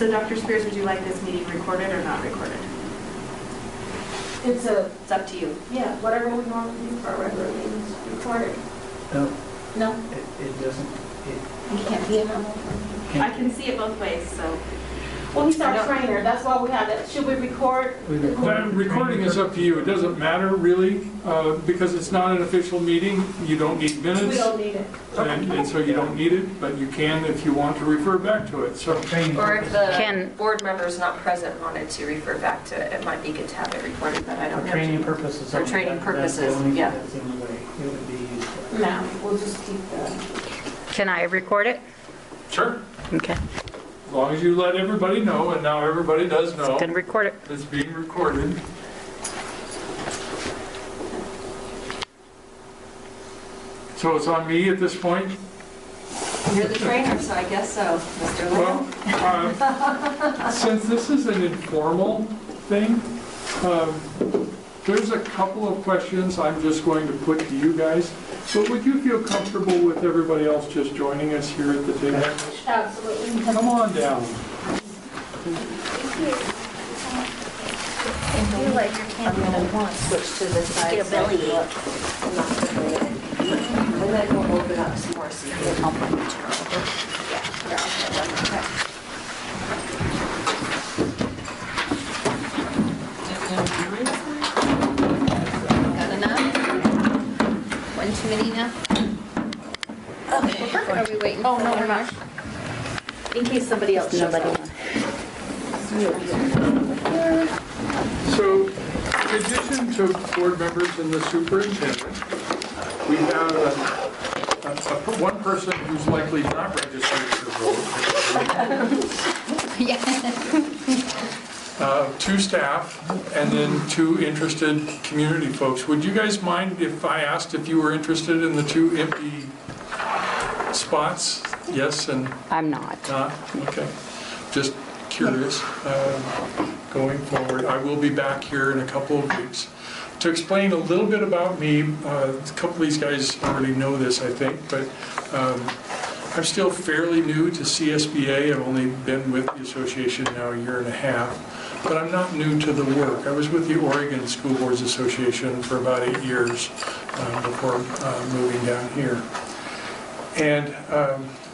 So Dr. Spears, would you like this meeting recorded or not recorded? It's up to you. Yeah, whatever we normally do for our regular meetings, recorded. No, No? it doesn't. You can't see it now? I can see it both ways, so. Well, he's our trainer, that's why we have that. Should we record? That recording is up to you. It doesn't matter really, because it's not an official meeting. You don't need minutes. We don't need it. And so you don't need it, but you can if you want to refer back to it. So, Or if the board member is not present, wanted to refer back to it, it might be good to have it recorded, but I don't For have training to. purposes. For training purposes, yeah. That's the only way it would be used. No, we'll just keep the. Can I record it? sure. Okay. As long as you let everybody know, and now everybody does know, Can record it. it's being recorded. So it's on me at this point? You're the trainer, so I guess so, Mr. Lamb. Well, since this is an informal thing, there's a couple of questions I'm just going to put to you guys. But would you feel comfortable with everybody else just joining us here at the table? Absolutely. Come on down. I feel like I'm going to switch to the side. Get a belly ache. And then we'll open up some more seats. I'll bring the chair over. Got enough? One too many now? Okay. Are we waiting? Oh, no, we're not. In case somebody else shows up. So, in addition to board members and the superintendent, we have one person who's likely not registered to vote. Yeah. Two staff, and then two interested community folks. Would you guys mind if I asked if you were interested in the two empty spots? Yes and I'm not. not? Okay. Just curious. Going forward, I will be back here in a couple of weeks. To explain a little bit about me, a couple of these guys already know this, I think, but I'm still fairly new to CSBA. I've only been with the association now a year and a half, but I'm not new to the work. I was with the Oregon School Boards Association for about 8 years before moving down here. And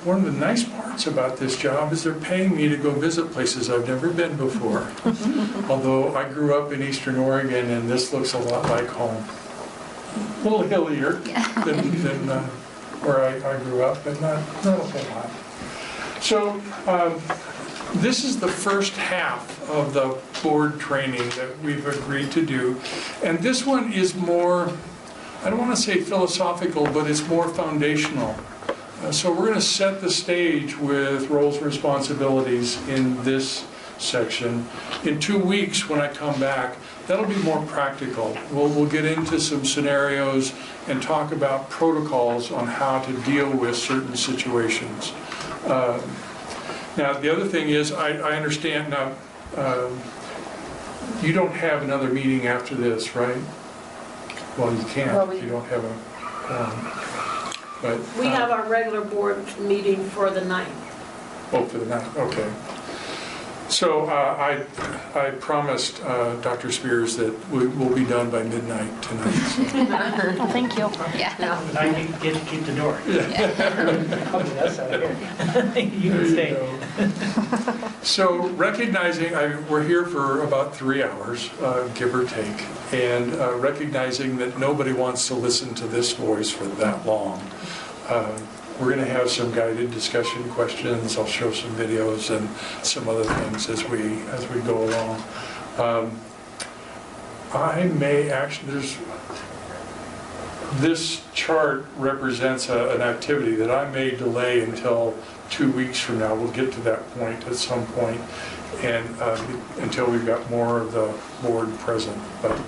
one of the nice parts about this job is they're paying me to go visit places I've never been before. Although I grew up in Eastern Oregon and this looks a lot like home. A little hillier than where I grew up, but not a whole lot. So this is the first half of the board training that we've agreed to do. And this one is more, I don't want to say philosophical, but it's more foundational. So we're going to set the stage with roles and responsibilities in this section. In 2 weeks when I come back, that'll be more practical. We'll get into some scenarios and talk about protocols on how to deal with certain situations. Now the other thing is, I understand now, you don't have another meeting after this, right? Well, you can't. Well, you don't have a but, We have our regular board meeting for the 9th. Oh, for the night, okay. So I promised Dr. Spears that we will be done by midnight tonight. Well, thank you. Yeah. I get to keep the door. That's out here. You There can stay. go. So recognizing, we're here for about 3 hours, give or take, and recognizing that nobody wants to listen to this voice for that long. We're going to have some guided discussion questions. I'll show some videos and some other things as we go along. I may actually, this chart represents an activity that I may delay until 2 weeks from now. We'll get to that point at some point, and until we've got more of the board present. But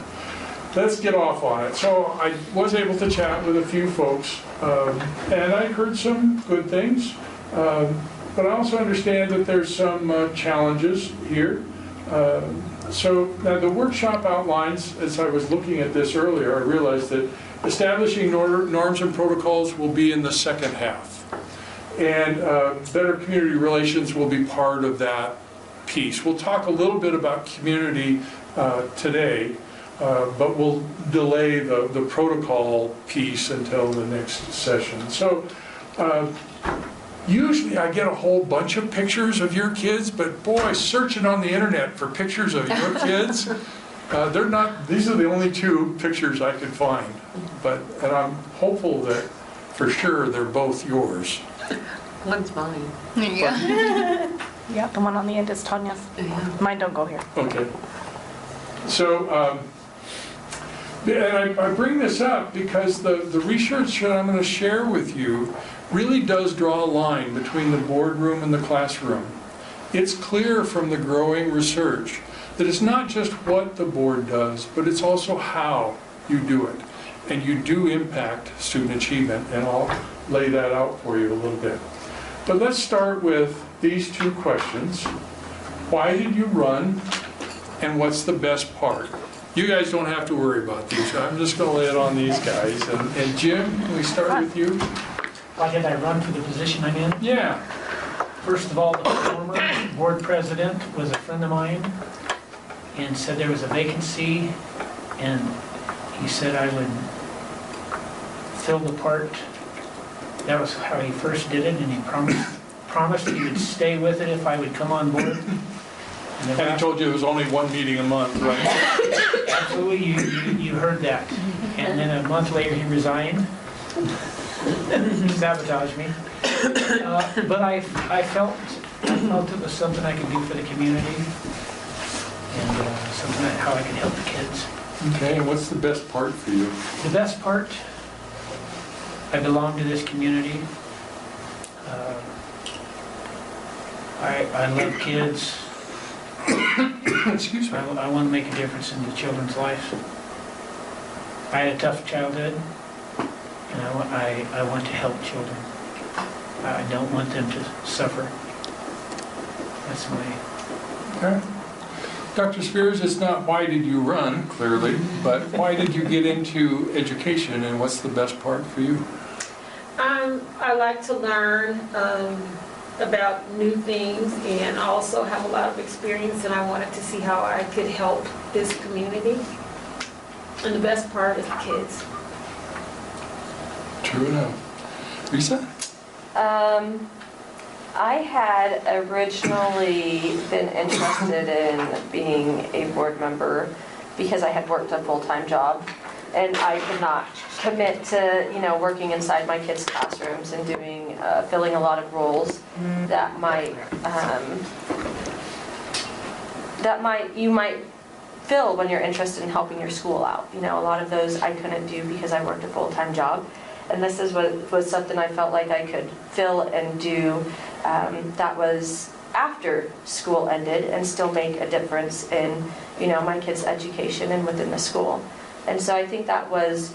let's get off on it. So I was able to chat with a few folks, and I heard some good things, but I also understand that there's some challenges here. So now the workshop outlines, as I was looking at this earlier, I realized that establishing norms and protocols will be in the second half. And better community relations will be part of that piece. We'll talk a little bit about community today, but we'll delay the protocol piece until the next session. So usually I get a whole bunch of pictures of your kids, but boy, searching on the internet for pictures of your kids, they're not, these are the only 2 pictures I could find. And I'm hopeful that for sure they're both yours. One's mine. There you go. Yeah, the one on the end is Tanya's. Mine don't go here. Okay. So, and I bring this up because the research that I'm going to share with you really does draw a line between the boardroom and the classroom. It's clear from the growing research that it's not just what the board does, but it's also how you do it. And you do impact student achievement, and I'll lay that out for you a little bit. But let's start with these 2 questions. Why did you run, and what's the best part? You guys don't have to worry about these. I'm just going to lay it on these guys. And Jim, can we start with you? Why did I run for the position I'm in? Yeah. First of all, the former board president was a friend of mine and said there was a vacancy, and he said I would fill the part. That was how he first did it, and he promised he would stay with it if I would come on board. And he told you there was only 1 meeting a month, right? Absolutely, you heard that. And then a month later, he resigned. Sabotaged me. But I felt it was something I could do for the community, and something how I could help the kids. Okay, and what's the best part for you? The best part, I belong to this community. I love kids. Excuse me. I want to make a difference in the children's lives. I had a tough childhood, and I want to help children. I don't want them to suffer. That's my... Okay. Dr. Spears, it's not why did you run, clearly, but why did you get into education, and what's the best part for you? I like to learn about new things, and also have a lot of experience, and I wanted to see how I could help this community. And the best part is the kids. True enough. Lisa? I had originally been interested in being a board member because I had worked a full-time job, and I could not commit to, working inside my kids' classrooms and doing, filling a lot of roles that you might fill when you're interested in helping your school out. A lot of those I couldn't do because I worked a full-time job. And this is what was something I felt like I could fill and do that was after school ended and still make a difference in, my kids' education and within the school. And so I think that was,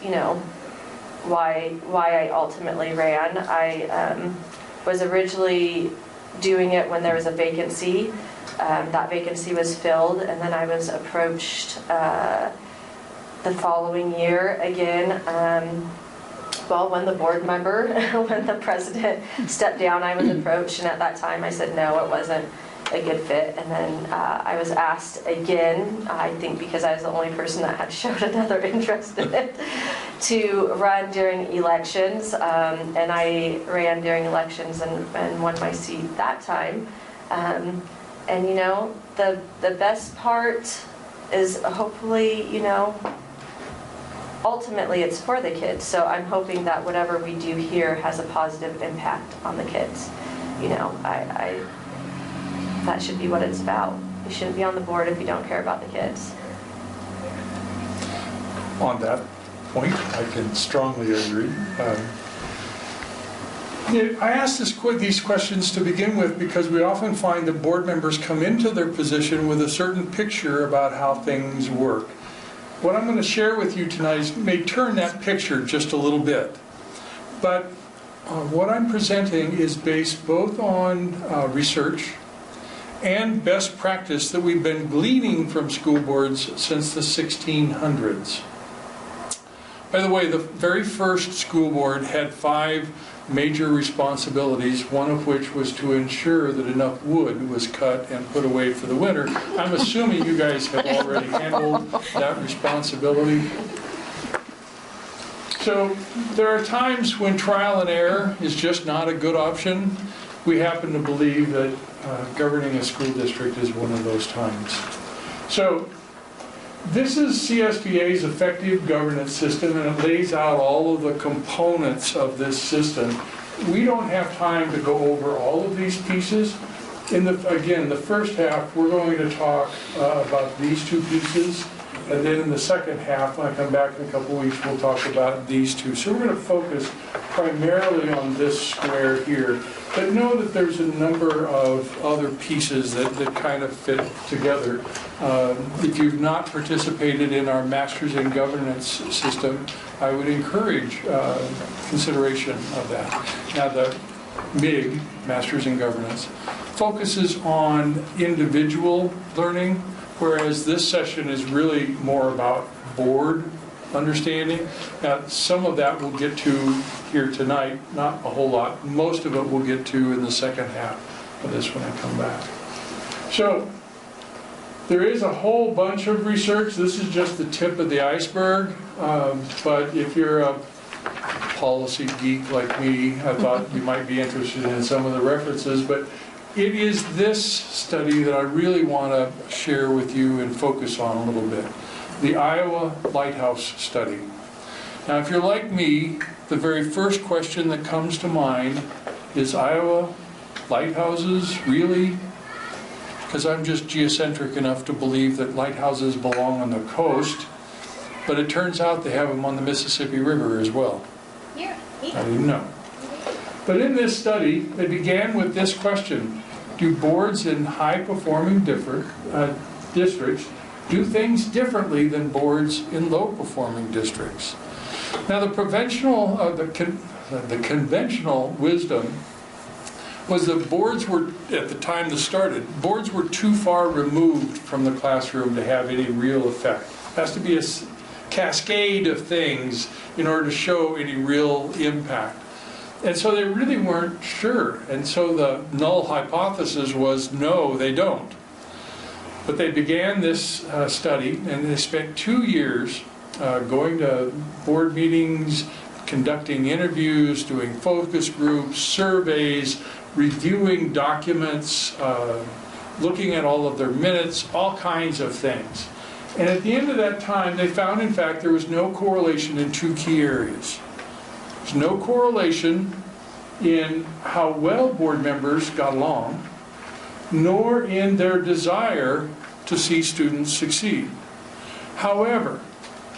why I ultimately ran. I was originally doing it when there was a vacancy. That vacancy was filled, and then I was approached the following year again. When the board member, when the president stepped down, I was approached, and at that time I said no, it wasn't a good fit. And then I was asked again, I think because I was the only person that had showed another interest in it, to run during elections. And I ran during elections and won my seat that time. And the best part is hopefully, ultimately it's for the kids. So I'm hoping that whatever we do here has a positive impact on the kids. That should be what it's about. You shouldn't be on the board if you don't care about the kids. On that point, I can strongly agree. I asked these questions to begin with because we often find that board members come into their position with a certain picture about how things work. What I'm going to share with you tonight may turn that picture just a little bit. But what I'm presenting is based both on research and best practice that we've been gleaning from school boards since the 1600s. By the way, the very first school board had 5 major responsibilities, one of which was to ensure that enough wood was cut and put away for the winter. I'm assuming you guys have already handled that responsibility. So there are times when trial and error is just not a good option. We happen to believe that governing a school district is one of those times. So this is CSBA's effective governance system, and it lays out all of the components of this system. We don't have time to go over all of these pieces. Again, the first half, we're going to talk about these 2 pieces, and then in the second half, when I come back in a couple weeks, we'll talk about these 2. So we're going to focus primarily on this square here, but know that there's a number of other pieces that kind of fit together. If you've not participated in our Masters in Governance system, I would encourage consideration of that. Now, the MIG, Masters in Governance, focuses on individual learning, whereas this session is really more about board understanding. Now, some of that we'll get to here tonight, not a whole lot. Most of it we'll get to in the second half of this when I come back. So, there is a whole bunch of research. This is just the tip of the iceberg, but if you're a policy geek like me, I thought you might be interested in some of the references, but it is this study that I really want to share with you and focus on a little bit. The Iowa Lighthouse Study. Now, if you're like me, the very first question that comes to mind is Iowa lighthouses, really? Because I'm just geocentric enough to believe that lighthouses belong on the coast, but it turns out they have them on the Mississippi River as well. Yeah. I didn't know. But in this study, they began with this question: do boards in high-performing districts do things differently than boards in low-performing districts? Now, the conventional wisdom was that boards were, at the time this started, boards were too far removed from the classroom to have any real effect. It has to be a cascade of things in order to show any real impact. And so they really weren't sure. And so the null hypothesis was, no, they don't. But they began this study, and they spent 2 years going to board meetings, conducting interviews, doing focus groups, surveys, reviewing documents, looking at all of their minutes, all kinds of things. And at the end of that time, they found, in fact, there was no correlation in 2 key areas. There's no correlation in how well board members got along, nor in their desire to see students succeed. However,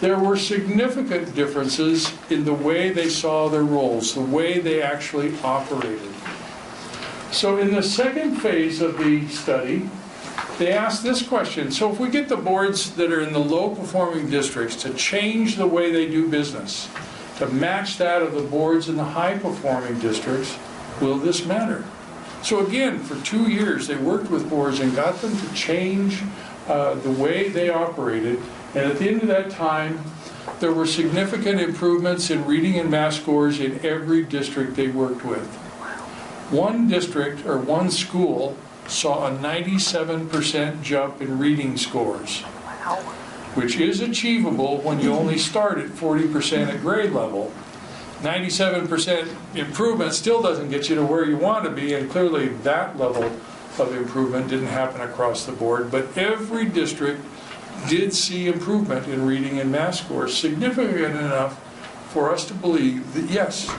there were significant differences in the way they saw their roles, the way they actually operated. So in the second phase of the study, they asked this question: so if we get the boards that are in the low-performing districts to change the way they do business, to match that of the boards in the high-performing districts, will this matter? So again, for 2 years, they worked with boards and got them to change the way they operated. And at the end of that time, there were significant improvements in reading and math scores in every district they worked with. One district, or one school, saw a 97% jump in reading scores, which is achievable when you only start at 40% at grade level. 97% improvement still doesn't get you to where you want to be, and clearly that level of improvement didn't happen across the board, but every district did see improvement in reading and math scores, significant enough for us to believe that yes,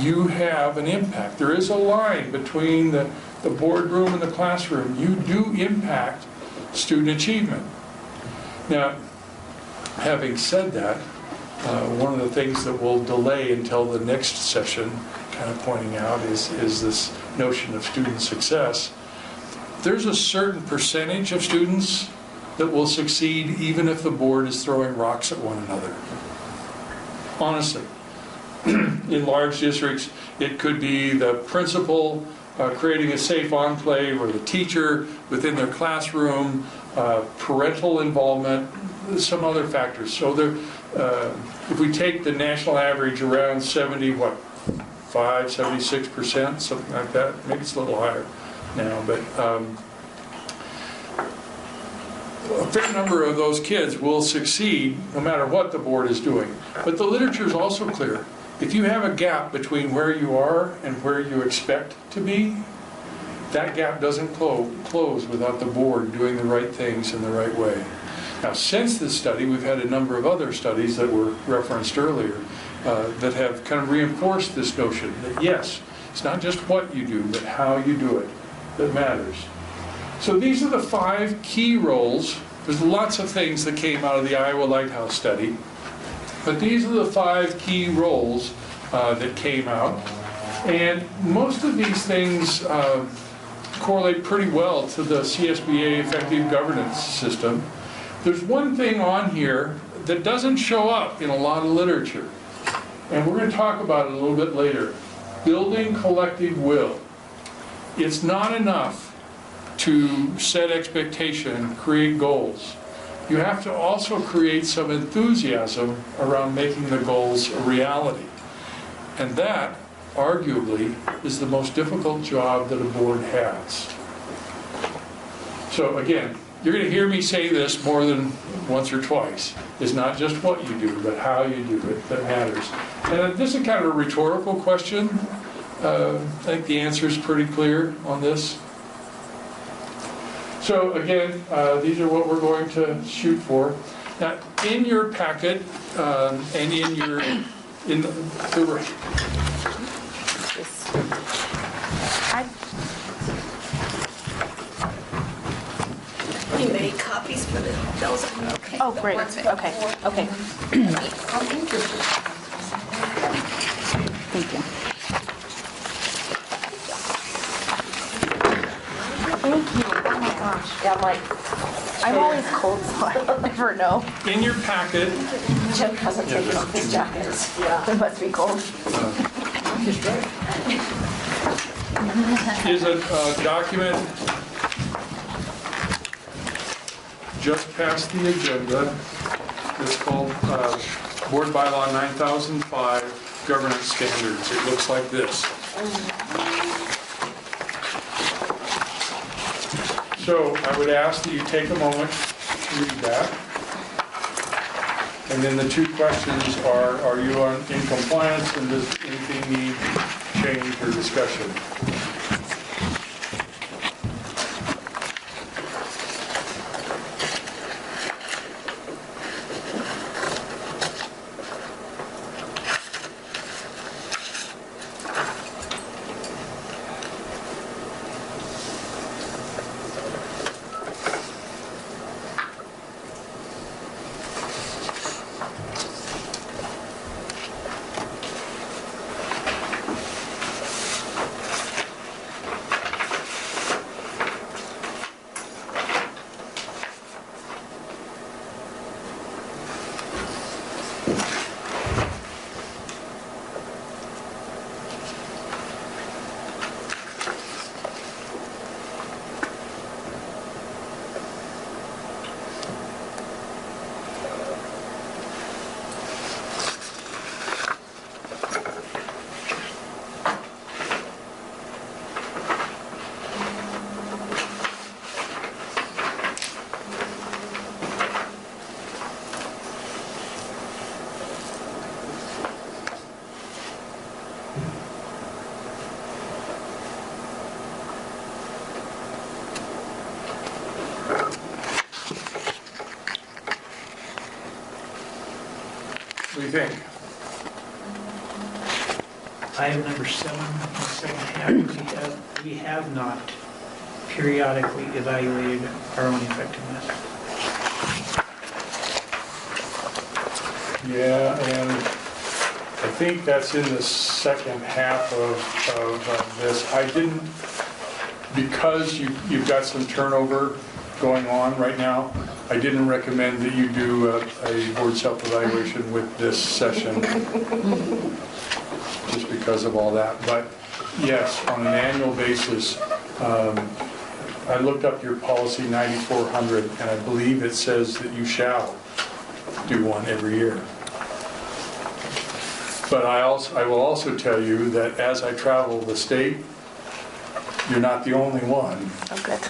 you have an impact. There is a line between the boardroom and the classroom. You do impact student achievement. Now, having said that, one of the things that will delay until the next session, kind of pointing out, is this notion of student success. There's a certain percentage of students that will succeed even if the board is throwing rocks at one another. Honestly. In large districts, it could be the principal creating a safe enclave, or the teacher within their classroom, parental involvement, some other factors. So if we take the national average around 76%, something like that, maybe it's a little higher now, but a fair number of those kids will succeed no matter what the board is doing. But the literature is also clear. If you have a gap between where you are and where you expect to be, that gap doesn't close without the board doing the right things in the right way. Now, since this study, we've had a number of other studies that were referenced earlier that have kind of reinforced this notion that yes, it's not just what you do, but how you do it that matters. So these are the 5 key roles. There's lots of things that came out of the Iowa Lighthouse study, but these are the 5 key roles that came out. And most of these things correlate pretty well to the CSBA effective governance system. There's one thing on here that doesn't show up in a lot of literature, and we're going to talk about it a little bit later. Building collective will. It's not enough to set expectation, create goals. You have to also create some enthusiasm around making the goals a reality. And that, arguably, is the most difficult job that a board has. So again, you're going to hear me say this more than once or twice. It's not just what you do, but how you do it that matters. And this is kind of a rhetorical question. I think the answer is pretty clear on this. So again, these are what we're going to shoot for. Now, in your packet and in the You made copies for those. Okay. Oh, great. Perfect. Okay. Okay. Thank you. Thank you. Oh my gosh. Yeah, I'm like, I'm always cold, so I'll never know. in your packet Jim hasn't taken off his jacket. It must be cold. is a document just past the agenda. It's called Board Bylaw 9005 Governance Standards. It looks like this. So I would ask that you take a moment to read that. And then the 2 questions are you in compliance, and does anything need change or discussion? What do you think? Item number 7, the second half, we have not periodically evaluated our own effectiveness. Yeah, and I think that's in the second half of this. I didn't, because you've got some turnover going on right now, I didn't recommend that you do a board self-evaluation with this session, just because of all that. But yes, on an annual basis, I looked up your policy 9400, and I believe it says that you shall do one every year. But I will also tell you that as I travel the state, you're not the only one. Oh, good.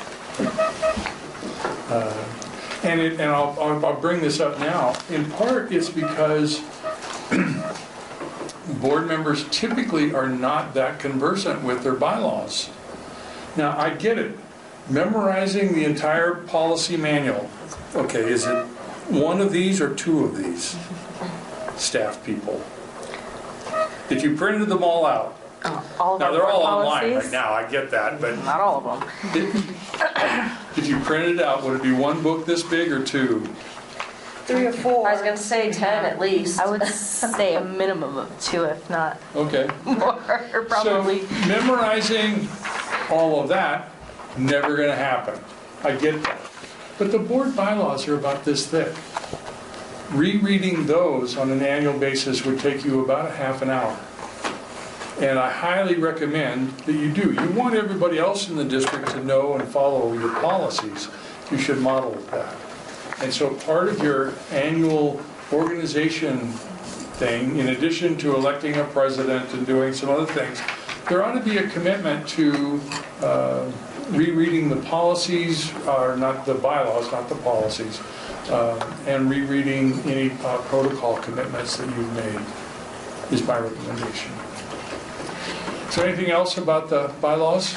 And I'll bring this up now. In part, it's because board members typically are not that conversant with their bylaws. Now, I get it. Memorizing the entire policy manual. Okay, is it one of these or two of these? Staff people. If you printed them all out. All of Now, our they're all board online right policies? now, I get that, but Not all of them. if you printed it out, would it be one book this big or two? 3 or 4. I was gonna say 10 at least. I would say a minimum of 2, if not Okay. more, probably. So memorizing all of that, never going to happen. I get that. But the board bylaws are about this thick. Rereading those on an annual basis would take you about a half an hour. And I highly recommend that you do. You want everybody else in the district to know and follow your policies. You should model that. And so part of your annual organization thing, in addition to electing a president and doing some other things, there ought to be a commitment to rereading the policies, or not the bylaws, not the policies, and rereading any protocol commitments that you've made, is my recommendation. Is there anything else about the bylaws?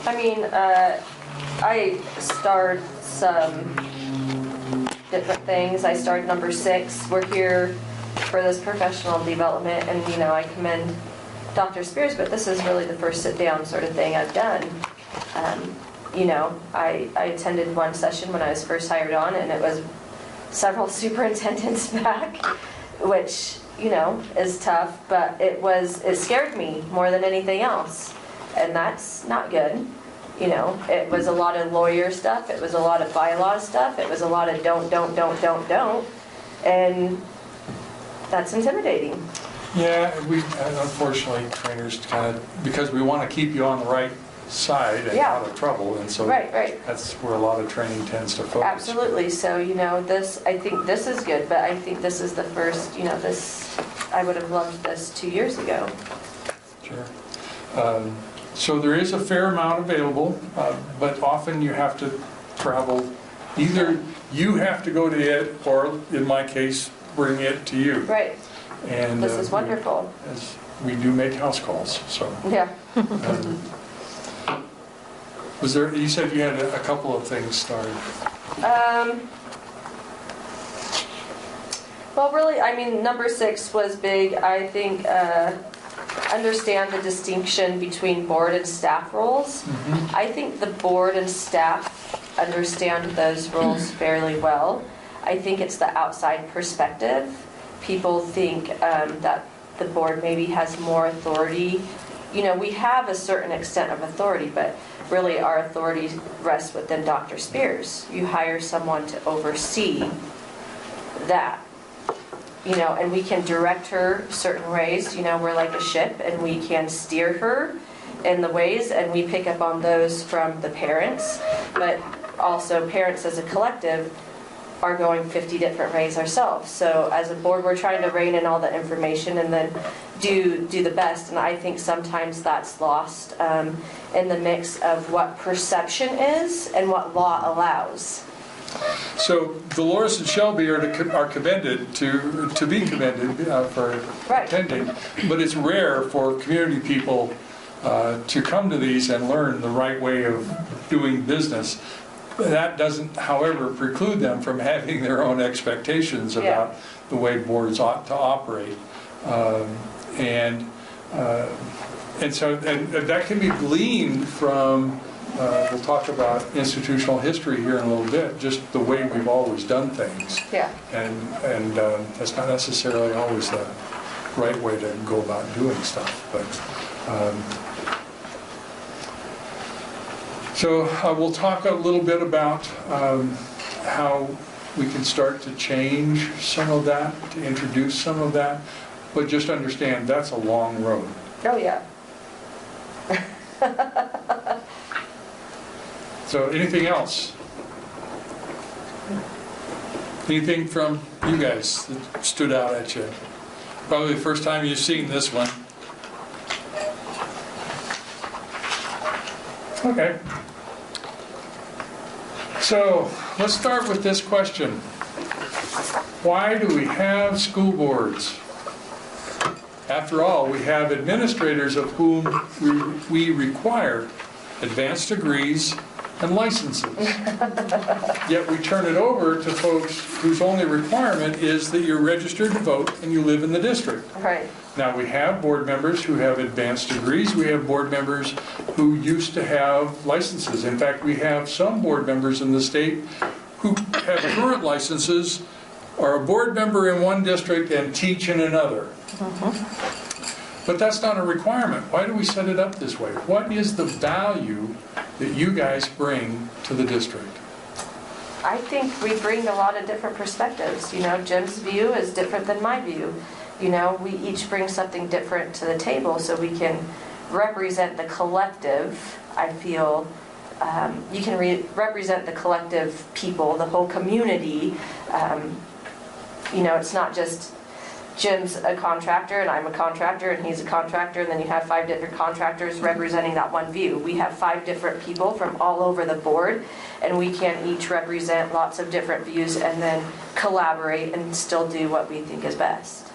I mean, I starred some different things. I starred number 6. We're here for this professional development, and you know, I commend Dr. Spears, but this is really the first sit-down sort of thing I've done. You know, I attended one session when I was first hired on, and it was several superintendents back, which, you know, is tough, but it scared me more than anything else. And that's not good. You know, it was a lot of lawyer stuff, it was a lot of bylaw stuff, it was a lot of don't. And that's intimidating. Yeah, we unfortunately, trainers kind of, because we want to keep you on the right side and Yeah. out of trouble, and so Right. that's where a lot of training tends to focus. Absolutely. So, you know, I think this is good, but I think this is the first, you know, I would have loved this 2 years ago. Sure. So there is a fair amount available, but often you have to travel. Either you have to go to it, or in my case, bring it to you. Right. And This is wonderful. As we do make house calls, so. Yeah. Was there? You said you had a couple of things started. Well, really, I mean, number 6 was big. I think understand the distinction between board and staff roles. Mm-hmm. I think the board and staff understand those roles fairly well. I think it's the outside perspective. People think that the board maybe has more authority. You know, we have a certain extent of authority, but really our authority rests within Dr. Spears. You hire someone to oversee that. You know, and we can direct her certain ways. You know, we're like a ship, and we can steer her in the ways, and we pick up on those from the parents. But also, parents as a collective are going 50 different ways ourselves. So as a board, we're trying to rein in all the information and then do the best. And I think sometimes that's lost in the mix of what perception is and what law allows. So Dolores and Shelby are commended to be commended for Right. attending, but it's rare for community people to come to these and learn the right way of doing business. That doesn't, however, preclude them from having their own expectations about the way boards ought to operate, and so that can be gleaned from. We'll talk about institutional history here in a little bit, just the way we've always done things. Yeah. And that's not necessarily always the right way to go about doing stuff. But so we'll talk a little bit about how we can start to change some of that, to introduce some of that, but just understand that's a long road. Oh, yeah. So anything else? Anything from you guys that stood out at you? Probably the first time you've seen this one. Okay. So let's start with this question. Why do we have school boards? After all, we have administrators of whom we require advanced degrees and licenses. Yet we turn it over to folks whose only requirement is that you're registered to vote and you live in the district. Right. Now, we have board members who have advanced degrees. We have board members who used to have licenses. In fact, we have some board members in the state who have current licenses, are a board member in one district and teach in another. But that's not a requirement. Why do we set it up this way? What is the value that you guys bring to the district? I think we bring a lot of different perspectives. You know, Jim's view is different than my view. You know, we each bring something different to the table so we can represent the collective. I feel you can represent the collective people, the whole community. You know, it's not just Jim's a contractor and I'm a contractor and he's a contractor, and then you have 5 different contractors representing that one view. We have 5 different people from all over the board, and we can each represent lots of different views and then collaborate and still do what we think is best.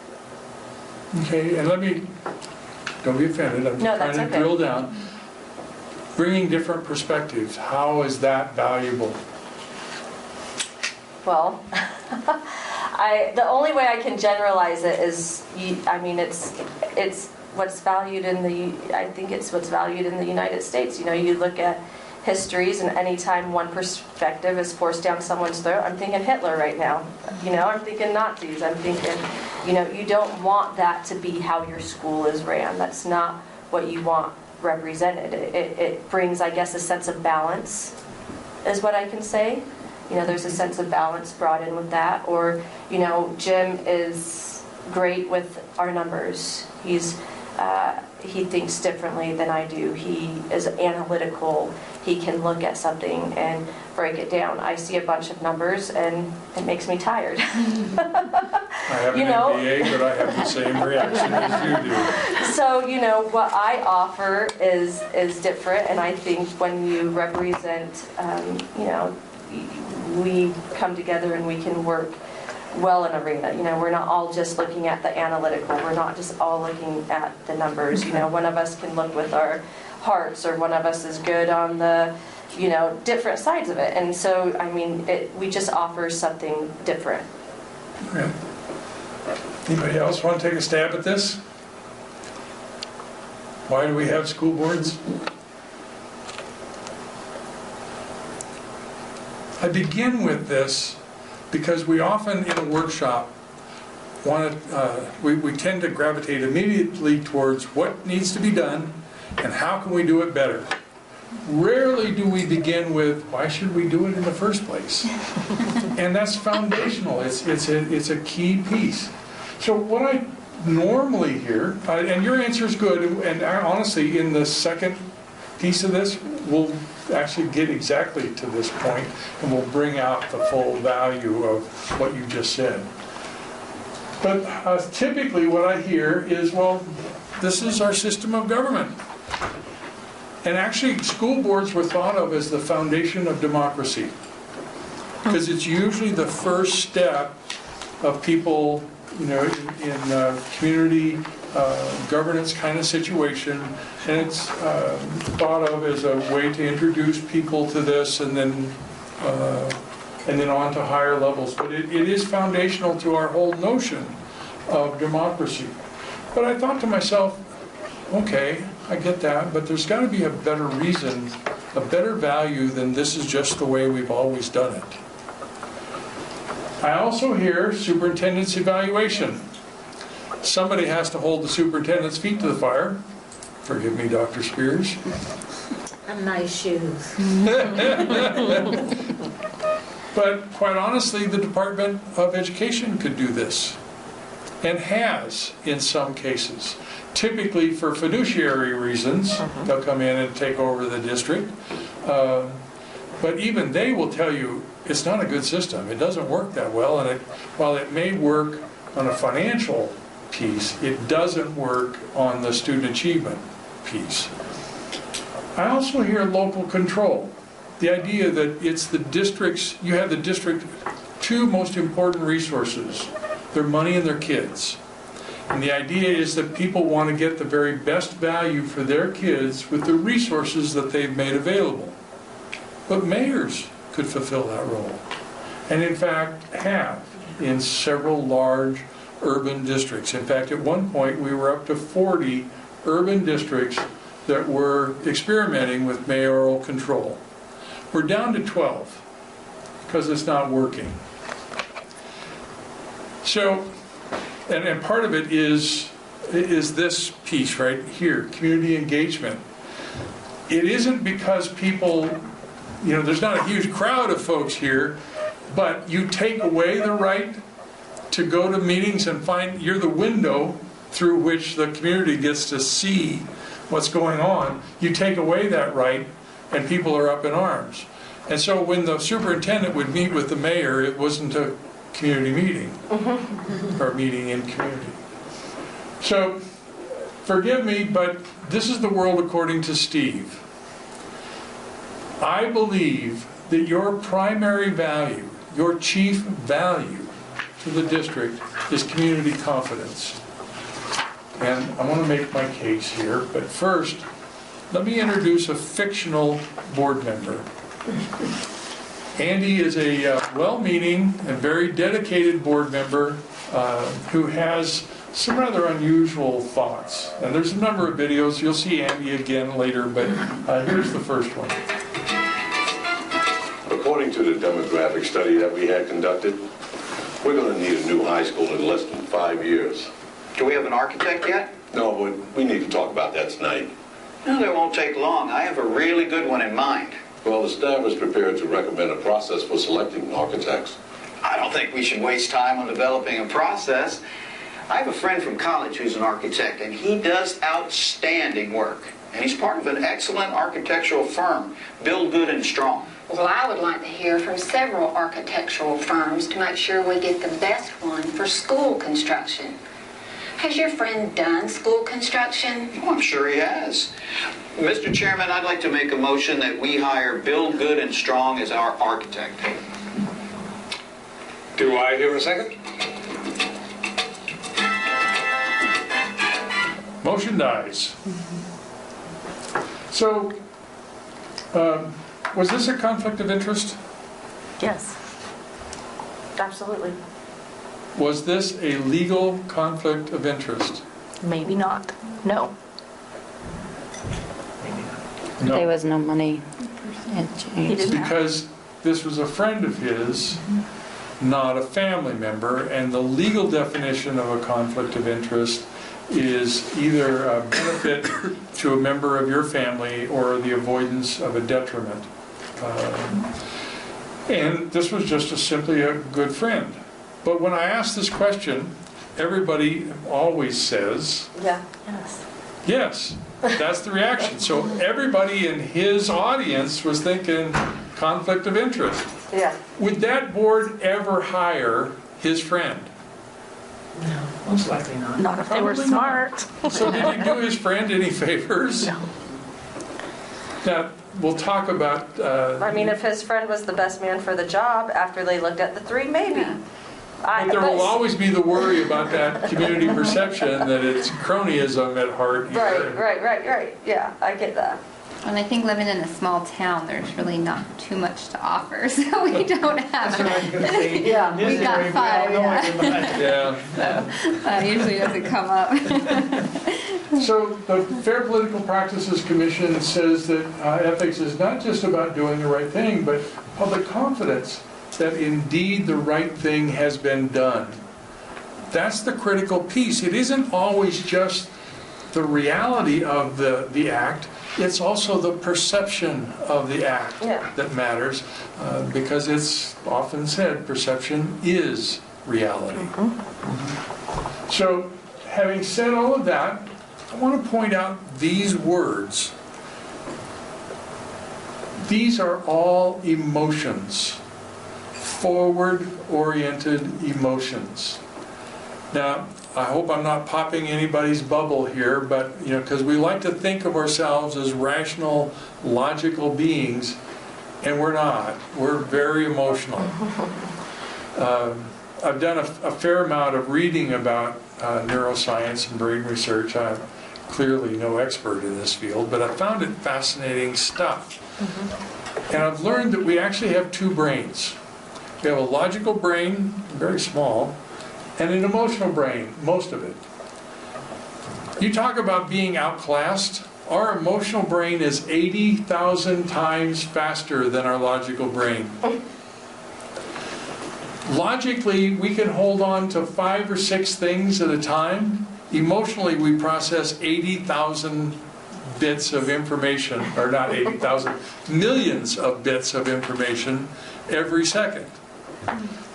Okay, and don't be offended, I'm No, trying that's to okay. drill down. Bringing different perspectives, how is that valuable? Well, the only way I can generalize it is, it's what's valued in what's valued in the United States. You know, you look at histories, and anytime one perspective is forced down someone's throat, I'm thinking Hitler right now. You know, I'm thinking Nazis. I'm thinking, you know, you don't want that to be how your school is ran. That's not what you want represented. It brings, I guess, a sense of balance, is what I can say. You know, there's a sense of balance brought in with that. Or, you know, Jim is great with our numbers. He thinks differently than I do. He is analytical. He can look at something and break it down. I see a bunch of numbers and it makes me tired. I have an MBA, but I have the same reaction as you do. So, you know, what I offer is different, and I think when you represent, you know, we come together and we can work well in arena. You know, we're not all just looking at the analytical. We're not just all looking at the numbers. You know, one of us can look with our hearts, or one of us is good on the, you know, different sides of it. And so, I mean, we just offer something different. Okay. Anybody else want to take a stab at this? Why do we have school boards? I begin with this because we often in a workshop we tend to gravitate immediately towards what needs to be done and how can we do it better. Rarely do we begin with why should we do it in the first place? And that's foundational. It's a key piece. So what I normally hear, and your answer is good, and honestly in the second piece of this we'll actually get exactly to this point, and we'll bring out the full value of what you just said. But typically what I hear is, well, this is our system of government. And actually school boards were thought of as the foundation of democracy, because it's usually the first step of people, you know, in community governance kind of situation, and it's thought of as a way to introduce people to this and then on to higher levels. But it is foundational to our whole notion of democracy. But I thought to myself, okay, I get that, but there's got to be a better reason, a better value than this is just the way we've always done it. I also hear superintendent's evaluation. Somebody has to hold the superintendent's feet to the fire. Forgive me, Dr. Spears. And nice shoes. But quite honestly, the Department of Education could do this, and has in some cases. Typically for fiduciary reasons, they'll come in and take over the district. But even they will tell you it's not a good system. It doesn't work that well, and while it may work on a financial piece, it doesn't work on the student achievement piece. I also hear local control. The idea that it's the district's, you have the district two most important resources, their money and their kids. And the idea is that people want to get the very best value for their kids with the resources that they've made available. But mayors could fulfill that role, and in fact have in several large urban districts. In fact, at one point we were up to 40 urban districts that were experimenting with mayoral control. We're down to 12 because it's not working. So, and part of it is this piece right here, community engagement. It isn't because people, you know, there's not a huge crowd of folks here, but you take away the right to go to meetings and find, you're the window through which the community gets to see what's going on. You take away that right and people are up in arms. And so when the superintendent would meet with the mayor, it wasn't a community meeting or meeting in community. So forgive me, but this is the world according to Steve. I believe that your primary value, your chief value to the district is community confidence. And I want to make my case here, but first, let me introduce a fictional board member. Andy is a well-meaning and very dedicated board member who has some rather unusual thoughts. And there's a number of videos. You'll see Andy again later, but here's the first one. According to the demographic study that we had conducted, we're going to need a new high school in less than 5 years. Do we have an architect yet? No, but we need to talk about that tonight. No, that won't take long. I have a really good one in mind. Well, the staff is prepared to recommend a process for selecting architects. I don't think we should waste time on developing a process. I have a friend from college who's an architect, and he does outstanding work. And he's part of an excellent architectural firm, Build Good and Strong. Well, I would like to hear from several architectural firms to make sure we get the best one for school construction. Has your friend done school construction? Oh, I'm sure he has. Mr. Chairman, I'd like to make a motion that we hire Build Good and Strong as our architect. Do I hear a second? Motion dies. So, was this a conflict of interest? Yes. Absolutely. Was this a legal conflict of interest? Maybe not. No. No. There was no money exchanged. Because this was a friend of his, not a family member, and the legal definition of a conflict of interest is either a benefit to a member of your family or the avoidance of a detriment. And this was just simply a good friend. But when I ask this question, everybody always says, Yeah. Yes. yes. That's the reaction. So everybody in his audience was thinking conflict of interest. Yeah. Would that board ever hire his friend? No, most likely not. Not if they were Probably smart. So did he do his friend any favors? No. Now, we'll talk about... I mean, if his friend was the best man for the job after they looked at the three, maybe. but there will always be the worry about that community perception that it's cronyism at heart here. Right. Yeah, I get that. And I think living in a small town, there's really not too much to offer, so we don't have. That's what I was going to say. Yeah, In this we got area, five, we all know yeah. everybody. Yeah. That usually doesn't come up. So the Fair Political Practices Commission says that ethics is not just about doing the right thing, but public confidence that indeed the right thing has been done. That's the critical piece. It isn't always just the reality of the act, it's also the perception of the act that matters, because it's often said perception is reality. So having said all of that, I want to point out these words. These are all emotions, forward-oriented emotions. Now, I hope I'm not popping anybody's bubble here, but, you know, because we like to think of ourselves as rational, logical beings, and we're not. We're very emotional. I've done a fair amount of reading about neuroscience and brain research. I'm clearly no expert in this field, but I found it fascinating stuff. And I've learned that we actually have two brains. We have a logical brain, very small, and an emotional brain, most of it. You talk about being outclassed. Our emotional brain is 80,000 times faster than our logical brain. Logically, we can hold on to 5 or 6 things at a time. Emotionally, we process 80,000 bits of information, or not 80,000, millions of bits of information every second.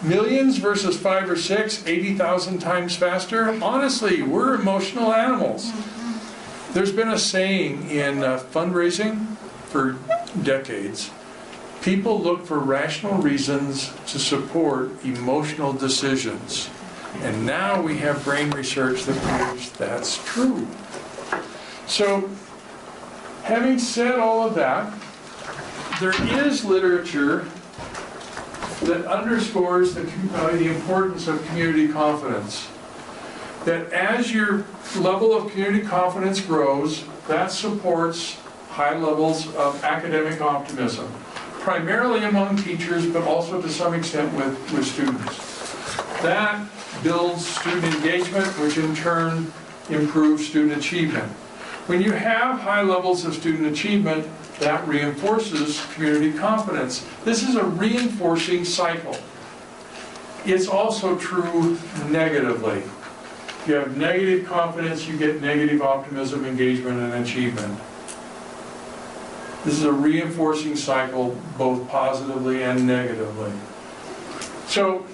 Millions versus 5 or 6, 80,000 times faster. Honestly, we're emotional animals. There's been a saying in fundraising for decades. People look for rational reasons to support emotional decisions. And now we have brain research that proves that's true. So, having said all of that, there is literature that underscores the importance of community confidence. That as your level of community confidence grows, that supports high levels of academic optimism, primarily among teachers, but also to some extent with students. That builds student engagement, which in turn improves student achievement. When you have high levels of student achievement, that reinforces community confidence. This is a reinforcing cycle. It's also true negatively. If you have negative confidence, you get negative optimism, engagement, and achievement. This is a reinforcing cycle, both positively and negatively. So,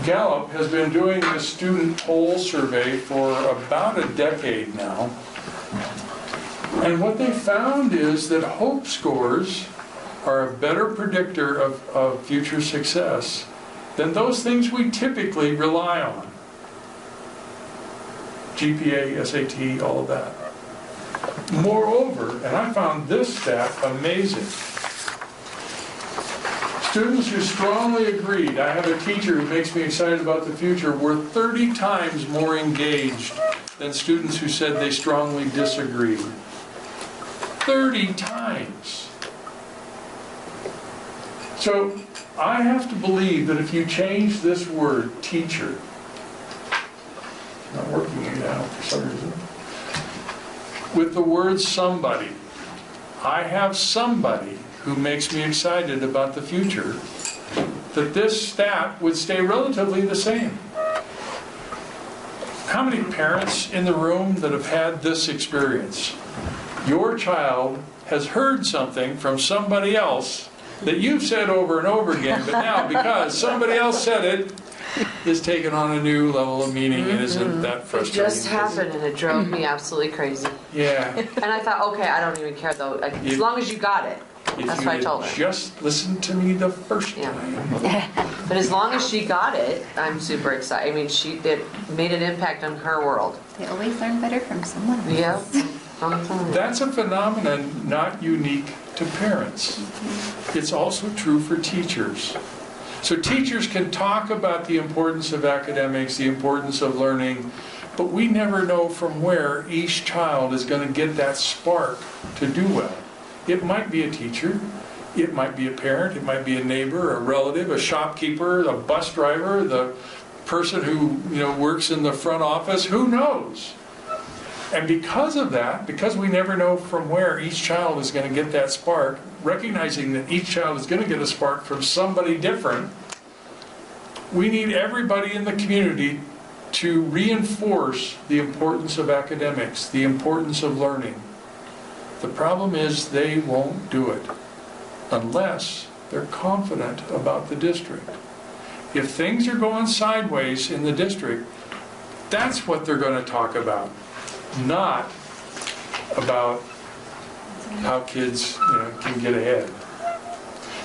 Gallup has been doing this student poll survey for about a decade now. And what they found is that hope scores are a better predictor of future success than those things we typically rely on. GPA, SAT, all of that. Moreover, and I found this stat amazing, students who strongly agreed, I have a teacher who makes me excited about the future, were 30 times more engaged than students who said they strongly disagreed. 30 times. So I have to believe that if you change this word, teacher, not working it out for some reason, with the word somebody, I have somebody who makes me excited about the future, that this stat would stay relatively the same. How many parents in the room that have had this experience? Your child has heard something from somebody else that you've said over and over again, but now because somebody else said it, is taken on a new level of meaning, and isn't that It frustrating? just happened and it drove me absolutely crazy. Yeah. And I thought, okay, I don't even care though, as long as you got it. That's what I told her. Just listen to me the first time. But as long as she got it, I'm super excited. I mean, it made an impact on her world. They always learn better from someone else. Yeah. That's a phenomenon not unique to parents. It's also true for teachers. So teachers can talk about the importance of academics, the importance of learning, but we never know from where each child is going to get that spark to do well. It might be a teacher, it might be a parent, it might be a neighbor, a relative, a shopkeeper, a bus driver, the person who works in the front office, who knows? And because of that, because we never know from where each child is going to get that spark, recognizing that each child is going to get a spark from somebody different, we need everybody in the community to reinforce the importance of academics, the importance of learning. The problem is they won't do it unless they're confident about the district. If things are going sideways in the district, that's what they're going to talk about. Not about how kids can get ahead.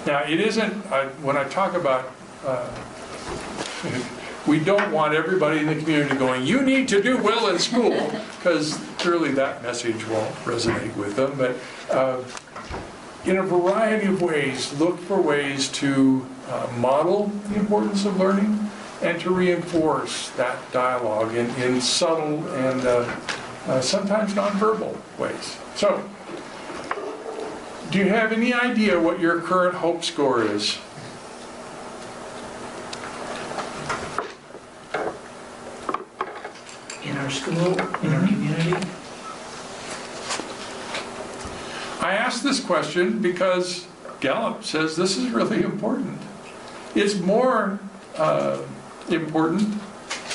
Now, it isn't, when I talk about, we don't want everybody in the community going, you need to do well in school, because clearly that message won't resonate with them. But in a variety of ways, look for ways to model the importance of learning and to reinforce that dialogue in subtle and sometimes nonverbal ways. So, do you have any idea what your current hope score is? In our school, in our community? I ask this question because Gallup says this is really important. It's more important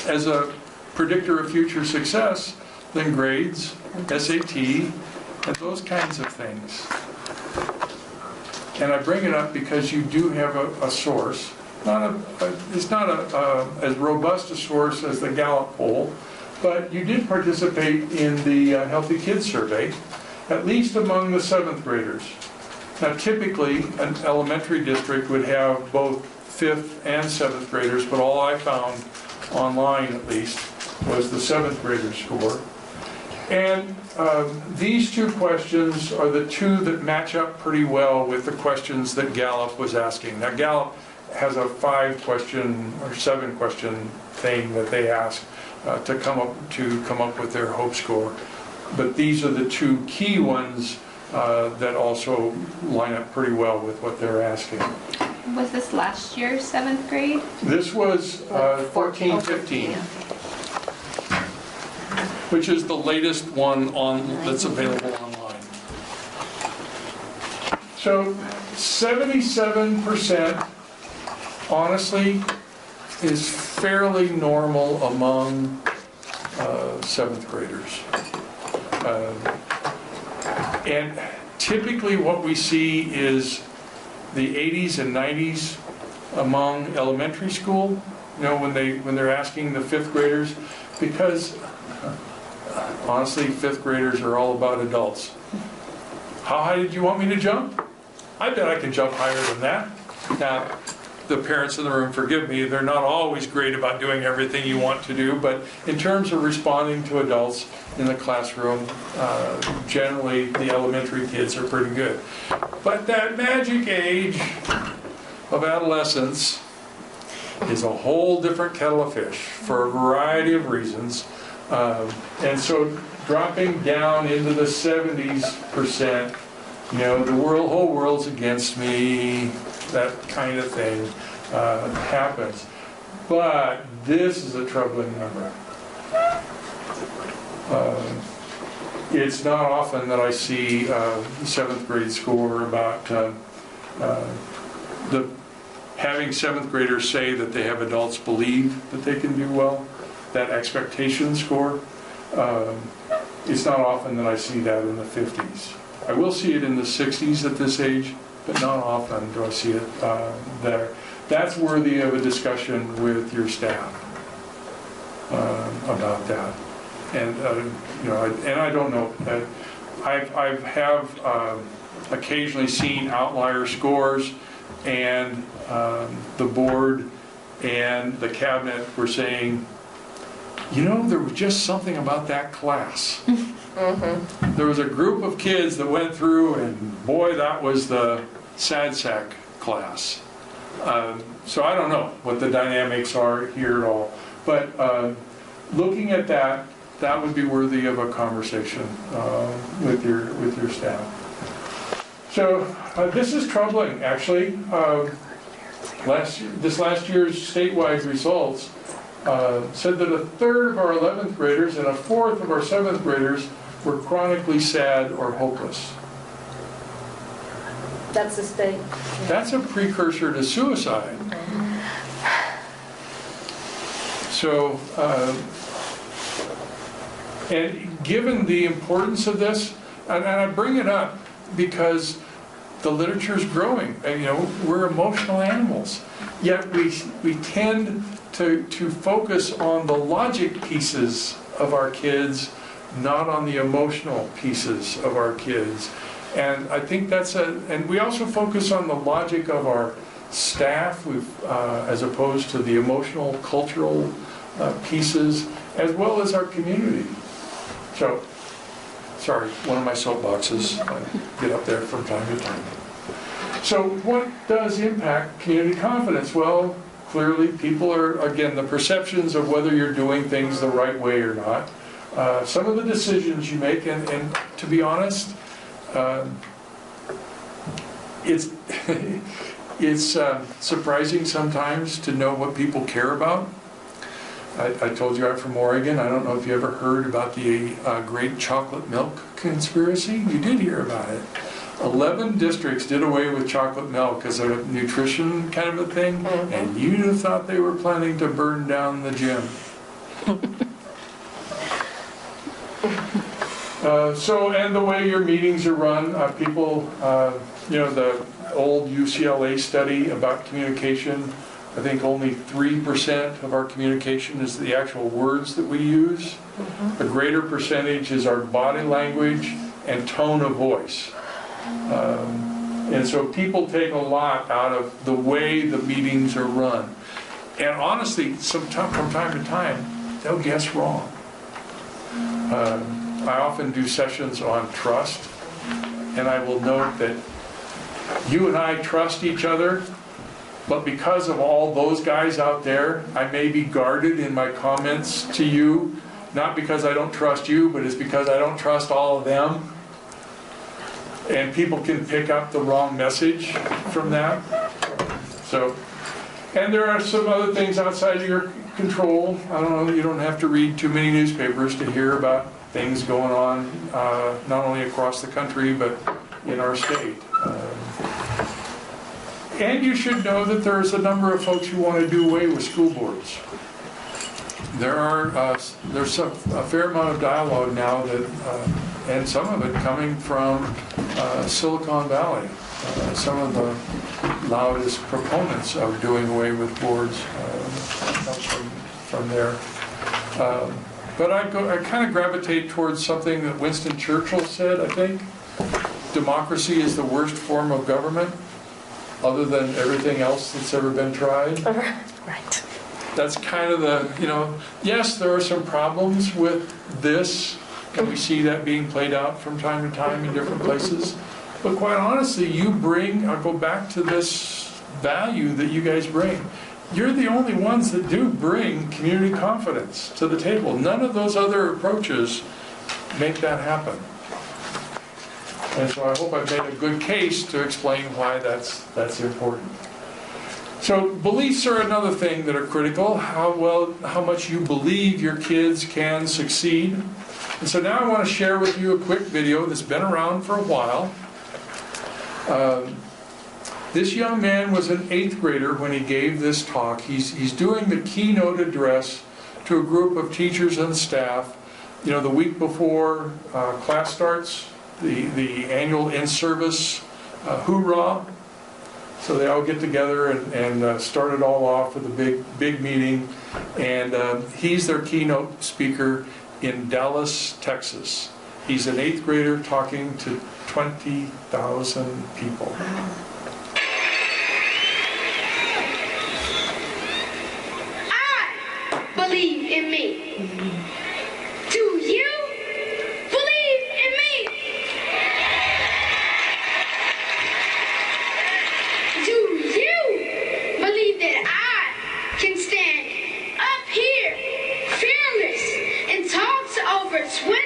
as a predictor of future success than grades, SAT, and those kinds of things. And I bring it up because you do have a source. It's not as robust a source as the Gallup poll, but you did participate in the Healthy Kids Survey, at least among the 7th graders. Now typically, an elementary district would have both 5th and 7th graders, but all I found online at least was the 7th grader score. And these two questions are the two that match up pretty well with the questions that Gallup was asking. Now Gallup has a 5-question or 7-question thing that they ask to come up with their hope score. But these are the two key ones that also line up pretty well with what they're asking. Was this last year's 7th grade? This was 14-15, which is the latest one that's available online. So 77%, honestly, is fairly normal among 7th graders. And typically what we see is the 80s and 90s among elementary school, when they're asking the 5th graders, because honestly, 5th graders are all about adults. How high did you want me to jump? I bet I can jump higher than that. Now, the parents in the room, forgive me, they're not always great about doing everything you want to do, but in terms of responding to adults in the classroom, generally the elementary kids are pretty good. But that magic age of adolescence is a whole different kettle of fish for a variety of reasons. And so dropping down into the 70%, the whole world's against me, that kind of thing happens. But this is a troubling number. It's not often that I see the 7th grade score about having 7th graders say that they have adults believe that they can do well, that expectation score. It's not often that I see that in the 50s. I will see it in the 60s at this age, but not often do I see it there. That's worthy of a discussion with your staff about that. And I don't know. I have occasionally seen outlier scores, and the board and the cabinet were saying, there was just something about that class. Mm-hmm. There was a group of kids that went through, and boy, that was the sad sack class. So I don't know what the dynamics are here at all. But looking at that would be worthy of a conversation with your staff. So this is troubling, actually. This last year's statewide results said that 1/3 of our 11th graders and 1/4 of our 7th graders were chronically sad or hopeless. That's the state. That's a precursor to suicide. So, and given the importance of this, and I bring it up because the literature is growing. We're emotional animals, yet we tend to focus on the logic pieces of our kids, not on the emotional pieces of our kids. And I think and we also focus on the logic of our staff, as opposed to the emotional, cultural pieces, as well as our community. So, sorry, one of my soapboxes, I get up there from time to time. So what does impact community confidence? Well, clearly people are, again, the perceptions of whether you're doing things the right way or not. Some of the decisions you make, and to be honest, it's it's surprising sometimes to know what people care about. I told you I'm from Oregon. I don't know if you ever heard about the Great Chocolate Milk Conspiracy. You did hear about it. 11 districts did away with chocolate milk as a nutrition kind of a thing, and you'd have thought they were planning to burn down the gym. And the way your meetings are run, people, the old UCLA study about communication, I think only 3% of our communication is the actual words that we use. A greater percentage is our body language and tone of voice. And so people take a lot out of the way the meetings are run. And honestly, from time to time, they'll guess wrong. I often do sessions on trust, and I will note that you and I trust each other, but because of all those guys out there, I may be guarded in my comments to you, not because I don't trust you, but it's because I don't trust all of them. And people can pick up the wrong message from that. So, and there are some other things outside of your control. I don't know, you don't have to read too many newspapers to hear about things going on, not only across the country, but in our state. And you should know that there's a number of folks who want to do away with school boards. There's a fair amount of dialogue now that, and some of it coming from Silicon Valley. Some of the loudest proponents of doing away with boards come from there. But I kind of gravitate towards something that Winston Churchill said, I think. Democracy is the worst form of government, other than everything else that's ever been tried. Right. That's kind of the, yes, there are some problems with this, and we see that being played out from time to time in different places. But quite honestly, I'll go back to this value that you guys bring. You're the only ones that do bring community confidence to the table. None of those other approaches make that happen. And so I hope I've made a good case to explain why that's important. So beliefs are another thing that are critical. How much you believe your kids can succeed. And so now I want to share with you a quick video that's been around for a while. This young man was an 8th grader when he gave this talk. He's doing the keynote address to a group of teachers and staff. The week before class starts, the annual in-service hoorah. So they all get together and start it all off with a big meeting. And he's their keynote speaker in Dallas, Texas. He's an 8th grader talking to 20,000 people. Believe in me. Do you believe in me? Do you believe that I can stand up here fearless and talk to over 20,000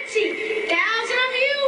of you?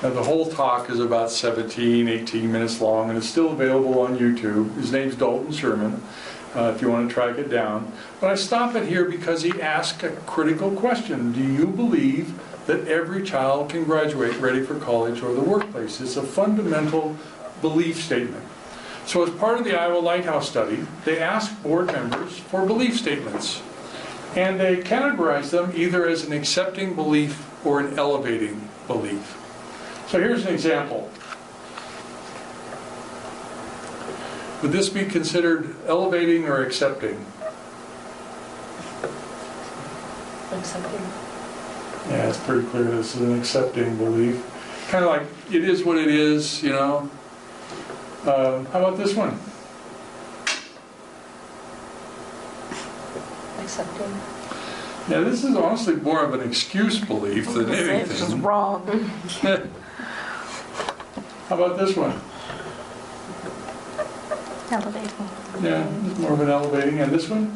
Now, the whole talk is about 17, 18 minutes long, and it's still available on YouTube. His name's Dalton Sherman, if you want to track it down. But I stop it here because he asked a critical question. Do you believe that every child can graduate ready for college or the workplace? It's a fundamental belief statement. So as part of the Iowa Lighthouse study, they asked board members for belief statements. And they categorized them either as an accepting belief or an elevating belief. So here's an example. Would this be considered elevating or accepting? Accepting. Yeah, it's pretty clear this is an accepting belief. Kind of like, it is what it is, you know. How about this one? Accepting. Yeah, this is honestly more of an excuse belief than anything. This is wrong. How about this one? Elevating. Yeah, it's more of an elevating. And this one?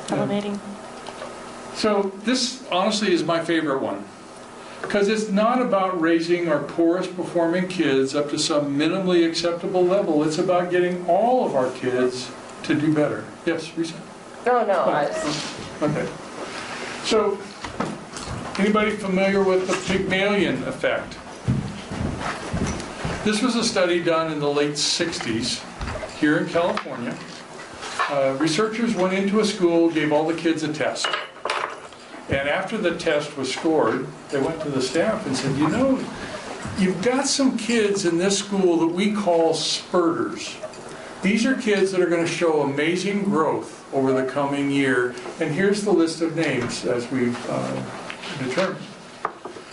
Elevating. So this honestly is my favorite one. Because it's not about raising our poorest performing kids up to some minimally acceptable level. It's about getting all of our kids to do better. Yes, Risa? No. Okay. So, anybody familiar with the Pygmalion effect? This was a study done in the late 60s here in California. Researchers went into a school, gave all the kids a test. And after the test was scored, they went to the staff and said, you know, you've got some kids in this school that we call spurters. These are kids that are going to show amazing growth over the coming year. And here's the list of names as we've determined.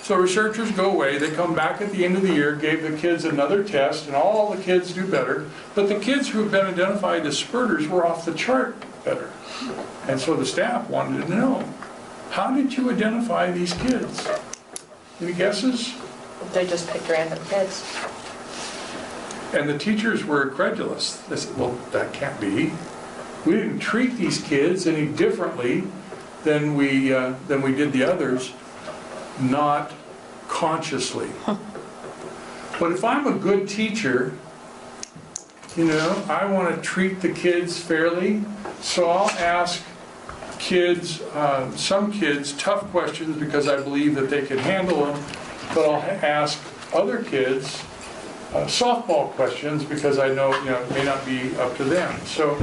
So researchers go away, they come back at the end of the year, gave the kids another test, and all the kids do better. But the kids who have been identified as spurters were off the chart better. And so the staff wanted to know, how did you identify these kids? Any guesses? They just picked random kids. And the teachers were incredulous. They said, well, that can't be. We didn't treat these kids any differently than we did the others, not consciously. But if I'm a good teacher, you know, I want to treat the kids fairly, so I'll ask kids, some kids, tough questions because I believe that they can handle them, but I'll ask other kids softball questions because I know, you know, it may not be up to them. So,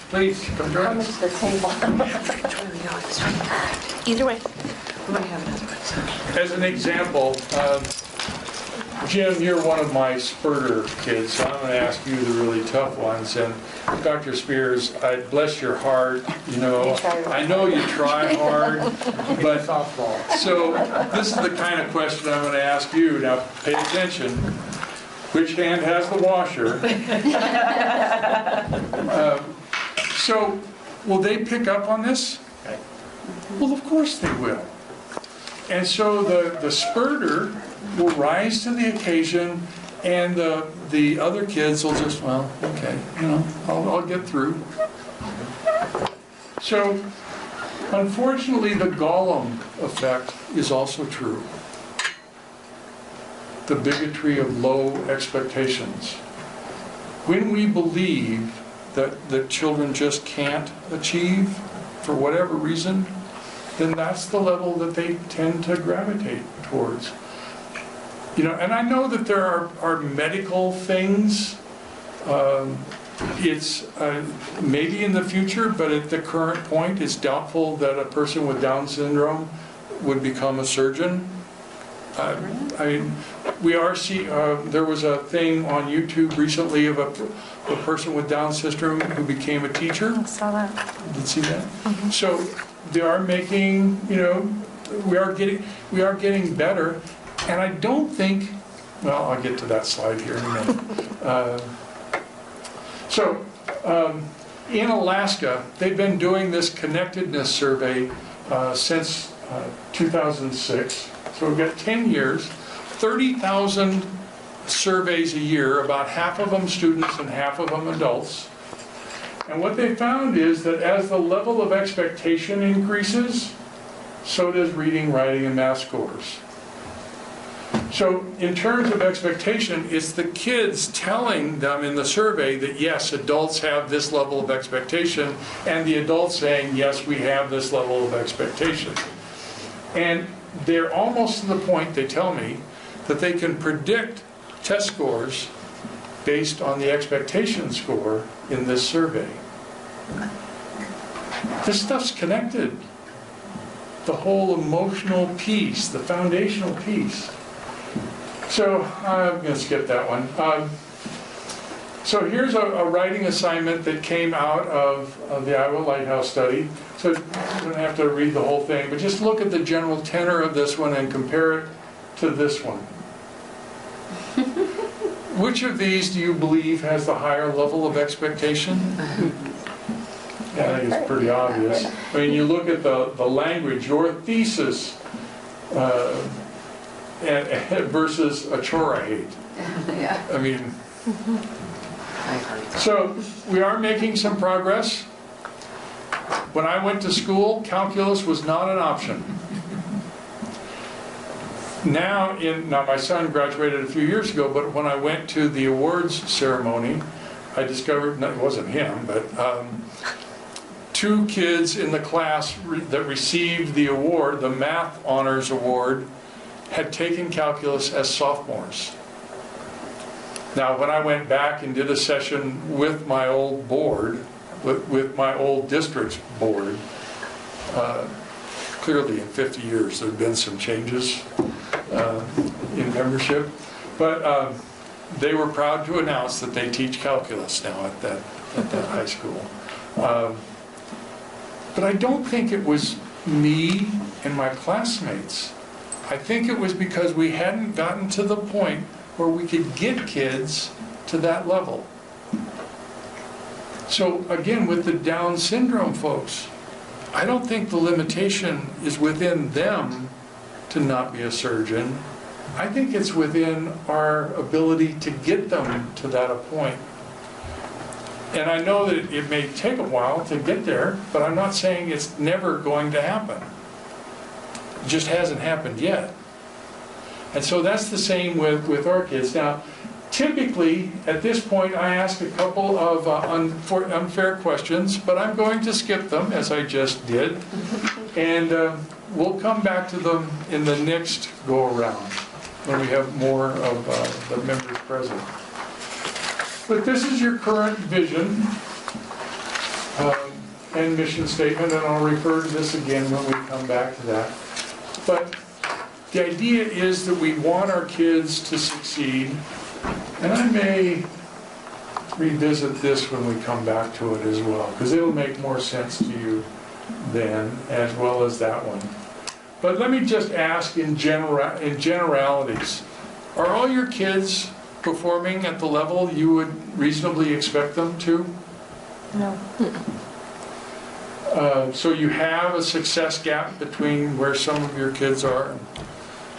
please come join Come us. to the table. Either way. We might have another one. As an example, Jim, you're one of my spurter kids, so I'm going to ask you the really tough ones. And Dr. Spears, I bless your heart. You know, I know you try hard, but so this is the kind of question I'm going to ask you. Now, pay attention. Which hand has the washer? So, will they pick up on this? Well, of course they will. And so the spurter will rise to the occasion, and the other kids will just, well, okay, you know, I'll get through. So, unfortunately, the Gollum effect is also true. The bigotry of low expectations. When we believe that children just can't achieve for whatever reason, then that's the level that they tend to gravitate towards. You know, and I know that there are medical things. It's maybe in the future, but at the current point, it's doubtful that a person with Down syndrome would become a surgeon. I mean, we are there was a thing on YouTube recently of a person with Down syndrome who became a teacher. I saw that. Did you see that? Mm-hmm. So they are making, you know, we are getting better, and I don't think. Well, I'll get to that slide here in a minute. In Alaska, they've been doing this connectedness survey since 2006. So we've got 10 years, 30,000 surveys a year, about half of them students and half of them adults. And what they found is that as the level of expectation increases, so does reading, writing, and math scores. So in terms of expectation, it's the kids telling them in the survey that yes, adults have this level of expectation, and the adults saying yes, we have this level of expectation. And they're almost to the point, they tell me, that they can predict test scores based on the expectation score in this survey. This stuff's connected. The whole emotional piece, the foundational piece. So I'm going to skip that one. So here's a writing assignment that came out of the Iowa Lighthouse study. So you don't have to read the whole thing, but just look at the general tenor of this one and compare it to this one. Which of these do you believe has the higher level of expectation? Yeah, I think it's pretty obvious. I mean, you look at the language, your thesis versus a chore I hate. Yeah. I mean, so we are making some progress. When I went to school, calculus was not an option. Now my son graduated a few years ago, but when I went to the awards ceremony, I discovered, it wasn't him, but 2 kids in the class that received the award, the math honors award, had taken calculus as sophomores. Now, when I went back and did a session with my old board, with my old district's board, clearly in 50 years there have been some changes in membership, but they were proud to announce that they teach calculus now at that high school. But I don't think it was me and my classmates. I think it was because we hadn't gotten to the point where we could get kids to that level. So again, with the Down syndrome folks, I don't think the limitation is within them to not be a surgeon. I think it's within our ability to get them to that point. And I know that it may take a while to get there, but I'm not saying it's never going to happen. It just hasn't happened yet. And so that's the same with our kids. Now, typically, at this point, I ask a couple of unfair questions, but I'm going to skip them, as I just did. And we'll come back to them in the next go-around, when we have more of the members present. But this is your current vision and mission statement, and I'll refer to this again when we come back to that. But the idea is that we want our kids to succeed, and I may revisit this when we come back to it as well, because it'll make more sense to you then, as well as that one. But let me just ask in generalities, are all your kids performing at the level you would reasonably expect them to? No. So you have a success gap between where some of your kids are.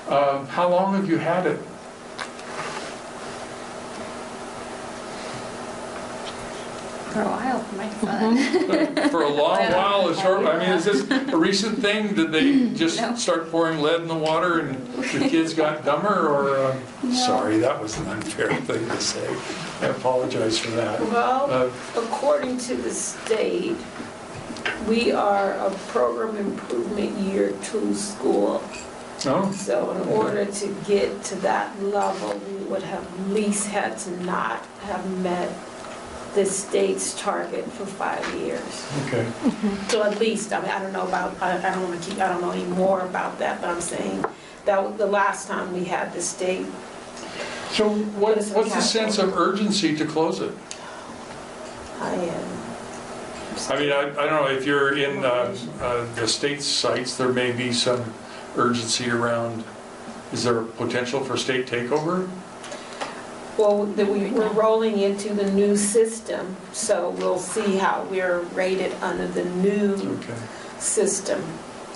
How long have you had it? For a while, for my son. For a long while, a short. I mean, is this a recent thing? Did they just start pouring lead in the water and the kids got dumber? Or sorry, that was an unfair thing to say. I apologize for that. Well, according to the state, we are a program improvement year 2 school. Oh. So in order to get to that level, we would have at least had to not have met the state's target for 5 years. Okay. So at least, I mean, I don't know about, I don't know any more about that, but I'm saying that was the last time we had the state. So what's the sense of urgency to close it? I mean, I don't know, if you're in the state's sites, there may be some urgency around, is there potential for state takeover? Well, we're rolling into the new system, so we'll see how we're rated under the new system.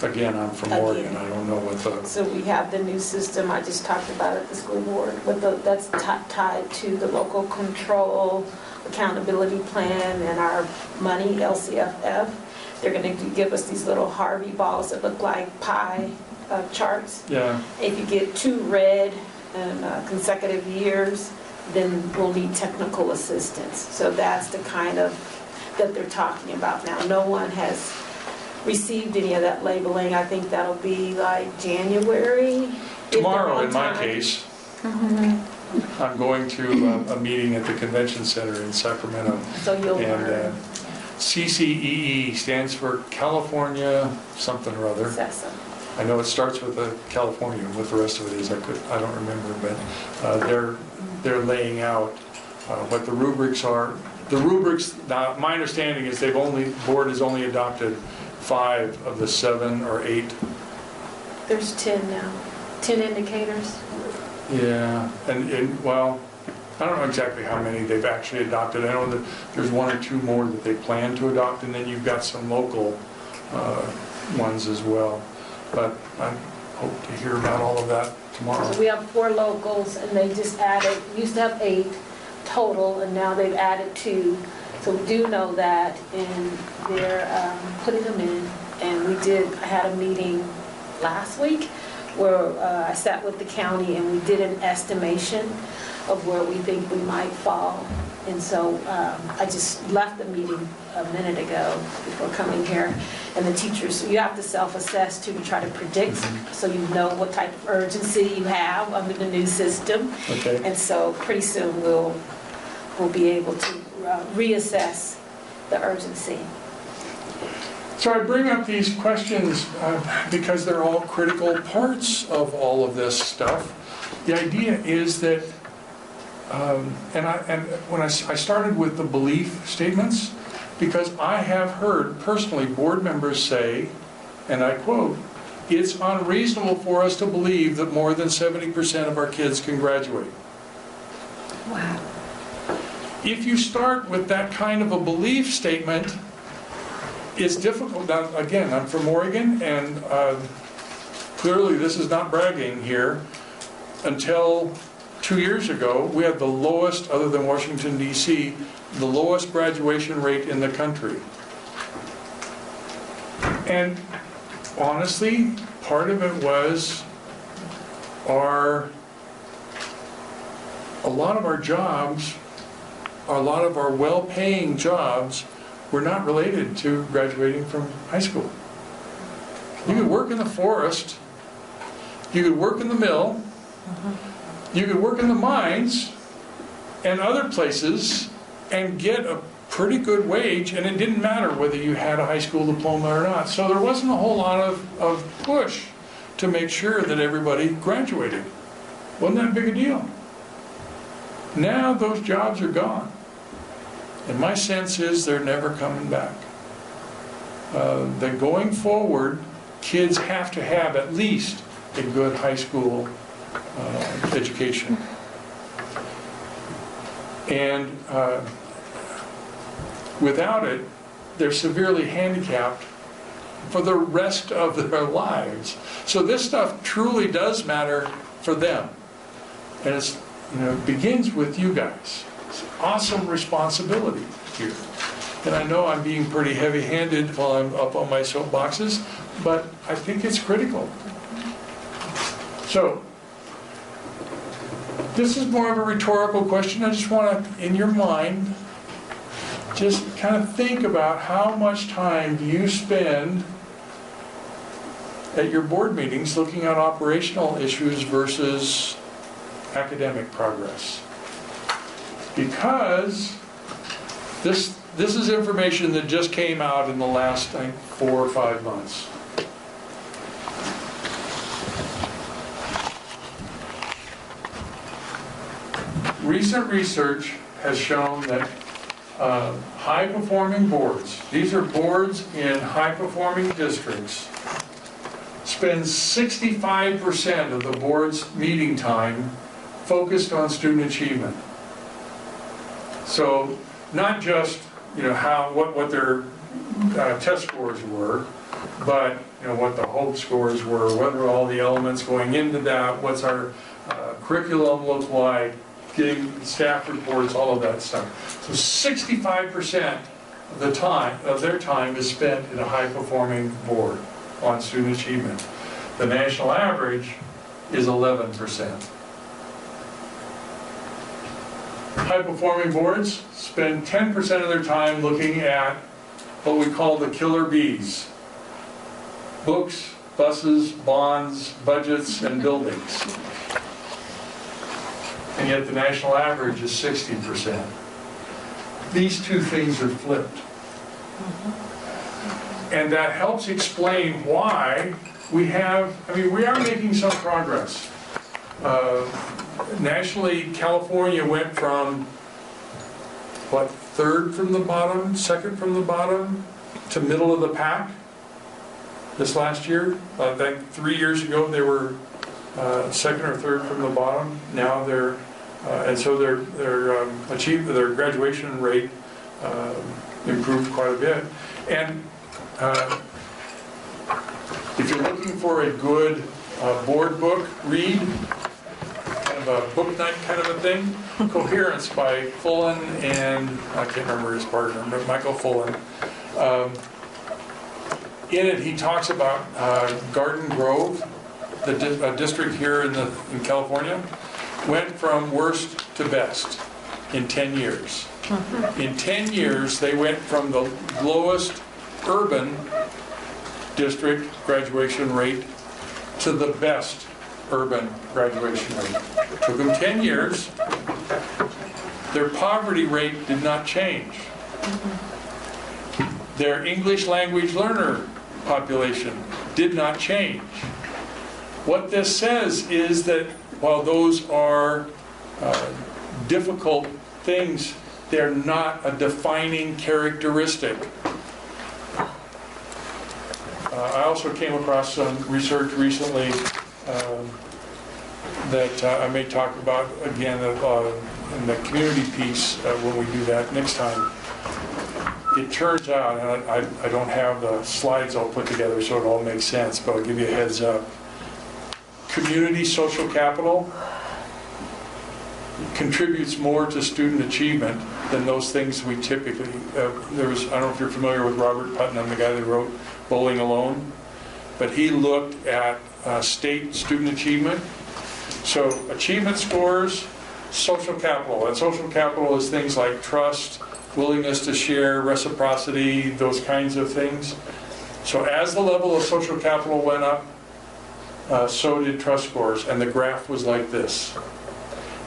Again, I'm from Oregon, I don't know what the... So we have the new system, I just talked about at the school board, but that's tied to the local control accountability plan and our money, LCFF. They're going to give us these little Harvey balls that look like pie charts. Yeah. If you get 2 red in consecutive years, then we'll need technical assistance. So that's the kind of that they're talking about now. No one has received any of that labeling. I think that'll be like January. Tomorrow, in my case, I'm going to a meeting at the convention center in Sacramento. So you'll learn. CCEE stands for California something or other. I know it starts with a California. What the rest of it is, I don't remember. But they're laying out what the rubrics are. The rubrics. Now, my understanding is board has only adopted 5 of the 7 or 8. There's 10 now. 10 indicators. Yeah, and well, I don't know exactly how many they've actually adopted. I know that there's 1 or 2 more that they plan to adopt, and then you've got some local ones as well. But I hope to hear about all of that tomorrow. So we have 4 locals, and they just added, used to have 8 total, and now they've added 2. So we do know that, and they're putting them in. And I had a meeting last week where I sat with the county and we did an estimation of where we think we might fall. And so I just left the meeting a minute ago before coming here. And the teachers, you have to self-assess to try to predict, so you know what type of urgency you have under the new system. Okay. And so pretty soon we'll be able to reassess the urgency. So I bring up these questions because they're all critical parts of all of this stuff. The idea is that, and when I started with the belief statements, because I have heard personally board members say, and I quote, "It's unreasonable for us to believe that more than 70% of our kids can graduate." Wow. If you start with that kind of a belief statement, it's difficult. Now, again, I'm from Oregon, and clearly this is not bragging here. Until 2 years ago, we had the lowest, other than Washington, D.C., the lowest graduation rate in the country. And honestly, part of it was a lot of our jobs, a lot of our well-paying jobs were not related to graduating from high school. You could work in the forest, you could work in the mill, you could work in the mines and other places and get a pretty good wage, and it didn't matter whether you had a high school diploma or not. So there wasn't a whole lot of push to make sure that everybody graduated. Wasn't that big a deal? Now those jobs are gone. And my sense is they're never coming back. That going forward, kids have to have at least a good high school education. And without it, they're severely handicapped for the rest of their lives. So this stuff truly does matter for them. And it's, it begins with you guys. It's awesome responsibility here. And I know I'm being pretty heavy-handed while I'm up on my soapboxes, but I think it's critical. So, this is more of a rhetorical question. I just want to, in your mind, just kind of think about how much time do you spend at your board meetings looking at operational issues versus academic progress. Because this is information that just came out in the last, I think, 4 or 5 months. Recent research has shown that high-performing boards, these are boards in high-performing districts, spend 65% of the board's meeting time focused on student achievement. So not just what their test scores were, but what the hope scores were, what are all the elements going into that, what's our curriculum look like, getting staff reports, all of that stuff. So 65% of their time is spent in a high-performing board on student achievement. The national average is 11%. High-performing boards spend 10% of their time looking at what we call the killer bees: books, buses, bonds, budgets, and buildings. And yet the national average is 60%. These two things are flipped. And that helps explain why we have, we are making some progress. Nationally, California went from, what, third from the bottom, second from the bottom, to middle of the pack this last year. I think 3 years ago they were second or third from the bottom. Now they're, and so their graduation rate improved quite a bit. And if you're looking for a good board book read, kind of a book night kind of a thing, Coherence by Fullen and, I can't remember his partner, but Michael Fullen. In it, he talks about Garden Grove, a district here in California, went from worst to best in 10 years. In 10 years, they went from the lowest urban district graduation rate to the best urban graduation rate. It took them 10 years. Their poverty rate did not change. Their English language learner population did not change. What this says is that while those are difficult things, they're not a defining characteristic. I also came across some research recently that I may talk about again in the community piece when we do that next time. It turns out, and I don't have the slides all put together so it all makes sense, but I'll give you a heads up. Community social capital contributes more to student achievement than those things we typically, I don't know if you're familiar with Robert Putnam, the guy that wrote Bowling Alone, but he looked at state student achievement. So achievement scores, social capital, and social capital is things like trust, willingness to share, reciprocity, those kinds of things. So as the level of social capital went up, so did trust scores, and the graph was like this.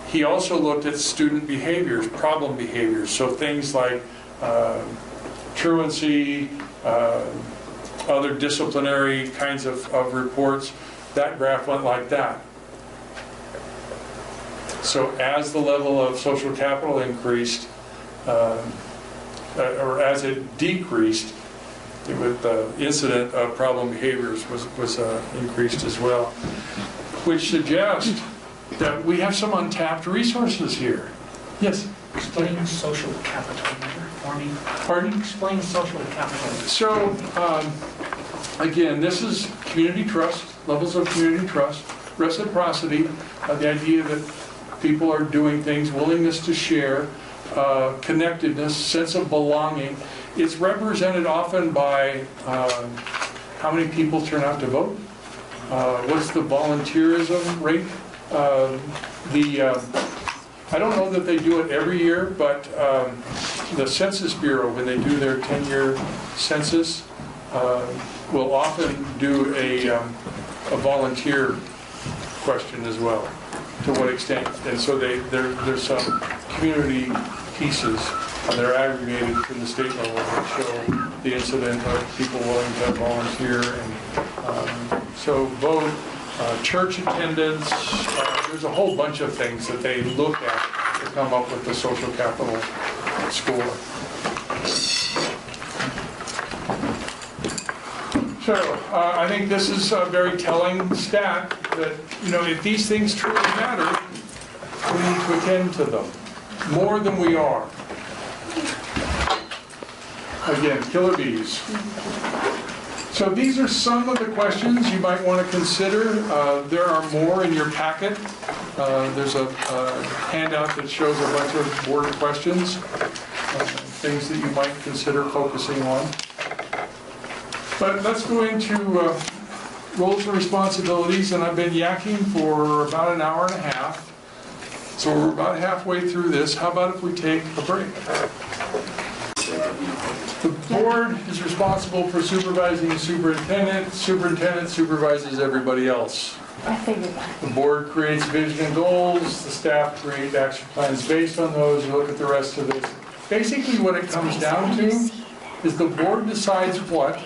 He also looked at student behaviors, problem behaviors, so things like truancy, other disciplinary kinds of reports. That graph went like that. So as the level of social capital increased, or as it decreased, the incident of problem behaviors was increased as well, which suggests that we have some untapped resources here. Yes? Explain social capital for me. Pardon? Explain social capital. So, again, this is community trust, levels of community trust, reciprocity, the idea that people are doing things, willingness to share, connectedness, sense of belonging. It's represented often by how many people turn out to vote, what's the volunteerism rate. I don't know that they do it every year, but the Census Bureau, when they do their 10-year census, will often do a volunteer question as well. To what extent? And so there's some community pieces that are aggregated from the state level that show the incident of people willing to volunteer. And so vote, church attendance, there's a whole bunch of things that they look at to come up with the social capital score. So I think this is a very telling stat that, if these things truly matter, we need to attend to them more than we are. Again, killer bees. So these are some of the questions you might want to consider. There are more in your packet. There's a handout that shows a bunch of board questions, things that you might consider focusing on. But let's go into roles and responsibilities, and I've been yakking for about an hour and a half. So we're about halfway through this. How about if we take a break? The board is responsible for supervising the superintendent. Superintendent supervises everybody else. I figured that. The board creates vision and goals. The staff create action plans based on those. You look at the rest of this. Basically what it comes down to is the board decides what,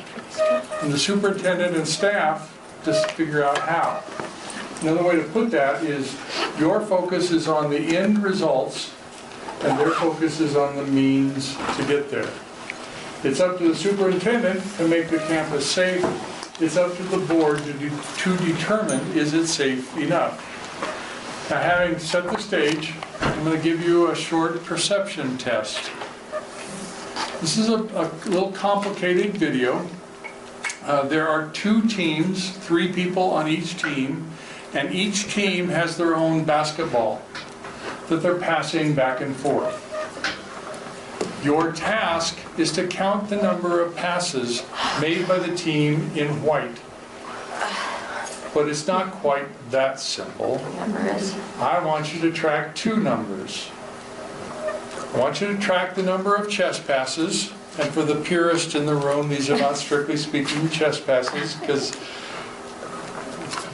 and the superintendent and staff just figure out how. Another way to put that is your focus is on the end results and their focus is on the means to get there. It's up to the superintendent to make the campus safe. It's up to the board to determine, is it safe enough? Now, having set the stage, I'm going to give you a short perception test. This is a little complicated video. There are 2 teams, 3 people on each team, and each team has their own basketball that they're passing back and forth. Your task is to count the number of passes made by the team in white. But it's not quite that simple. I want you to track 2 numbers. I want you to track the number of chest passes, and for the purist in the room, these are not strictly speaking chest passes, because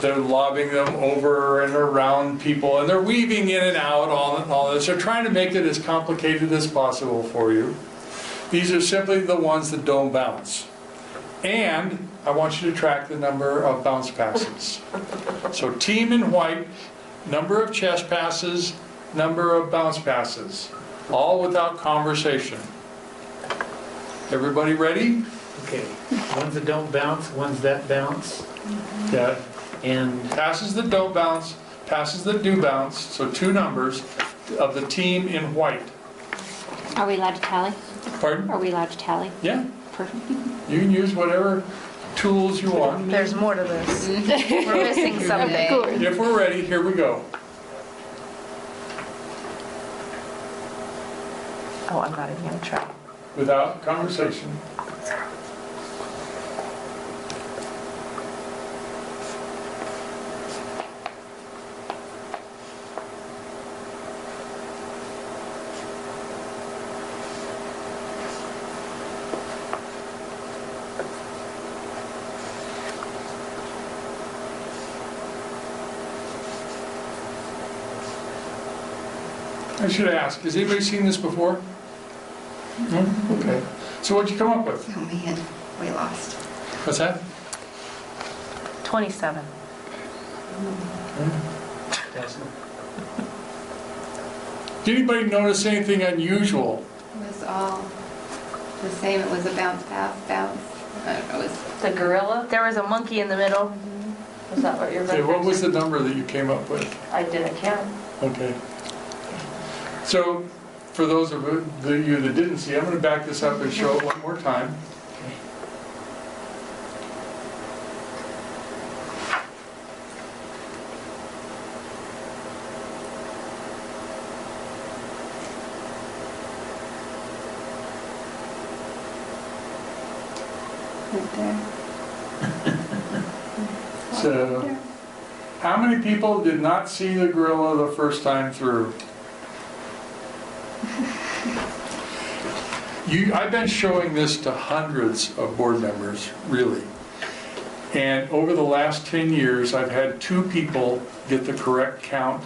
they're lobbing them over and around people, and they're weaving in and out, all this. They're trying to make it as complicated as possible for you. These are simply the ones that don't bounce. And I want you to track the number of bounce passes. So team in white, number of chest passes, number of bounce passes, all without conversation. Everybody ready? Okay, ones that don't bounce, ones that bounce. Yeah. And passes that don't bounce, passes that do bounce, so 2 numbers of the team in white. Are we allowed to tally? Pardon? Are we allowed to tally? Yeah. Perfect. You can use whatever tools you want. There's more to this. We're missing something. If we're ready, here we go. Oh, I'm not even going to try. Without conversation. I should ask, has anybody seen this before? No? Okay. So what'd you come up with? Oh man, we lost. What's that? 27. Did anybody notice anything unusual? It was all the same. It was a bounce, pass, bounce. It was The gorilla? There was a monkey in the middle. Was that what you're Okay, what was referencing? the number that you came up with? I didn't count. Okay. So, for those of you that didn't see, I'm going to back this up and show it one more time. right there. So, how many people did not see the gorilla the first time through? I've been showing this to hundreds of board members, really. And over the last 10 years, I've had 2 people get the correct count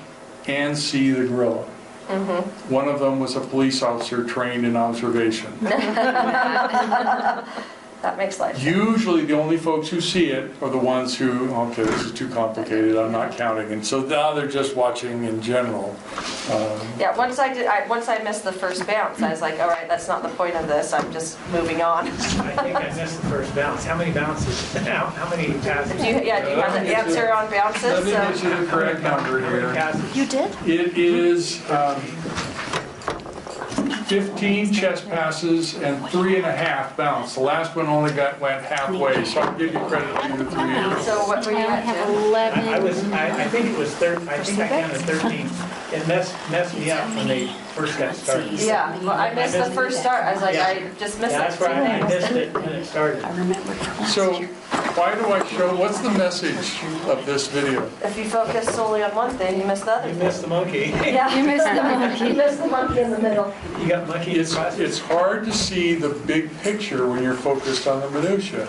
and see the gorilla. Mm-hmm. One of them was a police officer trained in observation. That makes life. Usually the only folks who see it are the ones who, okay, this is too complicated, I'm not counting. And so now they're just watching in general. Yeah, once I missed the first bounce, I was like, all right, that's not the point of this, I'm just moving on. I think I missed the first bounce. How many bounces? How many passes? Do you have the answer on bounces? Let me get you the correct number How many here. passes? You did? It is 15 chest passes, and 3.5 bounce. The last one only went halfway, so I'll give you credit for your 3. So what were you I at, have Jim? 11. I think it was I think I counted 13. It messed me up when they first got started. Yeah, well, I missed the first start. I was like, I just missed it. That's right, I missed it when it started. I remember last So year. why do I show, what's the message of this video? If you focus solely on one thing, you miss the other You thing. missed the monkey. Yeah. You missed the monkey. You missed the monkey in the middle. You got monkey in process. It's hard to see the big picture when you're focused on the minutia.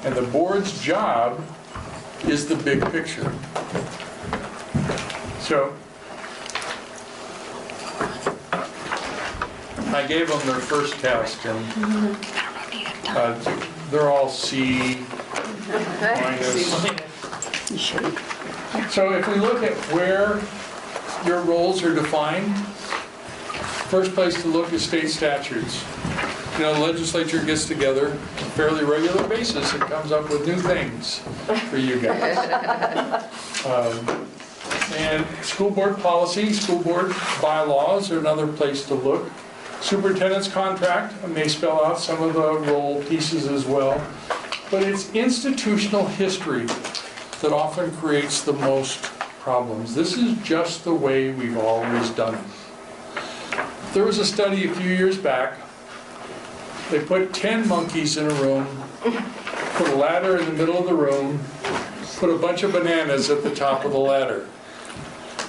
And the board's job is the big picture. So I gave them their first test, and they're all C minus. You should. So if we look at where your roles are defined, first place to look is state statutes. You know, the legislature gets together on a fairly regular basis and comes up with new things for you guys. And school board policy, school board bylaws are another place to look. Superintendent's contract may spell out some of the role pieces as well. But it's institutional history that often creates the most problems. This is just the way we've always done it. There was a study a few years back. They put 10 monkeys in a room, put a ladder in the middle of the room, put a bunch of bananas at the top of the ladder.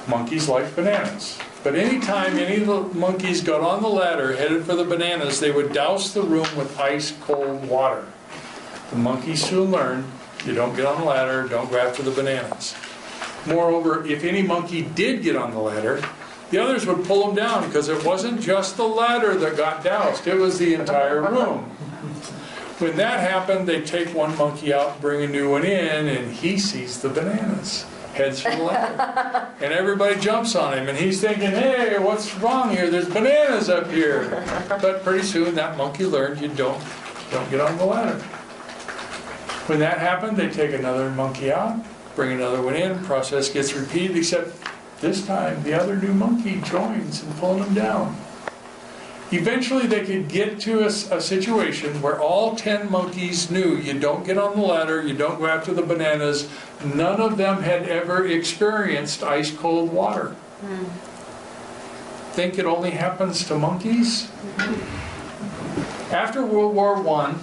Monkeys like bananas. But anytime any of the monkeys got on the ladder headed for the bananas, they would douse the room with ice cold water. The monkeys soon learned, you don't get on the ladder, don't go after the bananas. Moreover, if any monkey did get on the ladder, the others would pull them down, because it wasn't just the ladder that got doused, it was the entire room. When that happened, they'd take one monkey out and bring a new one in, and he sees the bananas, heads for the ladder. And everybody jumps on him, and he's thinking, hey, what's wrong here? There's bananas up here. But pretty soon that monkey learned you don't get on the ladder. When that happened, they take another monkey out, bring another one in, process gets repeated, except this time the other new monkey joins in pulling them down. Eventually they could get to a situation where all 10 monkeys knew you don't get on the ladder, you don't go after the bananas. None of them had ever experienced ice cold water. Think it only happens to monkeys? After World War I,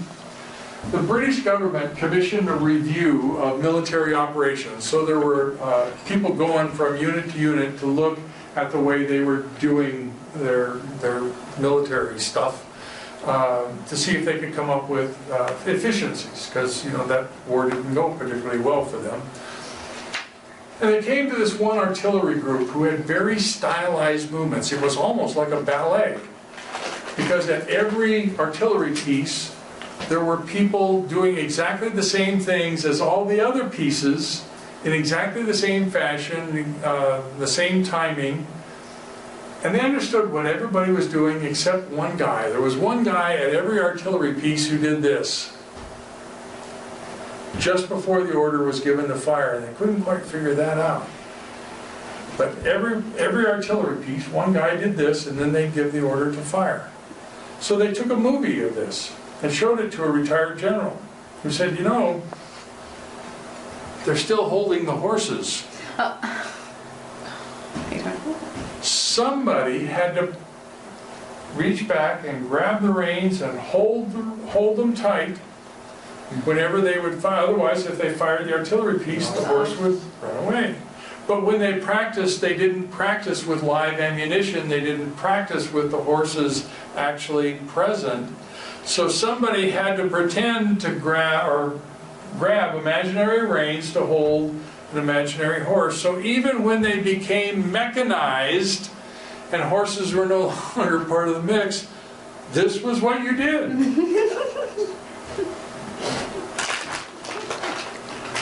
the British government commissioned a review of military operations. So there were people going from unit to unit to look at the way they were doing their military stuff to see if they could come up with efficiencies, because that war didn't go particularly well for them. And they came to this one artillery group who had very stylized movements. It was almost like a ballet, because at every artillery piece there were people doing exactly the same things as all the other pieces in exactly the same fashion, the same timing. And they understood what everybody was doing except one guy. There was one guy at every artillery piece who did this just before the order was given to fire, and they couldn't quite figure that out. But every artillery piece, one guy did this, and then they'd give the order to fire. So they took a movie of this and showed it to a retired general who said, they're still holding the horses. Somebody had to reach back and grab the reins and hold them tight whenever they would fire. Otherwise, if they fired the artillery piece, the horse would run away. But when they practiced, they didn't practice with live ammunition. They didn't practice with the horses actually present. So somebody had to pretend to grab imaginary reins to hold an imaginary horse. So even when they became mechanized and horses were no longer part of the mix, this was what you did.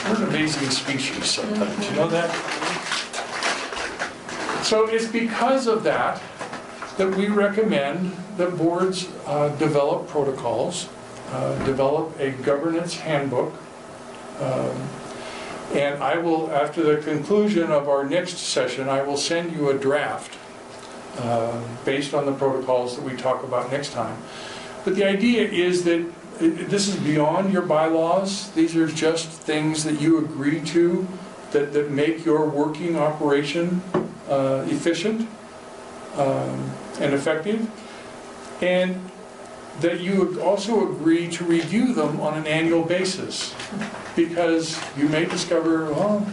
We're an amazing species sometimes, you know that? So it's because of that we recommend that boards develop protocols, develop a governance handbook, and I will, after the conclusion of our next session, I will send you a draft based on the protocols that we talk about next time. But the idea is that this is beyond your bylaws. These are just things that you agree to that make your working operation efficient and effective. And that you would also agree to review them on an annual basis. Because you may discover, well,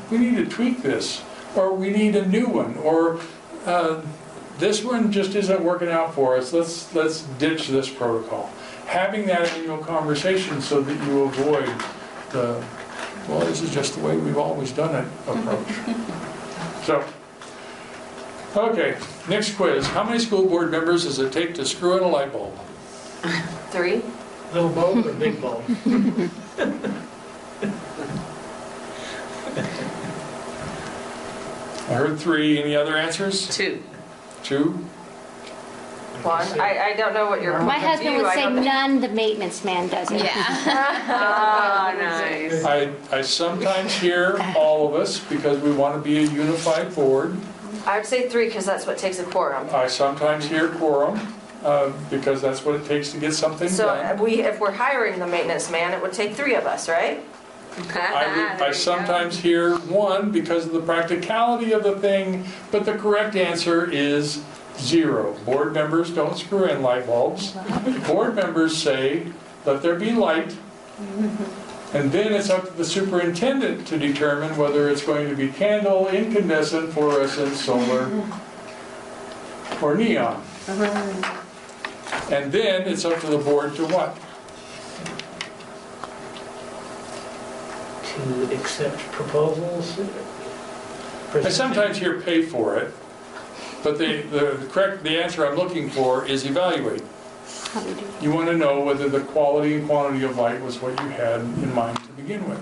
we need to tweak this, or we need a new one, or this one just isn't working out for us. Let's ditch this protocol. Having that annual conversation so that you avoid the, well, this is just the way we've always done it approach. So, okay, next quiz. How many school board members does it take to screw in a light bulb? 3? Little bulb or big bulb? I heard 3. Any other answers? 2. 2? 1? I don't know what your... My husband would say none, the maintenance man does it. Oh, nice. I sometimes hear all of us because we want to be a unified board. I would say 3 because that's what takes a quorum. I sometimes hear quorum because that's what it takes to get something So done. if we're hiring the maintenance man, it would take 3 of us, right? I sometimes hear 1 because of the practicality of the thing, but the correct answer is 0. Board members don't screw in light bulbs. Board members say, let there be light, and then it's up to the superintendent to determine whether it's going to be candle, incandescent, fluorescent, solar, or neon. And then it's up to the board to what? To accept proposals? I sometimes hear pay for it, but the answer I'm looking for is evaluate. You want to know whether the quality and quantity of light was what you had in mind to begin with.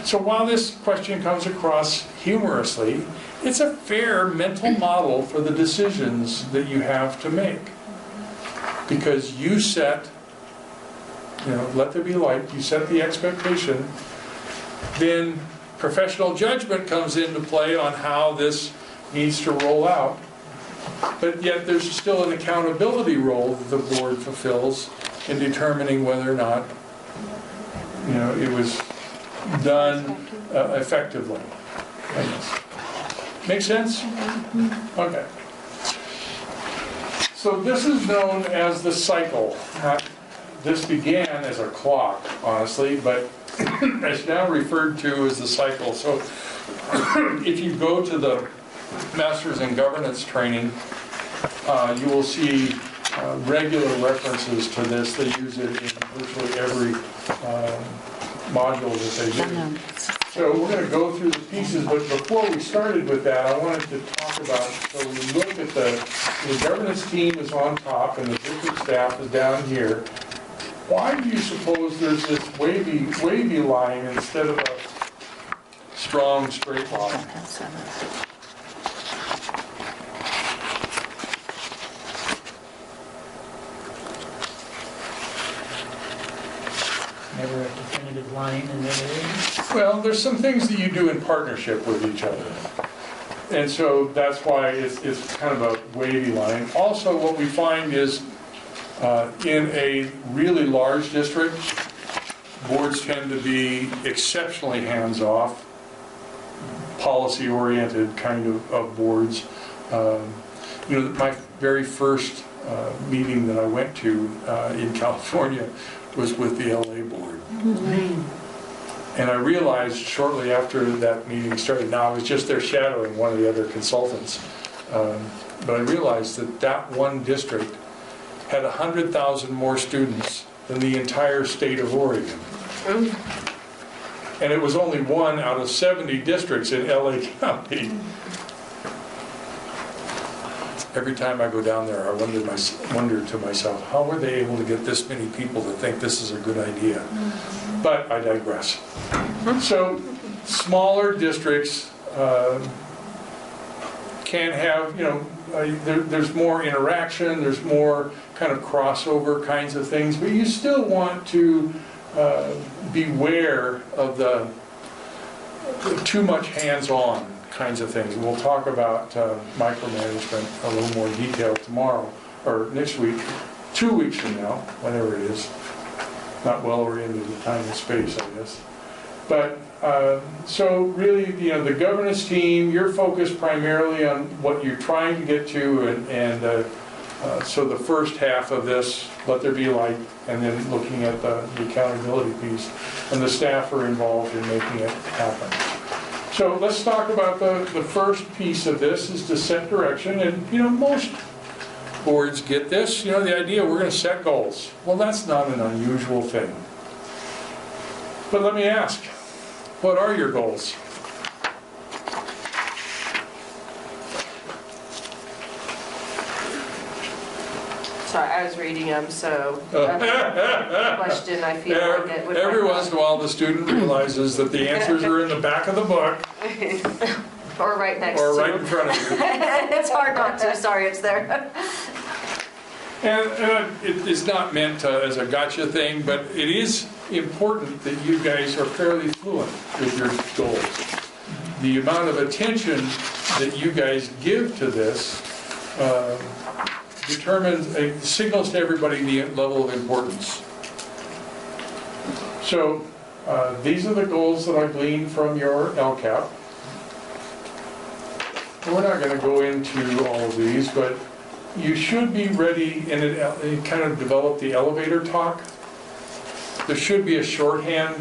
So while this question comes across humorously, it's a fair mental model for the decisions that you have to make. Because you set, let there be light, you set the expectation, then professional judgment comes into play on how this needs to roll out. But yet there's still an accountability role that the board fulfills in determining whether or not it was done effectively. Make sense? Okay. So this is known as the cycle. This began as a clock, honestly, but it's now referred to as the cycle. So if you go to the Masters in Governance training, you will see regular references to this. They use it in virtually every module that they do. So we're going to go through the pieces, but before we started with that, I wanted to talk about, so we look at the governance team is on top and the district staff is down here. Why do you suppose there's this wavy line instead of a strong straight line? Never a definitive line in that area? Well, there's some things that you do in partnership with each other. And so that's why it's kind of a wavy line. Also, what we find is in a really large district, boards tend to be exceptionally hands-off, policy-oriented kind of boards. My very first meeting that I went to in California was with the LA board. And I realized shortly after that meeting started, now I was just there shadowing one of the other consultants, but I realized that one district had 100,000 more students than the entire state of Oregon. And it was only 1 out of 70 districts in LA County. Every time I go down there, I wonder to myself, how were they able to get this many people to think this is a good idea? But I digress. So, smaller districts can have, there's more interaction, there's more kind of crossover kinds of things, but you still want to beware of the too much hands-on kinds of things. We'll talk about micromanagement a little more detail tomorrow, or next week, 2 weeks from now, whenever it is. Not well oriented in time and space, I guess. But, so really, you know, the governance team, you're focused primarily on what you're trying to get to, and so the first half of this, let there be light, and then looking at the accountability piece, and the staff are involved in making it happen. So let's talk about the first piece of this, is to set direction, and you know, most boards get this, you know, the idea we're going to set goals. Well, that's not an unusual thing. But let me ask, what are your goals? Sorry, I was reading them, so question, I feel like it would... Every once in a while, the student realizes that the answers are in the back of the book. Or right next to you. Or right in front of you. It's hard not to, sorry, it's there. And it is not meant as a gotcha thing, but it is important that you guys are fairly fluent with your goals. The amount of attention that you guys give to this determines, signals to everybody the level of importance. So these are the goals that I gleaned from your LCAP. We're not going to go into all of these, but you should be ready, and it kind of develop the elevator talk. There should be a shorthand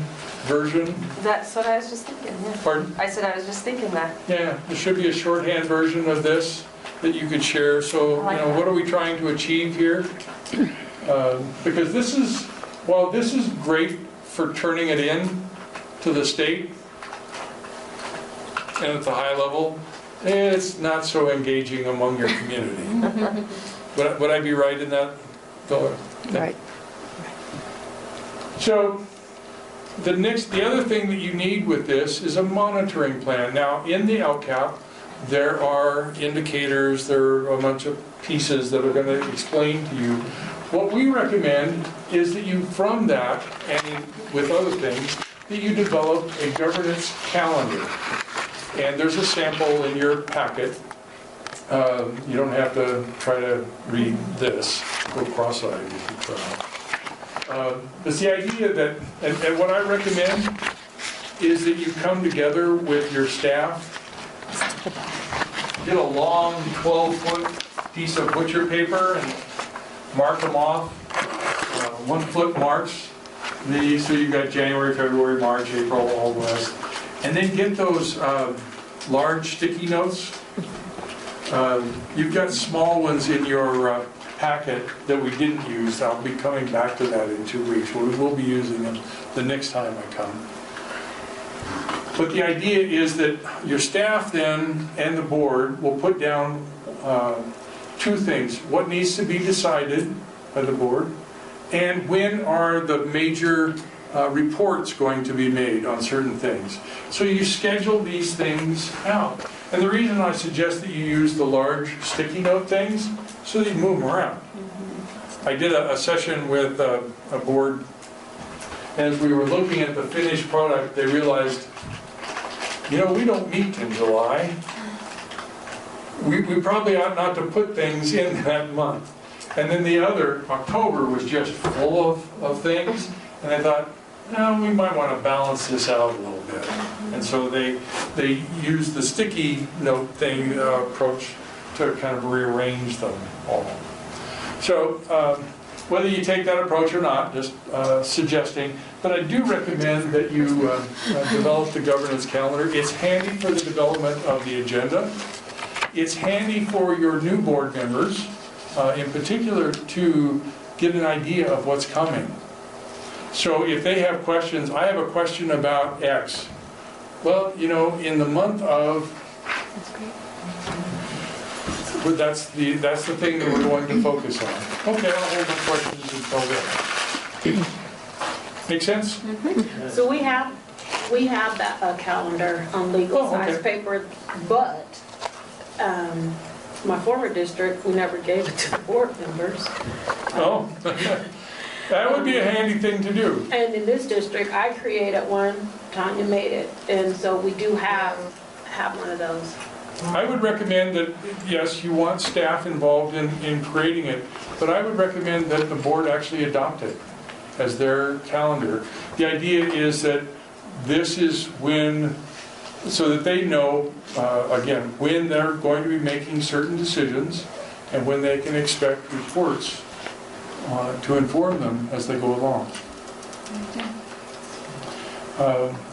version. That's what I was just thinking, yeah. Pardon? I said I was just thinking that. Yeah, there should be a shorthand version of this that you could share. So, you know, what are we trying to achieve here? Because this is, while this is great for turning it in to the state and at the high level, it's not so engaging among your community. Would I be right in that, Phil? Right. So, the other thing that you need with this is a monitoring plan. Now, in the LCAP, there are indicators, there are a bunch of pieces that are going to explain to you. What we recommend is that you, from that, and with other things, that you develop a governance calendar. And there's a sample in your packet. You don't have to try to read this. Go cross-eyed if you try. It's the idea that, and what I recommend is that you come together with your staff, get a long 12-foot piece of butcher paper and mark them off, 1 foot marks. So you've got January, February, March, April, all the rest. And then get those large sticky notes. You've got small ones in your packet that we didn't use. I'll be coming back to that in 2 weeks. We will be using them the next time I come. But the idea is that your staff then and the board will put down 2 things. What needs to be decided by the board, and when are the major reports going to be made on certain things. So you schedule these things out. And the reason I suggest that you use the large sticky note things, so that you move them around. I did a session with a board. As we were looking at the finished product, they realized, you know, we don't meet in July. We probably ought not to put things in that month. And then the other, October, was just full of things. And I thought, no, we might want to balance this out a little bit. And so they used the sticky note thing approach to kind of rearrange them all. So whether you take that approach or not, just suggesting, but I do recommend that you develop the governance calendar. It's handy for the development of the agenda. It's handy for your new board members, in particular, to get an idea of what's coming. So if they have questions, I have a question about X. Well, you know, in the month of, but that's the thing that we're going to focus on. Okay, I'll hold my questions until then. Make sense? Mm-hmm. So we have that calendar on legal size paper, but my former district, we never gave it to the board members. Oh. That would be a handy thing to do. And in this district, I created one, Tanya made it, and so we do have have one of those. I would recommend that, yes, you want staff involved in creating it, but I would recommend that the board actually adopt it as their calendar. The idea is that this is when, so that they know, again, when they're going to be making certain decisions and when they can expect reports to inform them as they go along.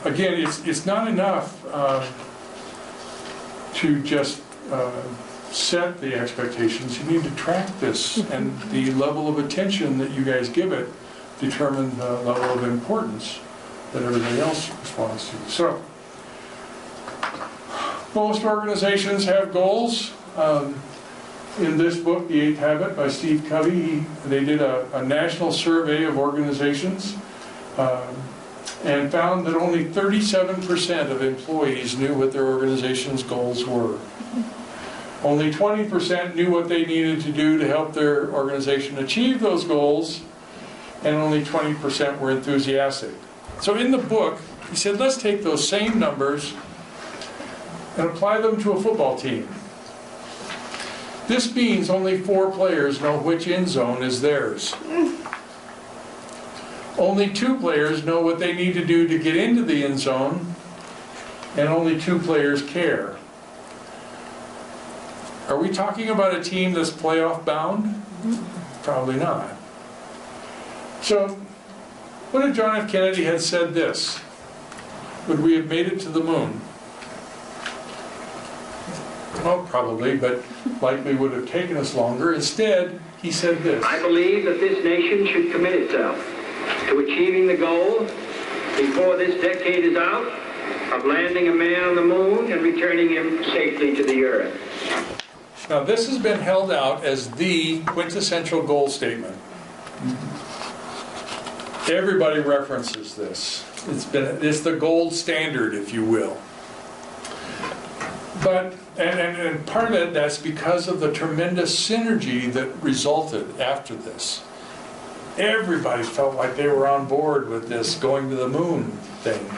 Again, it's not enough to just set the expectations. You need to track this, and the level of attention that you guys give it determine the level of importance that everybody else responds to. So, most organizations have goals. In this book, The Eighth Habit by Steve Covey, they did a national survey of organizations and found that only 37% of employees knew what their organization's goals were. Only 20% knew what they needed to do to help their organization achieve those goals, and only 20% were enthusiastic. So in the book, he said, let's take those same numbers and apply them to a football team. This means only 4 players know which end zone is theirs. Only 2 players know what they need to do to get into the end zone, and only 2 players care. Are we talking about a team that's playoff bound? Probably not. So, what if John F. Kennedy had said this? Would we have made it to the moon? Well, probably, but likely would have taken us longer. Instead, he said this. I believe that this nation should commit itself to achieving the goal before this decade is out of landing a man on the moon and returning him safely to the earth. Now, this has been held out as the quintessential goal statement. Everybody references this. It's the gold standard, if you will. But, and part of it, that's because of the tremendous synergy that resulted after this. Everybody felt like they were on board with this going to the moon thing.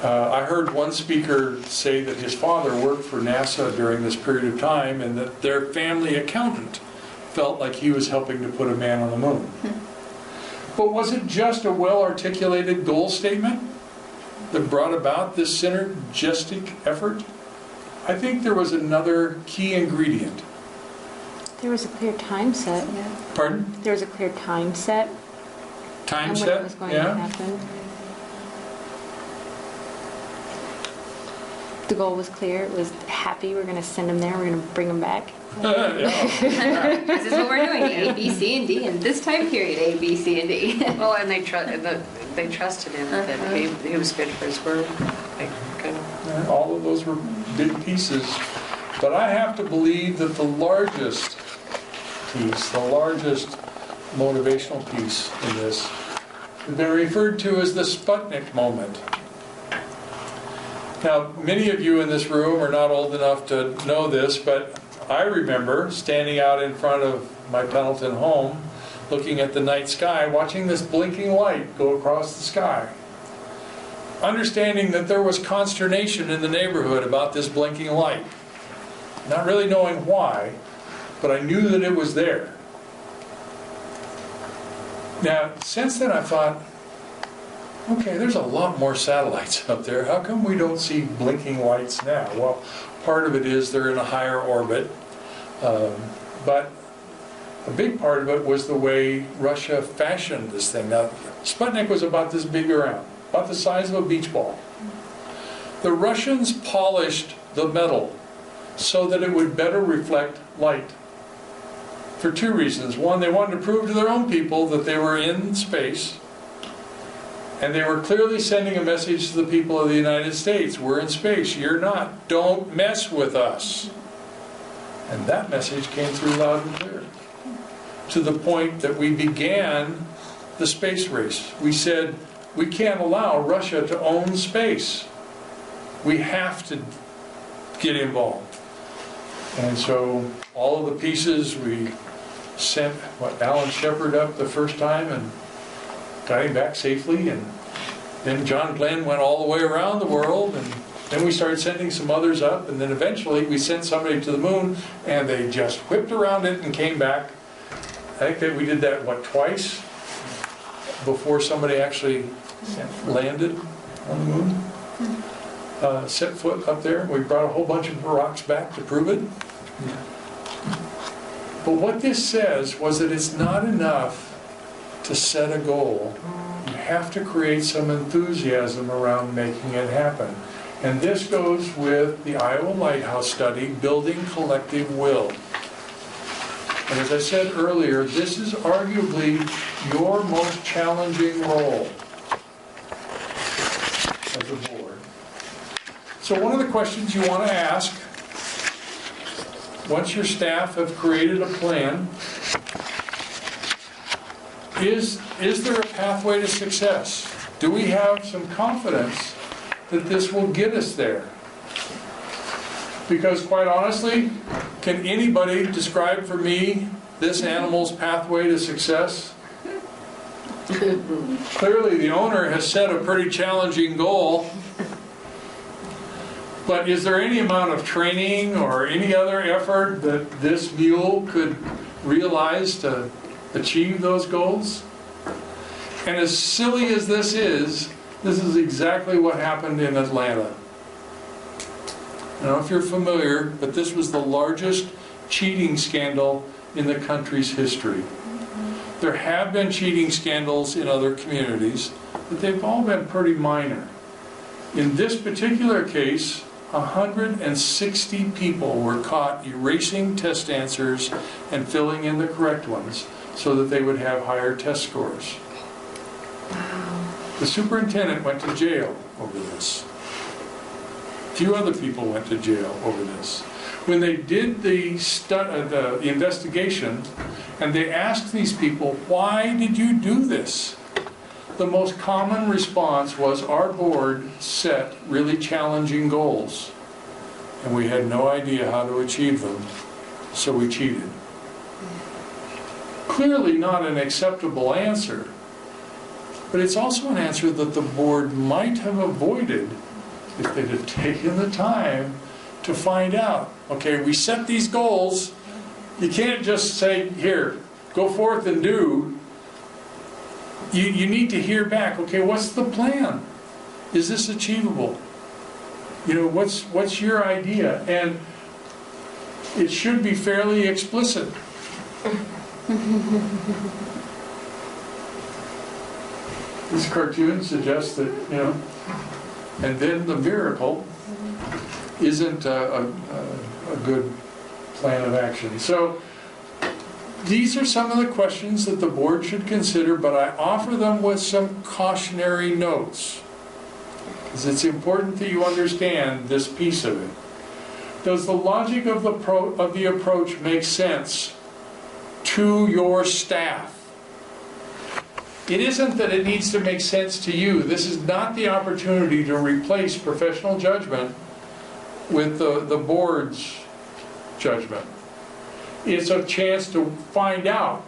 I heard one speaker say that his father worked for NASA during this period of time, and that their family accountant felt like he was helping to put a man on the moon. But was it just a well-articulated goal statement that brought about this synergistic effort? I think there was another key ingredient. There was a clear time set. Yeah. Pardon? There was a clear time set. Time set? What was going to happen. The goal was clear. It was happy. We're going to send them there. We're going to bring them back. This is what we're doing, A, B, C, and D, in this time period, A, B, C, and D. Well, and they trusted him that he was good for his word. All of those were big pieces. But I have to believe that the largest piece, the largest motivational piece in this, has been referred to as the Sputnik moment. Now, many of you in this room are not old enough to know this, but I remember standing out in front of my Pendleton home, looking at the night sky, watching this blinking light go across the sky. Understanding that there was consternation in the neighborhood about this blinking light. Not really knowing why, but I knew that it was there. Now, since then I thought, okay, there's a lot more satellites up there. How come we don't see blinking lights now? Well, part of it is they're in a higher orbit, but a big part of it was the way Russia fashioned this thing. Now, Sputnik was about this big around, about the size of a beach ball. The Russians polished the metal so that it would better reflect light. For 2 reasons. One, they wanted to prove to their own people that they were in space, and they were clearly sending a message to the people of the United States. We're in space, you're not. Don't mess with us. And that message came through loud and clear. To the point that we began the space race. We said, we can't allow Russia to own space. We have to get involved. And so all of the pieces, we sent Alan Shepard up the first time and got him back safely, and then John Glenn went all the way around the world and Then we started sending some others up, and then eventually we sent somebody to the moon, and they just whipped around it and came back. I think that we did that, what, twice? Before somebody actually landed on the moon? Set foot up there. We brought a whole bunch of rocks back to prove it. But what this says was that it's not enough to set a goal. You have to create some enthusiasm around making it happen. And this goes with the Iowa Lighthouse Study, Building Collective Will. And as I said earlier, this is arguably your most challenging role as a board. So one of the questions you want to ask, once your staff have created a plan, is there a pathway to success? Do we have some confidence that this will get us there? Because quite honestly, can anybody describe for me this animal's pathway to success? Clearly the owner has set a pretty challenging goal. But is there any amount of training or any other effort that this mule could realize to achieve those goals? And as silly as this is exactly what happened in Atlanta. I don't know if you're familiar, but this was the largest cheating scandal in the country's history. There have been cheating scandals in other communities, but they've all been pretty minor. In this particular case, 160 people were caught erasing test answers and filling in the correct ones so that they would have higher test scores. The superintendent went to jail over this. A few other people went to jail over this. When they did the investigation and they asked these people, why did you do this? The most common response was, our board set really challenging goals and we had no idea how to achieve them, so we cheated. Clearly not an acceptable answer, but it's also an answer that the board might have avoided if they'd have taken the time to find out. Okay, we set these goals. You can't just say, here, go forth and do. You need to hear back. Okay, what's the plan? Is this achievable? You know, what's your idea? And it should be fairly explicit. This cartoon suggests that, you know, and then the miracle isn't a good plan of action. So these are some of the questions that the board should consider, but I offer them with some cautionary notes, because it's important that you understand this piece of it. Does the logic of the approach make sense to your staff? It isn't that it needs to make sense to you. This is not the opportunity to replace professional judgment with the board's judgment. It's a chance to find out,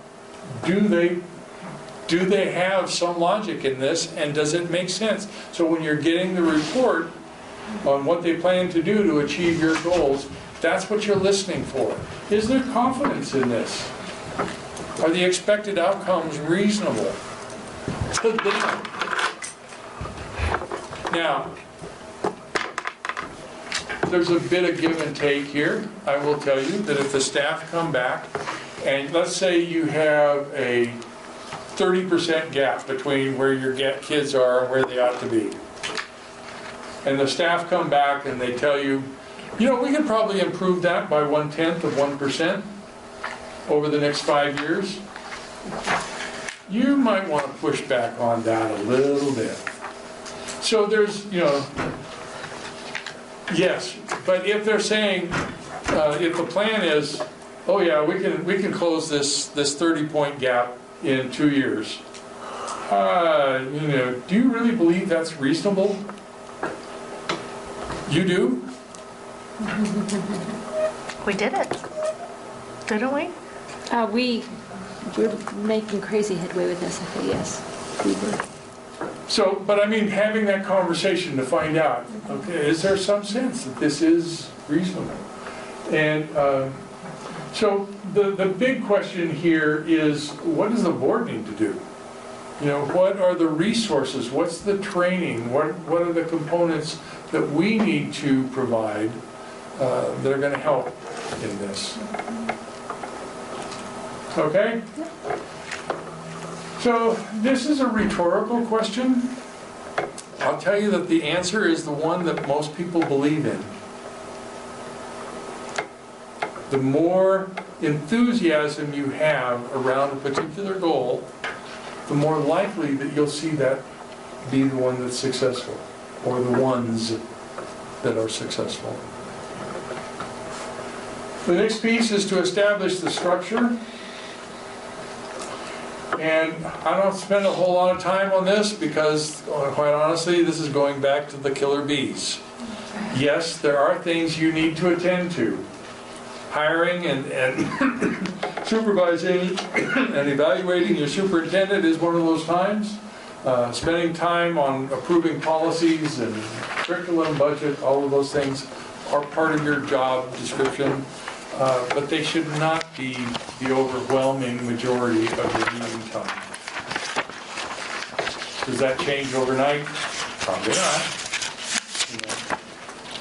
do they have some logic in this, and does it make sense? So when you're getting the report on what they plan to do to achieve your goals, that's what you're listening for. Is there confidence in this? Are the expected outcomes reasonable to them? Now, there's a bit of give and take here. I will tell you that if the staff come back, and let's say you have a 30% gap between where your kids are and where they ought to be, and the staff come back and they tell you, you know, we could probably improve that by 0.1% over the next 5 years. You might want to push back on that a little bit. So there's, you know, yes, but if they're saying, if the plan is, oh yeah, we can close this 30-point gap in 2 years, you know, do you really believe that's reasonable? You do? We did it, didn't we? We're making crazy headway with this, I think, yes. We were. So, but I mean, having that conversation to find out, okay, is there some sense that this is reasonable? And so the big question here is, what does the board need to do? You know, what are the resources? What's the training? What are the components that we need to provide that are going to help in this? Okay? So this is a rhetorical question. I'll tell you that the answer is the one that most people believe in. The more enthusiasm you have around a particular goal, the more likely that you'll see that be the one that's successful, or the ones that are successful. The next piece is to establish the structure. And I don't spend a whole lot of time on this because, quite honestly, this is going back to the killer bees. Yes, there are things you need to attend to. Hiring and supervising and evaluating your superintendent is one of those times. Spending time on approving policies and curriculum, budget, all of those things are part of your job description. But they should not be the overwhelming majority of your meeting time. Does that change overnight? Probably not.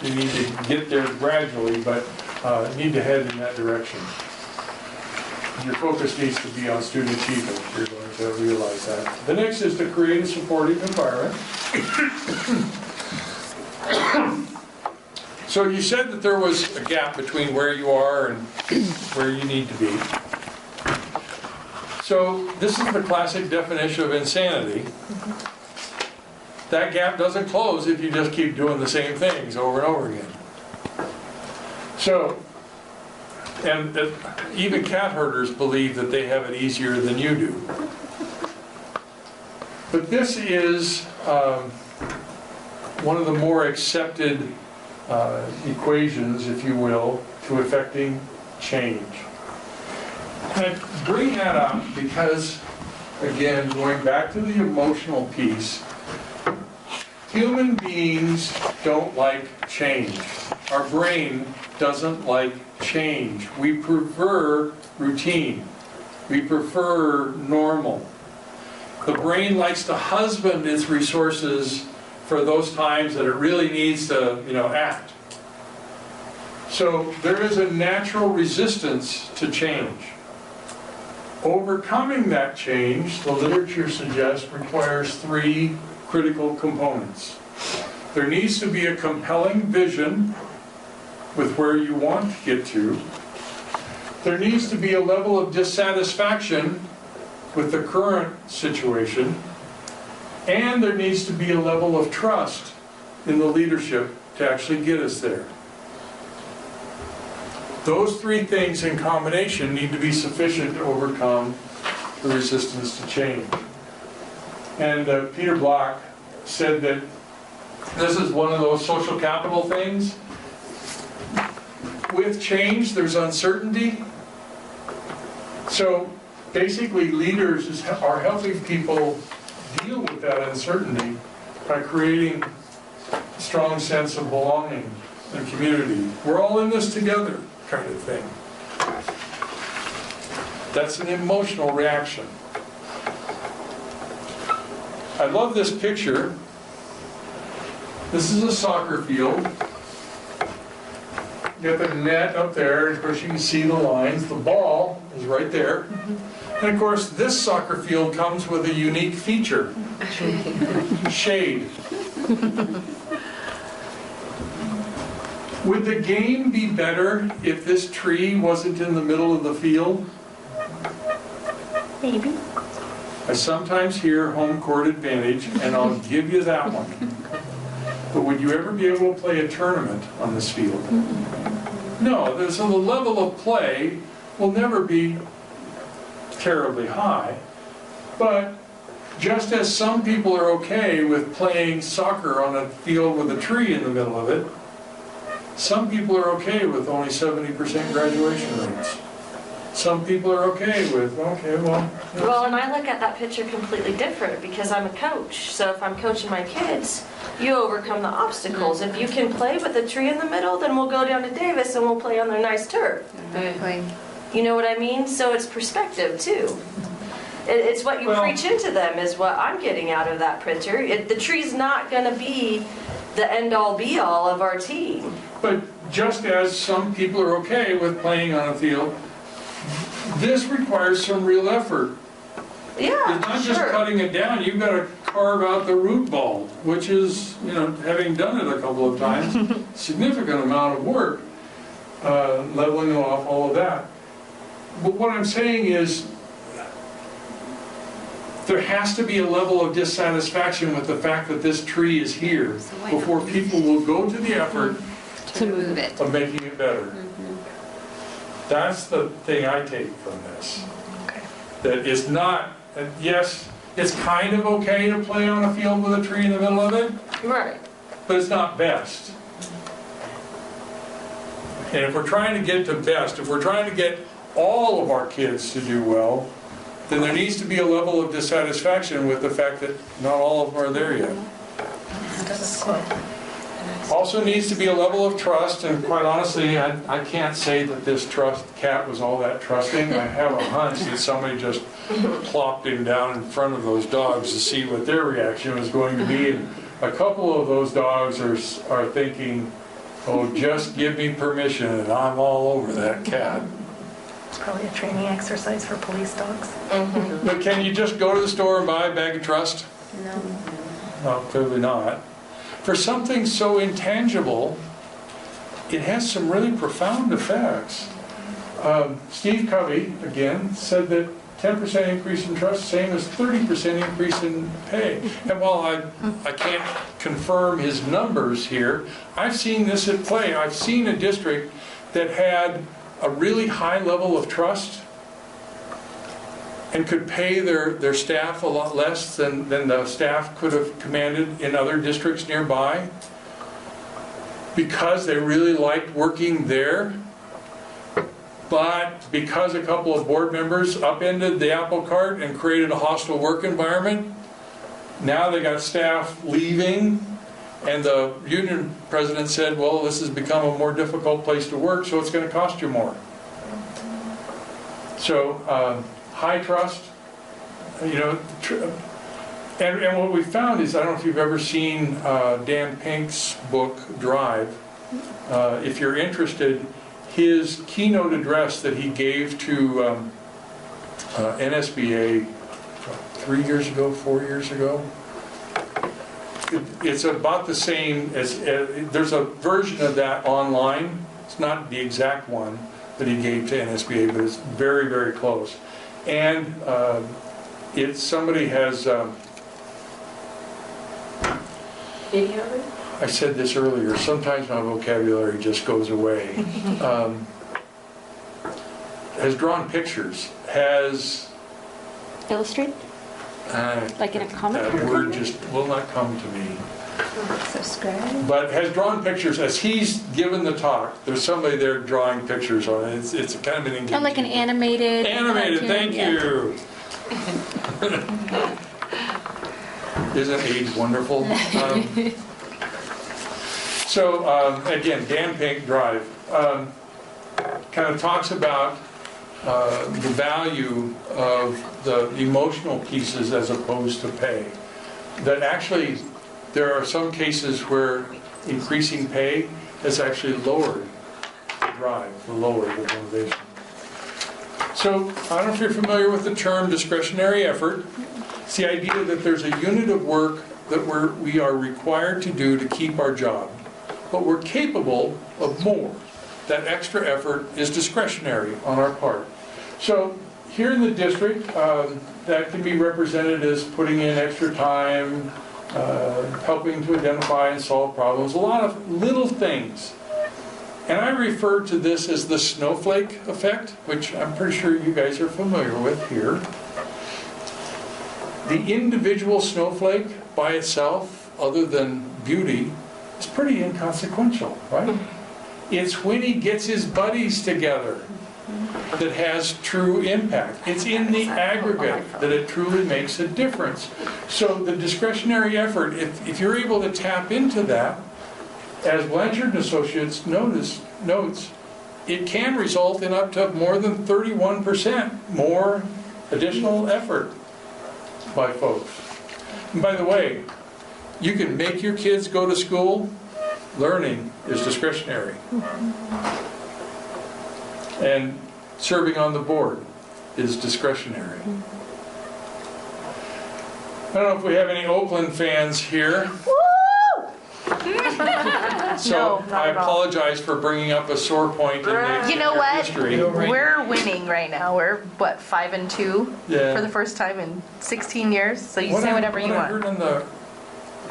You need to get there gradually, but need to head in that direction. Your focus needs to be on student achievement. You're going to realize that. The next is to create a supportive environment. So you said that there was a gap between where you are and where you need to be. So this is the classic definition of insanity. That gap doesn't close if you just keep doing the same things over and over again. So, and even cat herders believe that they have it easier than you do. But this is one of the more accepted equations, if you will, to effecting change. And I bring that up because, again, going back to the emotional piece, human beings don't like change. Our brain doesn't like change. We prefer routine. We prefer normal. The brain likes to husband its resources for those times that it really needs to, act. So there is a natural resistance to change. Overcoming that change, the literature suggests, requires 3 critical components. There needs to be a compelling vision with where you want to get to. There needs to be a level of dissatisfaction with the current situation. And there needs to be a level of trust in the leadership to actually get us there. Those 3 things in combination need to be sufficient to overcome the resistance to change. And Peter Block said that this is one of those social capital things. With change, there's uncertainty. So basically, leaders are helping people deal with that uncertainty by creating a strong sense of belonging and community. We're all in this together, kind of thing. That's an emotional reaction. I love this picture. This is a soccer field. You got the net up there, of course you can see the lines. The ball is right there. And of course, this soccer field comes with a unique feature. Shade. Would the game be better if this tree wasn't in the middle of the field? Maybe. I sometimes hear home court advantage, and I'll give you that one. But would you ever be able to play a tournament on this field? No, so the level of play will never be terribly high. But just as some people are okay with playing soccer on a field with a tree in the middle of it, some people are okay with only 70% graduation rates. some people are okay with, okay, well. Well, and I look at that picture completely different because I'm a coach. So if I'm coaching my kids, you overcome the obstacles. If you can play with a tree in the middle, then we'll go down to Davis and we'll play on their nice turf. You know what I mean? So it's perspective too. It's what you preach into them is what I'm getting out of that picture. The tree's not going to be the end-all be-all of our team. But just as some people are okay with playing on a field, this requires some real effort. Yeah, it's not just cutting it down. You've got to carve out the root ball, which is, having done it a couple of times, significant amount of work, leveling off, all of that. But what I'm saying is, there has to be a level of dissatisfaction with the fact that this tree is here before people will go to the effort to move it, of making it better. That's the thing I take from this. That it's not, yes, it's kind of okay to play on a field with a tree in the middle of it. Right. But it's not best. And if we're trying to get to best, if we're trying to get all of our kids to do well, then there needs to be a level of dissatisfaction with the fact that not all of them are there yet. Also needs to be a level of trust, and quite honestly, I can't say that this cat was all that trusting. I have a hunch that somebody just plopped him down in front of those dogs to see what their reaction was going to be. And a couple of those dogs are thinking, oh, just give me permission and I'm all over that cat. It's probably a training exercise for police dogs. But can you just go to the store and buy a bag of trust? No. No, clearly not. For something so intangible, it has some really profound effects. Steve Covey, again, said that 10% increase in trust, same as 30% increase in pay. And while I can't confirm his numbers here, I've seen this at play. I've seen a district that had a really high level of trust and could pay their staff a lot less than the staff could have commanded in other districts nearby because they really liked working there. But because a couple of board members upended the apple cart and created a hostile work environment, now they got staff leaving, and the union president said, well, this has become a more difficult place to work, so it's going to cost you more. So high trust, and what we found is, I don't know if you've ever seen Dan Pink's book, Drive. If you're interested, his keynote address that he gave to NSBA 4 years ago, it's about the same as, there's a version of that online. It's not the exact one that he gave to NSBA, but it's very, very close. And somebody has, Video of it? I said this earlier, sometimes my vocabulary just goes away. Has drawn pictures, has... Illustrated? Like in a comic book? That word just will not come to me. Subscribe. But has drawn pictures. As he's given the talk, there's somebody there drawing pictures on it. It's kind of an engaging. Oh, like an animated. Animated, thank you. Isn't age wonderful? Again, Dan Pink, Drive, kind of talks about the value of the emotional pieces as opposed to pay. That actually, there are some cases where increasing pay has actually lowered the drive, lowered the motivation. So, I don't know if you're familiar with the term discretionary effort. It's the idea that there's a unit of work that we are required to do to keep our job, but we're capable of more. That extra effort is discretionary on our part. So here in the district, that can be represented as putting in extra time, helping to identify and solve problems, a lot of little things. And I refer to this as the snowflake effect, which I'm pretty sure you guys are familiar with here. The individual snowflake by itself, other than beauty, is pretty inconsequential, right? It's when he gets his buddies together that has true impact. It's in the aggregate that it truly makes a difference. So the discretionary effort, if you're able to tap into that, as Blanchard and Associates notes, it can result in up to more than 31% more additional effort by folks. And by the way, you can make your kids go to school. Learning is discretionary. And serving on the board is discretionary. I don't know if we have any Oakland fans here. So I apologize for bringing up a sore point in the You know what? history. We're winning right now. We're, what, 5-2 Yeah. for the first time in 16 years? So you say I- whatever you what I want. heard on the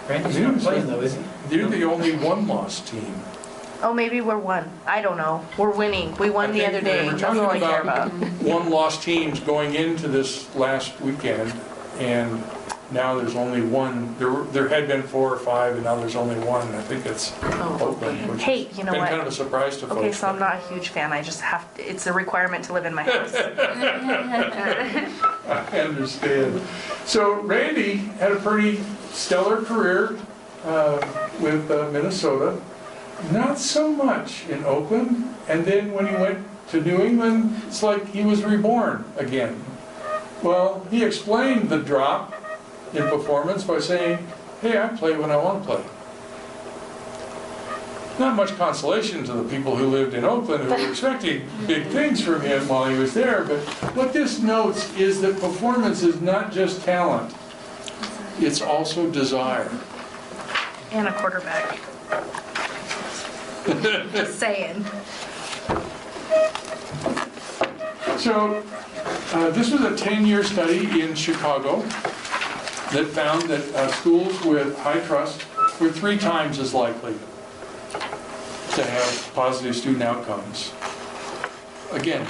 Randy's not news, playing though, is he? they're the only one-loss team. Oh, maybe we're one. I don't know. We're winning. We won the other day. We're That's all I talking care about about. one-loss teams going into this last weekend, and now there's only one. There had been 4 or 5, and now there's only one. I think it's Oakland, which Hey, has you know been what? kind of a surprise to folks. Okay, so I'm not a huge fan. I just have to, it's a requirement to live in my house. I understand. So Randy had a pretty stellar career with Minnesota. Not so much in Oakland. And then when he went to New England, it's like he was reborn again. Well, he explained the drop in performance by saying, hey, I play when I want to play. Not much consolation to the people who lived in Oakland who were expecting big things from him while he was there, but what this notes is that performance is not just talent, it's also desire. And a quarterback. Just saying. So, this was a 10-year study in Chicago that found that schools with high trust were 3 times as likely to have positive student outcomes. Again,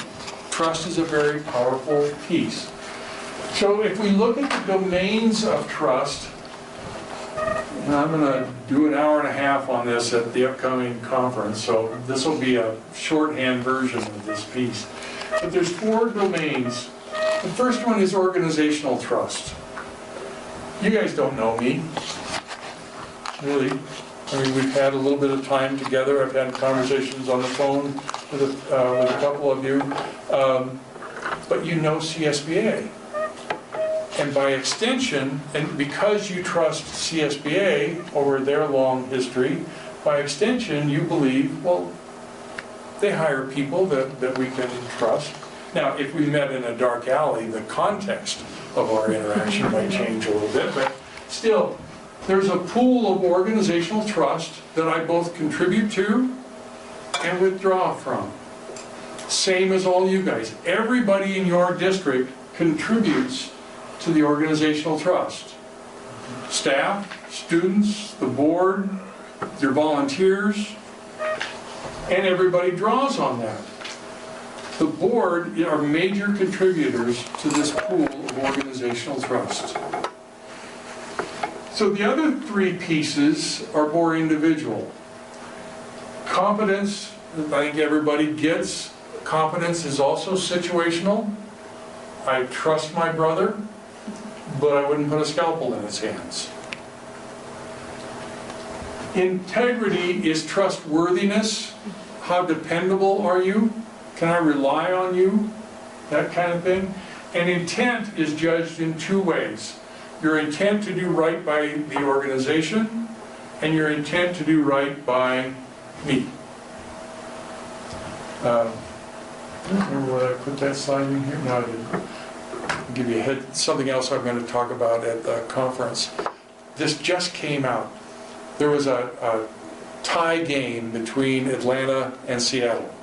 trust is a very powerful piece. So if we look at the domains of trust, and I'm going to do an hour and a half on this at the upcoming conference, so this will be a shorthand version of this piece. But there's 4 domains. The first one is organizational trust. You guys don't know me, really. I mean, we've had a little bit of time together. I've had conversations on the phone with a couple of you. But you know CSBA. And by extension, and because you trust CSBA over their long history, by extension, you believe, well, they hire people that we can trust. Now, if we met in a dark alley, the context of our interaction might change a little bit, but still, there's a pool of organizational trust that I both contribute to and withdraw from. Same as all you guys. Everybody in your district contributes to the organizational trust. Staff, students, the board, your volunteers, and everybody draws on that. The board are major contributors to this pool of organizational trust. So the other 3 pieces are more individual. Competence, I think everybody gets. Competence is also situational. I trust my brother, but I wouldn't put a scalpel in his hands. Integrity is trustworthiness. How dependable are you? Can I rely on you? That kind of thing. And intent is judged in 2 ways. Your intent to do right by the organization and your intent to do right by me. I don't remember whether I put that slide in here. No, I didn't. I'll give you something else I'm going to talk about at the conference. This just came out. There was a tie game between Atlanta and Seattle.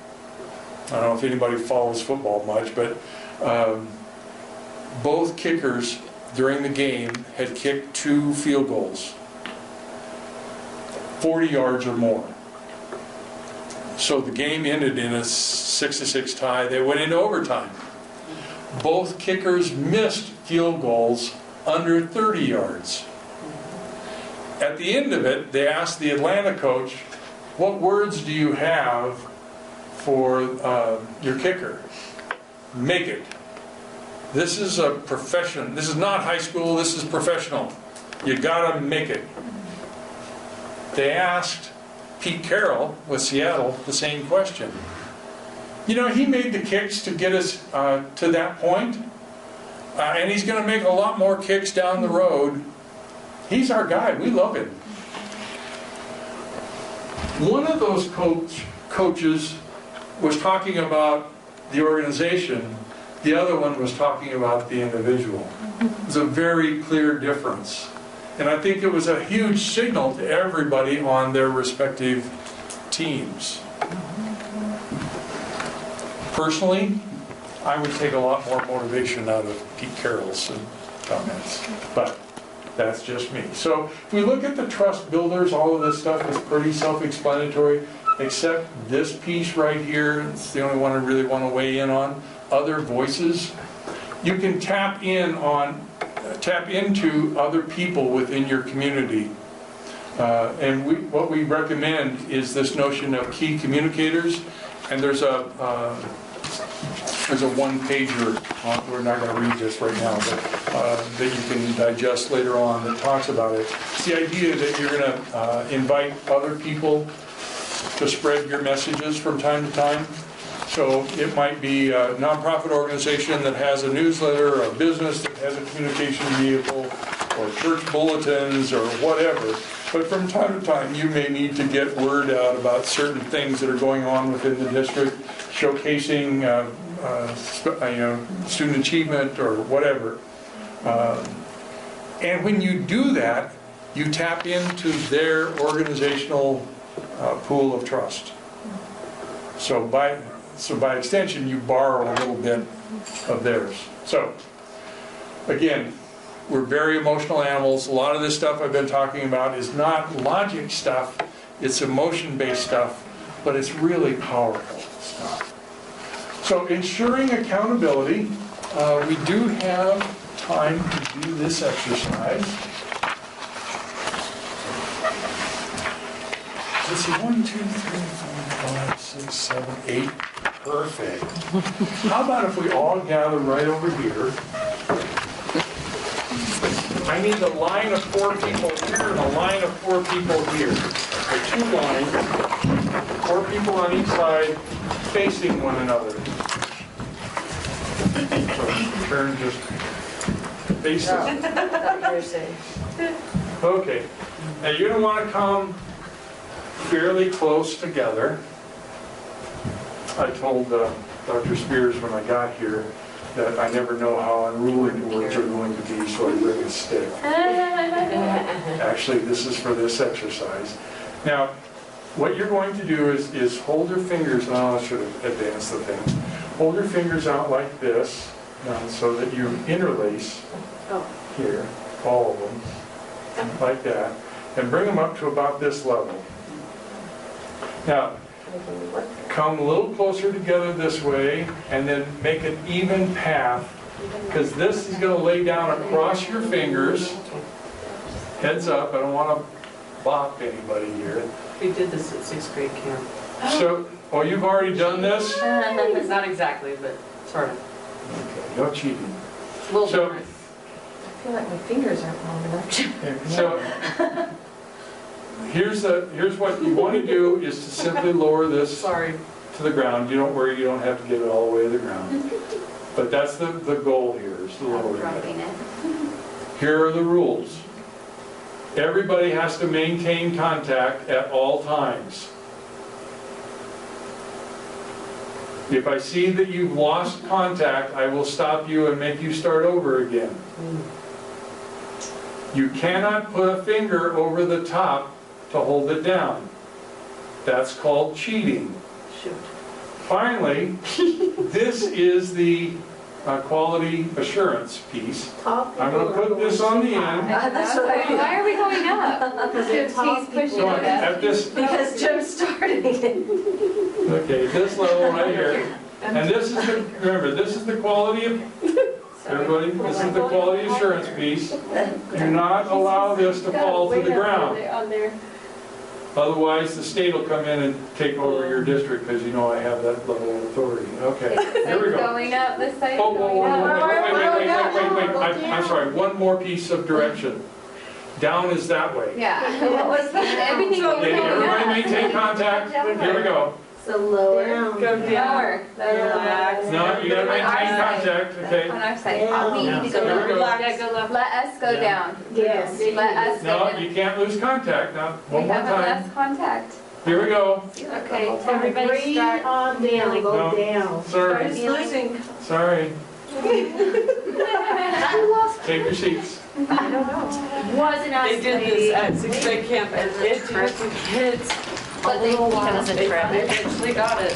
I don't know if anybody follows football much, but both kickers during the game had kicked 2 field goals, 40 yards or more. So the game ended in a 6-6 tie. They went into overtime. Both kickers missed field goals under 30 yards. At the end of it, they asked the Atlanta coach, what words do you have for your kicker. Make it. This is a profession. This is not high school, this is professional. You gotta make it. They asked Pete Carroll with Seattle the same question. You know, he made the kicks to get us to that point, and he's going to make a lot more kicks down the road. He's our guy. We love him. One of those coaches was talking about the organization. The other one was talking about the individual. There's a very clear difference. And I think it was a huge signal to everybody on their respective teams. Personally, I would take a lot more motivation out of Pete Carroll's comments, but that's just me. So if we look at the trust builders, all of this stuff is pretty self-explanatory, except this piece right here. It's the only one I really want to weigh in on. Other voices. You can tap into other people within your community. And what we recommend is this notion of key communicators. And there's a one-pager, we're not going to read this right now, but that you can digest later on that talks about it. It's the idea that you're going to invite other people to spread your messages from time to time. So it might be a nonprofit organization that has a newsletter, or a business that has a communication vehicle, or church bulletins, or whatever. But from time to time, you may need to get word out about certain things that are going on within the district, showcasing student achievement or whatever. And when you do that, you tap into their organizational pool of trust. So by extension, you borrow a little bit of theirs. So, again, we're very emotional animals. A lot of this stuff I've been talking about is not logic stuff, it's emotion-based stuff, but it's really powerful stuff. So, ensuring accountability, we do have time to do this exercise. Let's see, 1, 2, 3, 4, 5, 6, 7, 8. Perfect. How about if we all gather right over here? I need a line of 4 people here and a line of 4 people here. So 2 lines, 4 people on each side, facing one another. So turn just facing. Okay. Now you're going to want to come fairly close together. I told Dr. Spears when I got here that I never know how unruly the words are going to be, so I bring a stick. Actually, this is for this exercise. Now, what you're going to do is hold your fingers, now I should have advanced the thing. Hold your fingers out like this, so that you interlace here, all of them, like that, and bring them up to about this level. Now, come a little closer together this way, and then make an even path, because this is going to lay down across your fingers. Heads up, I don't want to bop anybody here. We did this at 6th grade camp. So, oh, you've already done this? Not exactly, but sort of. Okay, no cheating. A little So, different. I feel like my fingers aren't long enough. So, here's what you want to do is to simply lower this to the ground. You don't worry, you don't have to get it all the way to the ground. But that's the goal here, is to lower it. Here are the rules. Everybody has to maintain contact at all times. If I see that you've lost contact, I will stop you and make you start over again. You cannot put a finger over the top to hold it down. That's called cheating. Shoot. Finally, this is the quality assurance piece. I'm going to put this on the end. Why are we going up? Because he's pushing So it. at this, Because Jim's starting it. okay, this level right here. And this is the, remember, this is the quality of, everybody, this is the quality assurance piece. Do not allow this to fall to the ground. Otherwise, the state will come in and take over your district because you know I have that level of authority. Okay, here we go. Going up, this side Oh, going wait, up. I'm sorry, one more piece of direction. Down is that way. Yeah. What was that? Everything was Okay, going everybody up. maintain contact. Here we go. So lower. Down. Go down. Lower. Relax. No, you gotta maintain contact, okay? On our side. Yeah. We need to So go here we down. go. Yeah, go left. Let us go Yeah. down. Yes. Let us go No, down. you can't lose contact. Now, one We more haven't time. lost contact. Here we go. Okay, everybody Breathe start. on down, go No. down. Sorry, It's losing. sorry. Take your seats. Wasn't us, They did lady. this at Six Day Camp and it took the kids But they, because they actually got it.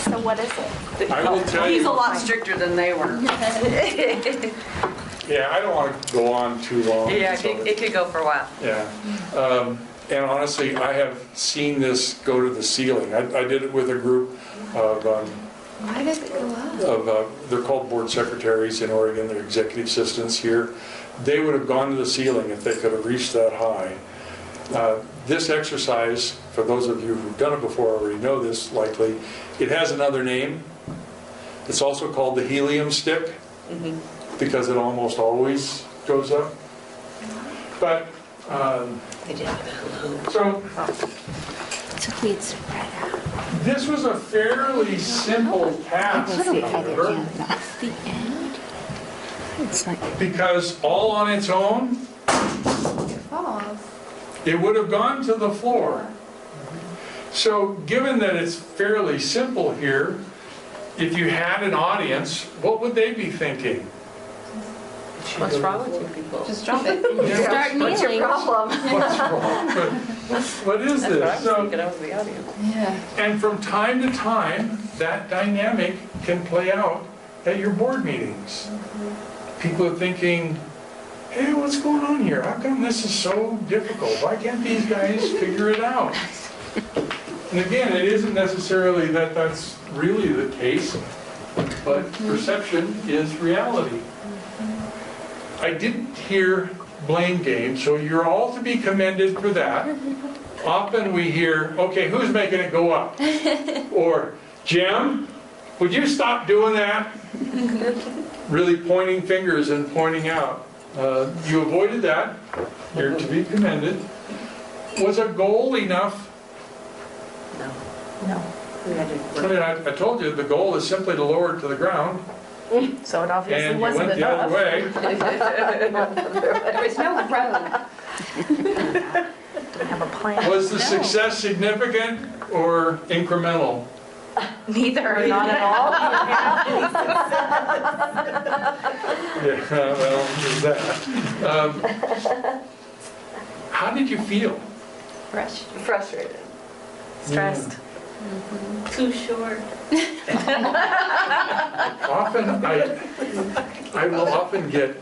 So what is it? I will tell He's a you, lot stricter than they were. yeah, I don't want to go on too long. Yeah, so- it could go for a while. Yeah. And honestly, I have seen this go to the ceiling. I did it with a group of, why does it go up? they're called board secretaries in Oregon, they're executive assistants here. They would have gone to the ceiling if they could have reached that high. This exercise, for those of you who've done it before already know this likely, it has another name. It's also called the helium stick because it almost always goes up. But, so So we'd spread out. this was a fairly simple task, however, The end? It's like, because all on its own, It falls. it would have gone to the floor. So given that it's fairly simple here, if you had an audience, what would they be thinking? What's wrong with you people? Just drop it. Yeah, Start What's your kneeling. problem? What's wrong? What is That's what I this? was So, thinking over the audience. Yeah. and from time to time, that dynamic can play out at your board meetings. People are thinking, hey, what's going on here? How come this is so difficult? Why can't these guys figure it out? And again, it isn't necessarily that that's really the case, but perception is reality. I didn't hear blame game, so you're all to be commended for that. Often we hear, okay, who's making it go up? Or, Jim, would you stop doing that? Really pointing fingers and pointing out. You avoided that. You're to be commended. Was a goal enough? No. We had to I mean, I told you, the goal is simply to lower it to the ground, So it obviously and you wasn't went the enough. other way. There was no road. Didn't have a plan. Was the success significant or incremental? Neither, not at all. Yeah, well, there's that. How did you feel? Frustrated. Stressed. Too short. Often, I will often get,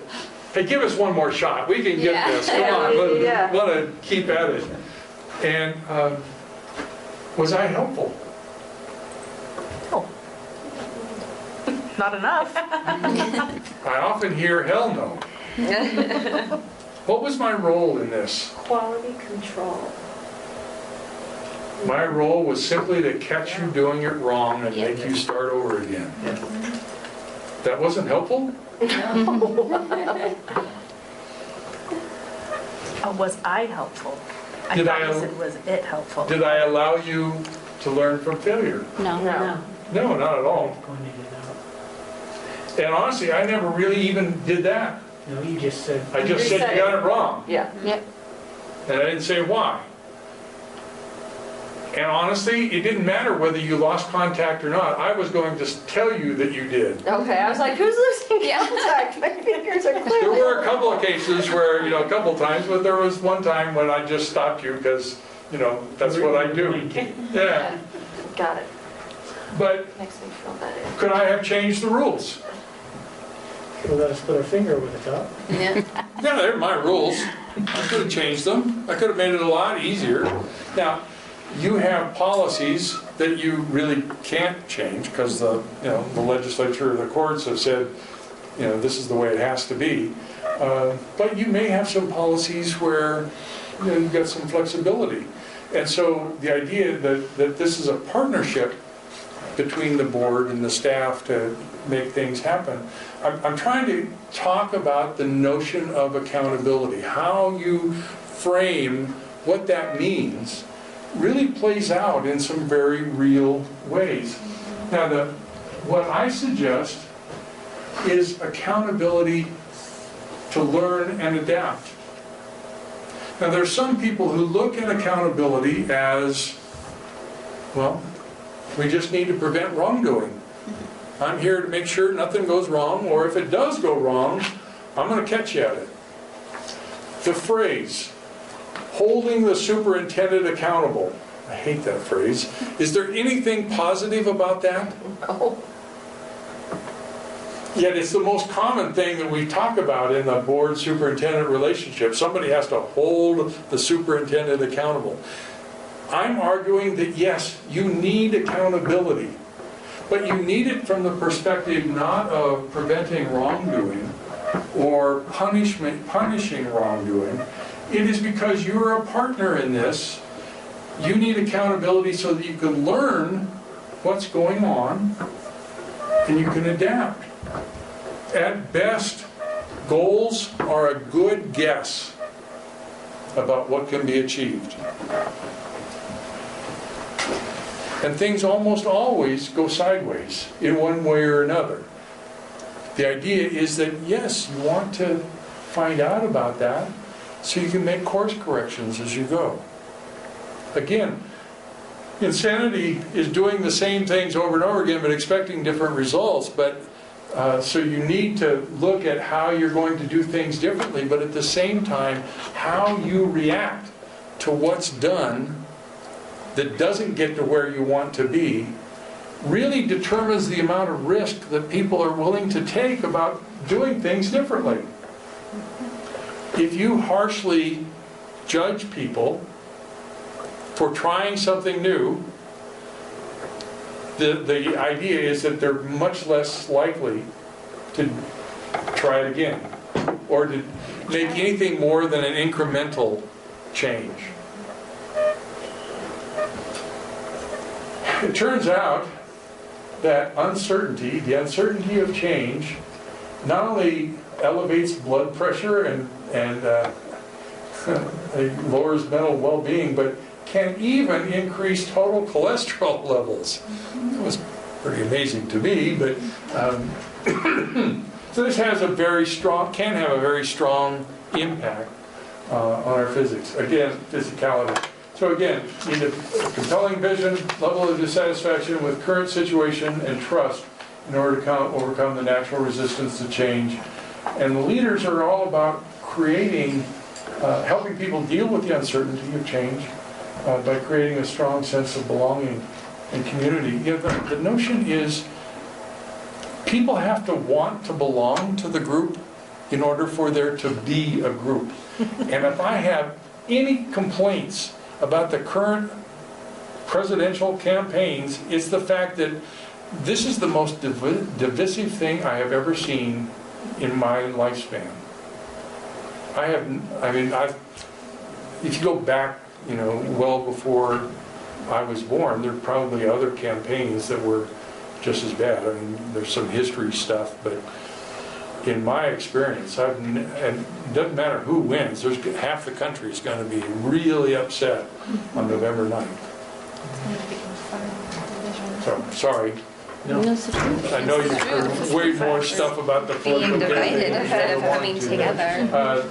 hey, give us one more shot. We can get Yeah. this. Come on, Yeah. want to keep at it. And was I helpful? Not enough. I often hear, hell no. What was my role in this? Quality control. My role was simply to catch you doing it wrong and make you start over again. That wasn't helpful? Was I helpful? I Did thought I- you said, was it helpful? Did I allow you to learn from failure? no. No. No, not at all. Pointed it out. And honestly, I never really even did that. No, you just said, I just said you got it wrong, Yeah. Yep. and I didn't say why. And honestly, it didn't matter whether you lost contact or not. I was going to tell you that you did. Okay, I was like, who's losing contact? My fingers are There clear. were a couple of cases where, a couple of times, but there was one time when I just stopped you because, that's what I do. Yeah, Got it. but Makes me feel better. could I have changed the rules? could have let us put our finger over the top. Yeah. Yeah, they're my rules. I could have changed them. I could have made it a lot easier. Now, you have policies that you really can't change because the legislature or the courts have said, this is the way it has to be. But you may have some policies where you've got some flexibility. And so the idea that this is a partnership between the board and the staff to make things happen. I'm trying to talk about the notion of accountability. How you frame what that means really plays out in some very real ways. Now, what I suggest is accountability to learn and adapt. Now, there are some people who look at accountability as, well, we just need to prevent wrongdoing. I'm here to make sure nothing goes wrong, or if it does go wrong, I'm going to catch you at it. The phrase, holding the superintendent accountable. I hate that phrase. Is there anything positive about that? No. Yet it's the most common thing that we talk about in the board-superintendent relationship. Somebody has to hold the superintendent accountable. I'm arguing that yes, you need accountability, but you need it from the perspective not of preventing wrongdoing or punishing wrongdoing. It is because you're a partner in this. You need accountability so that you can learn what's going on and you can adapt. At best, goals are a good guess about what can be achieved. And things almost always go sideways in one way or another. The idea is that, yes, you want to find out about that so you can make course corrections as you go. Again, insanity is doing the same things over and over again but expecting different results. So you need to look at how you're going to do things differently, but at the same time, how you react to what's done that doesn't get to where you want to be really determines the amount of risk that people are willing to take about doing things differently. If you harshly judge people for trying something new, the idea is that they're much less likely to try it again or to make anything more than an incremental change. It turns out that uncertainty, the uncertainty of change, not only elevates blood pressure and lowers mental well-being, but can even increase total cholesterol levels. It was pretty amazing to me, but so this has a very strong, can have a very strong impact on our physics. Again, physicality. So again, need a compelling vision, level of dissatisfaction with current situation, and trust in order to overcome the natural resistance to change. And the leaders are all about creating, helping people deal with the uncertainty of change by creating a strong sense of belonging and community. You know, the notion is people have to want to belong to the group in order for there to be a group. And if I have any complaints about the current presidential campaigns, it's the fact that this is the most divisive thing I have ever seen in my lifespan. If you go back, well before I was born, there are probably other campaigns that were just as bad. I mean, there's some history stuff, but in my experience, and it doesn't matter who wins, there's half the country is going to be really upset on November 9th. So, sorry. No. I know you've heard way more stuff about the Being divided instead of coming together. I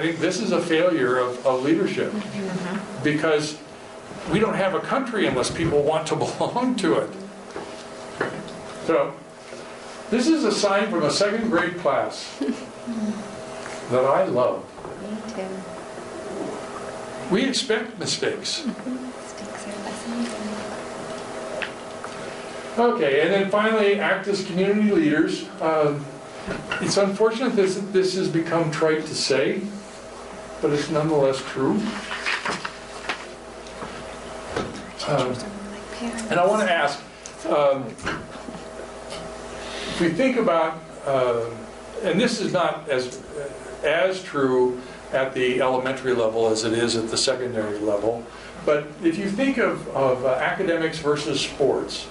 think this is a failure of leadership, because we don't have a country unless people want to belong to it. So, this is a sign from a second grade class that I love. Me too. We expect mistakes. Mistakes are lessons. Okay, and then finally, act as community leaders. It's unfortunate that this has become trite to say, but it's nonetheless true. And I want to ask, if we think about, and this is not as true at the elementary level as it is at the secondary level. But if you think of academics versus sports,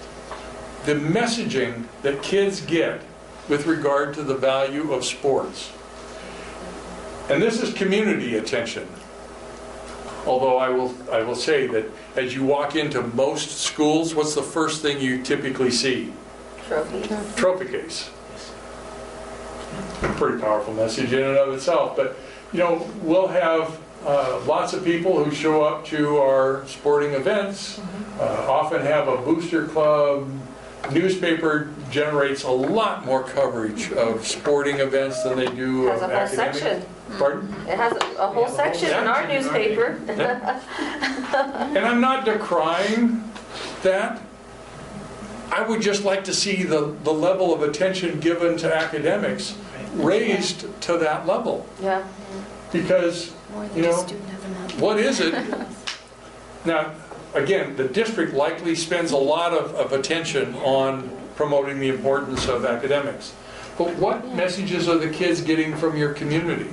the messaging that kids get with regard to the value of sports, and this is community attention. Although I will say that as you walk into most schools, what's the first thing you typically see? Trophy case. Pretty powerful message in and of itself. But you know, we'll have lots of people who show up to our sporting events, often have a booster club. Newspaper generates a lot more coverage of sporting events than they do of academic. It has a whole section. Pardon? It has a whole section in our newspaper. And I'm not decrying that. I would just like to see the level of attention given to academics raised to that level. Yeah. Because, you know, what is it? Now, again, the district likely spends a lot of attention on promoting the importance of academics. But what messages are the kids getting from your community?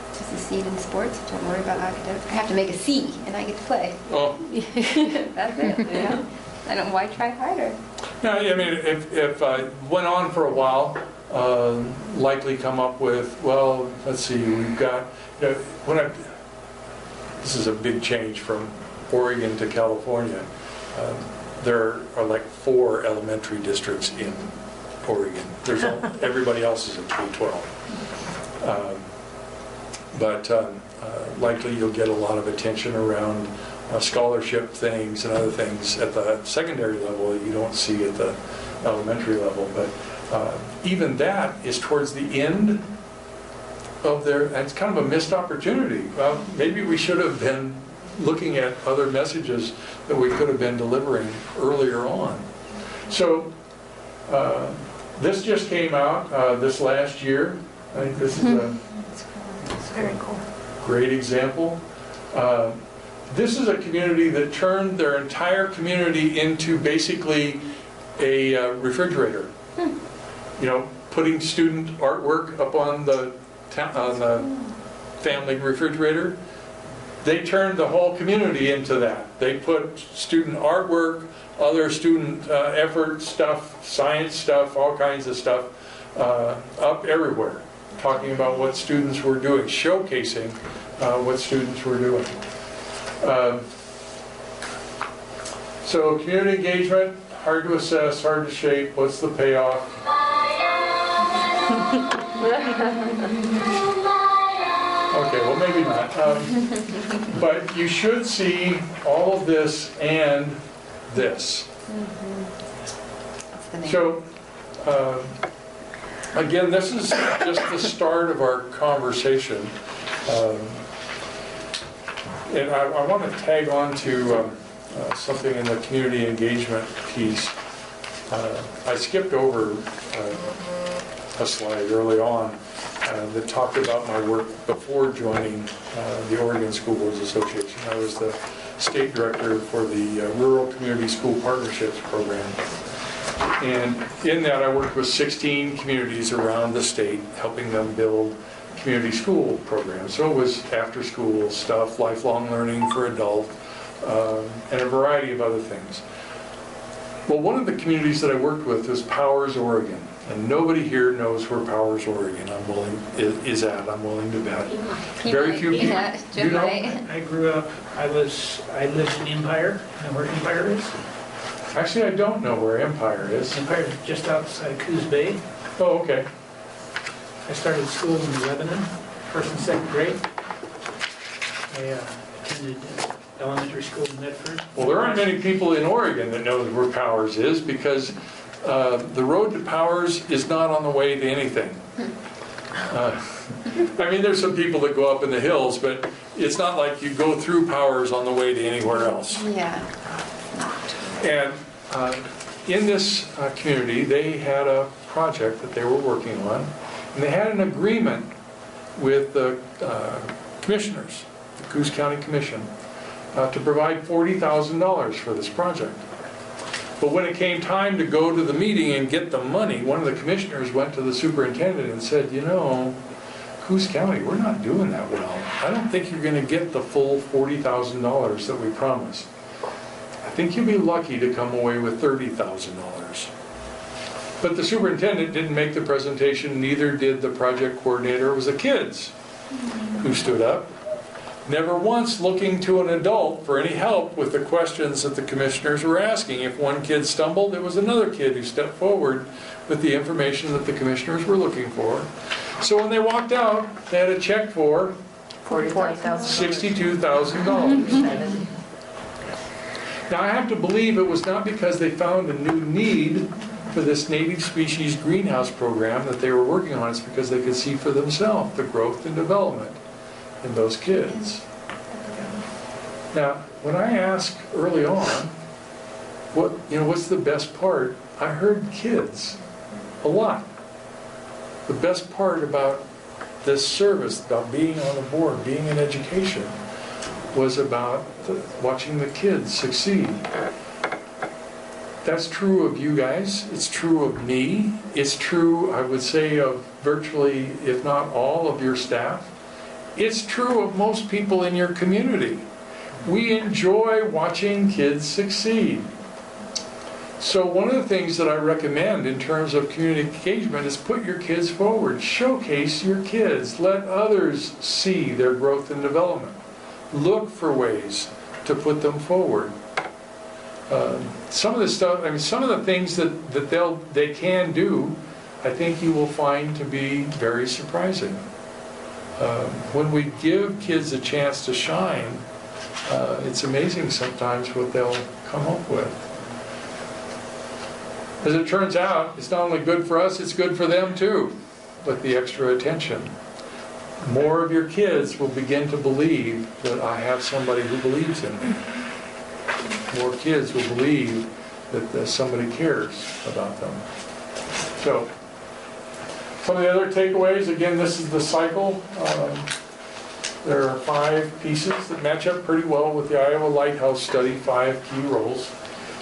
Just succeed in sports, don't worry about academics. I have to make a C and I get to play. Oh. That's it, you know? I don't, why try harder? Yeah, I mean, if I went on for a while, likely come up with, well, let's see, we've got, you know, this is a big change from Oregon to California. There are like 4 elementary districts in Oregon. Everybody else is at K-12. But likely you'll get a lot of attention around scholarship things and other things at the secondary level that you don't see at the elementary level. But even that is towards the end of it's kind of a missed opportunity. Well, maybe we should have been looking at other messages that we could have been delivering earlier on. So this just came out this last year. I think this is a very cool. Great example. This is a community that turned their entire community into basically a refrigerator. You know, putting student artwork up on the family refrigerator. They turned the whole community into that. They put student artwork, other student effort stuff, science stuff, all kinds of stuff up everywhere, talking about what students were doing, showcasing what students were doing. So community engagement, hard to assess, hard to shape. What's the payoff? Okay, well maybe not. But you should see all of this and this. So, again, this is just the start of our conversation. And I want to tag on to something in the community engagement piece. I skipped over a slide early on that talked about my work before joining the Oregon School Boards Association. I was the state director for the Rural Community School Partnerships Program. And in that I worked with 16 communities around the state, helping them build community school programs. So it was after school stuff, lifelong learning for adults, and a variety of other things. Well, one of the communities that I worked with is Powers, Oregon. And nobody here knows where Powers, Oregon is at. I'm willing to bet. Very few people. You know? I grew up, I lived in Empire. You know where Empire is? Actually, I don't know where Empire is. Empire is just outside Coos Bay. Oh, okay. I started school in Lebanon, first and second grade. I attended elementary school in Medford. Well, there aren't many people in Oregon that know where Powers is because the road to Powers is not on the way to anything. I mean, there's some people that go up in the hills, but it's not like you go through Powers on the way to anywhere else. Yeah. And in this community, they had a project that they were working on, and they had an agreement with the commissioners, the Coos County Commission, to provide $40,000 for this project. But when it came time to go to the meeting and get the money, one of the commissioners went to the superintendent and said, you know, Coos County, we're not doing that well. I don't think you're going to get the full $40,000 that we promised. I think you'll be lucky to come away with $30,000. But the superintendent didn't make the presentation, neither did the project coordinator. It was the kids who stood up, never once looking to an adult for any help with the questions that the commissioners were asking. If one kid stumbled, it was another kid who stepped forward with the information that the commissioners were looking for. So when they walked out, they had a check for $62,000. Now I have to believe it was not because they found a new need for this native species greenhouse program that they were working on. It's because they could see for themselves the growth and development in those kids. Now, when I asked early on, what's the best part? I heard kids a lot. The best part about this service, about being on the board, being in education, was about watching the kids succeed. That's true of you guys. It's true of me. It's true, I would say, of virtually, if not all, of your staff. It's true of most people in your community. We enjoy watching kids succeed. So one of the things that I recommend in terms of community engagement is put your kids forward. Showcase your kids. Let others see their growth and development. Look for ways to put them forward. Some of the stuff, some of the things that they can do, I think you will find to be very surprising. When we give kids a chance to shine, it's amazing sometimes what they'll come up with. As it turns out, it's not only good for us, it's good for them too, with the extra attention. More of your kids will begin to believe that I have somebody who believes in me. More kids will believe that somebody cares about them. So, some of the other takeaways, again, this is the cycle. There are 5 pieces that match up pretty well with the Iowa Lighthouse Study, 5 key roles.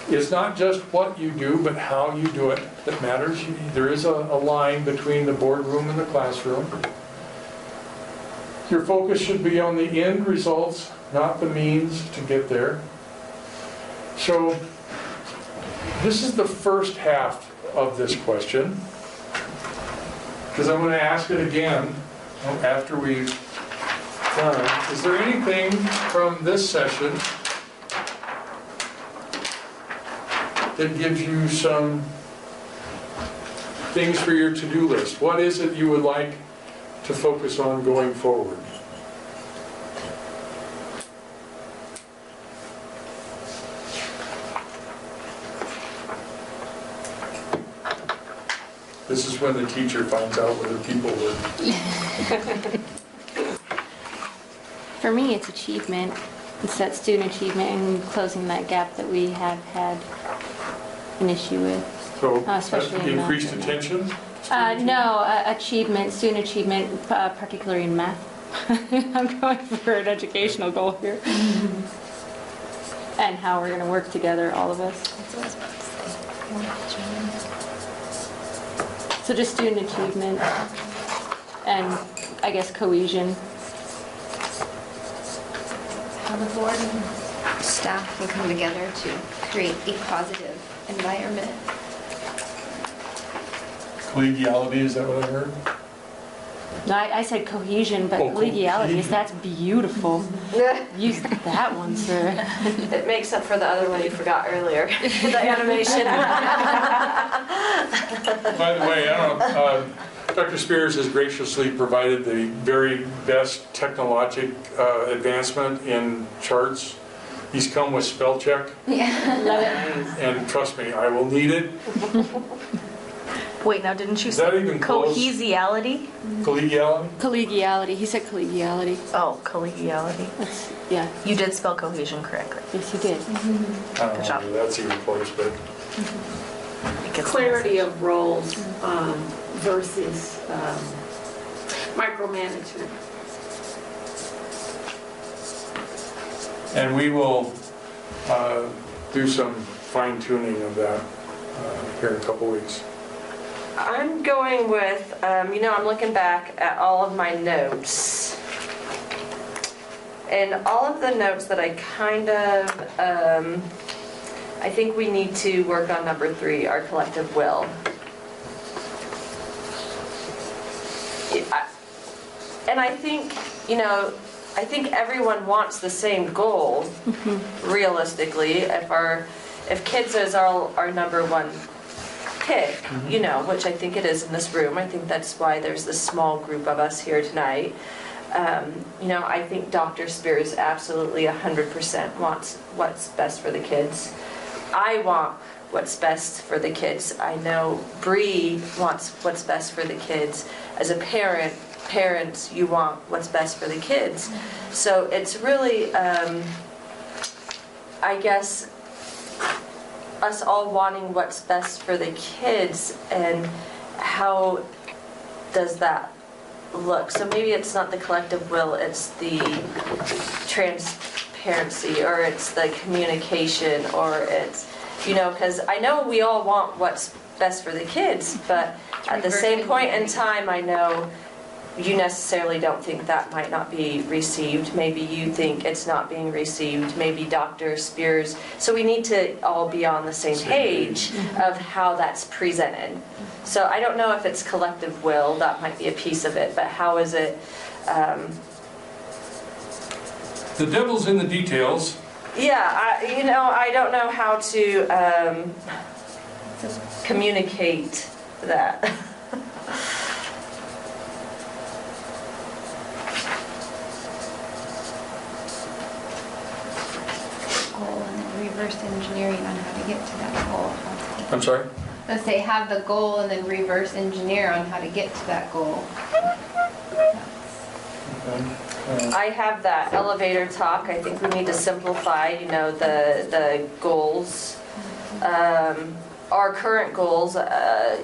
It's not just what you do, but how you do it that matters. There is a line between the boardroom and the classroom. Your focus should be on the end results, not the means to get there. So, this is the first half of this question, because I'm going to ask it again after we've done. Is there anything from this session that gives you some things for your to-do list? What is it you would like to focus on going forward? This is when the teacher finds out whether people were... For me, it's achievement. It's that student achievement and closing that gap that we have had an issue with. So, especially in increased math. attention? No, achievement, student achievement, particularly in math. I'm going for an educational goal here. And how we're going to work together, all of us. So just student achievement and, I guess, cohesion. How the board and staff can come together to create a positive environment. Collegiality, is that what I heard? No, I said cohesion, but collegiality, cohesion. that's beautiful. Use that one, sir. It makes up for the other one you forgot earlier, the animation. By the way, Dr. Spears has graciously provided the very best technologic advancement in charts. He's come with spell check. Yeah. Love it. And trust me, I will need it. Wait, now didn't you Is that say even close? cohesiality? Collegiality? Collegiality. He said collegiality. Oh, collegiality. Yeah. You did spell cohesion correctly. Yes, he did. I don't know if that's even close, but... It gets Clarity of roles versus micromanagement. And we will do some fine tuning of that here in a couple weeks. I'm going with, I'm looking back at all of my notes. And all of the notes that I I think we need to work on number 3, our collective will. And I think, I think everyone wants the same goal, realistically. If kids is our number 1 pick, which I think it is in this room. I think that's why there's this small group of us here tonight. I think Dr. Spears absolutely 100% wants what's best for the kids. I want what's best for the kids. I know Bree wants what's best for the kids. As a parents, you want what's best for the kids. So it's really, I guess, us all wanting what's best for the kids, and how does that look? So maybe it's not the collective will, it's the transparency, or it's the communication, or it's, because I know we all want what's best for the kids, but at the same point in time, I know you necessarily don't think that might not be received. Maybe you think it's not being received. Maybe Dr. Spears. So we need to all be on the same page of how that's presented. So I don't know if it's collective will. That might be a piece of it. But how is it? The devil's in the details. Yeah, I don't know how to communicate that. Reverse engineering on how to get to that goal. I'm sorry? Let's say have the goal and then reverse engineer on how to get to that goal. I have that elevator talk. I think we need to simplify, the goals. Our current goals, have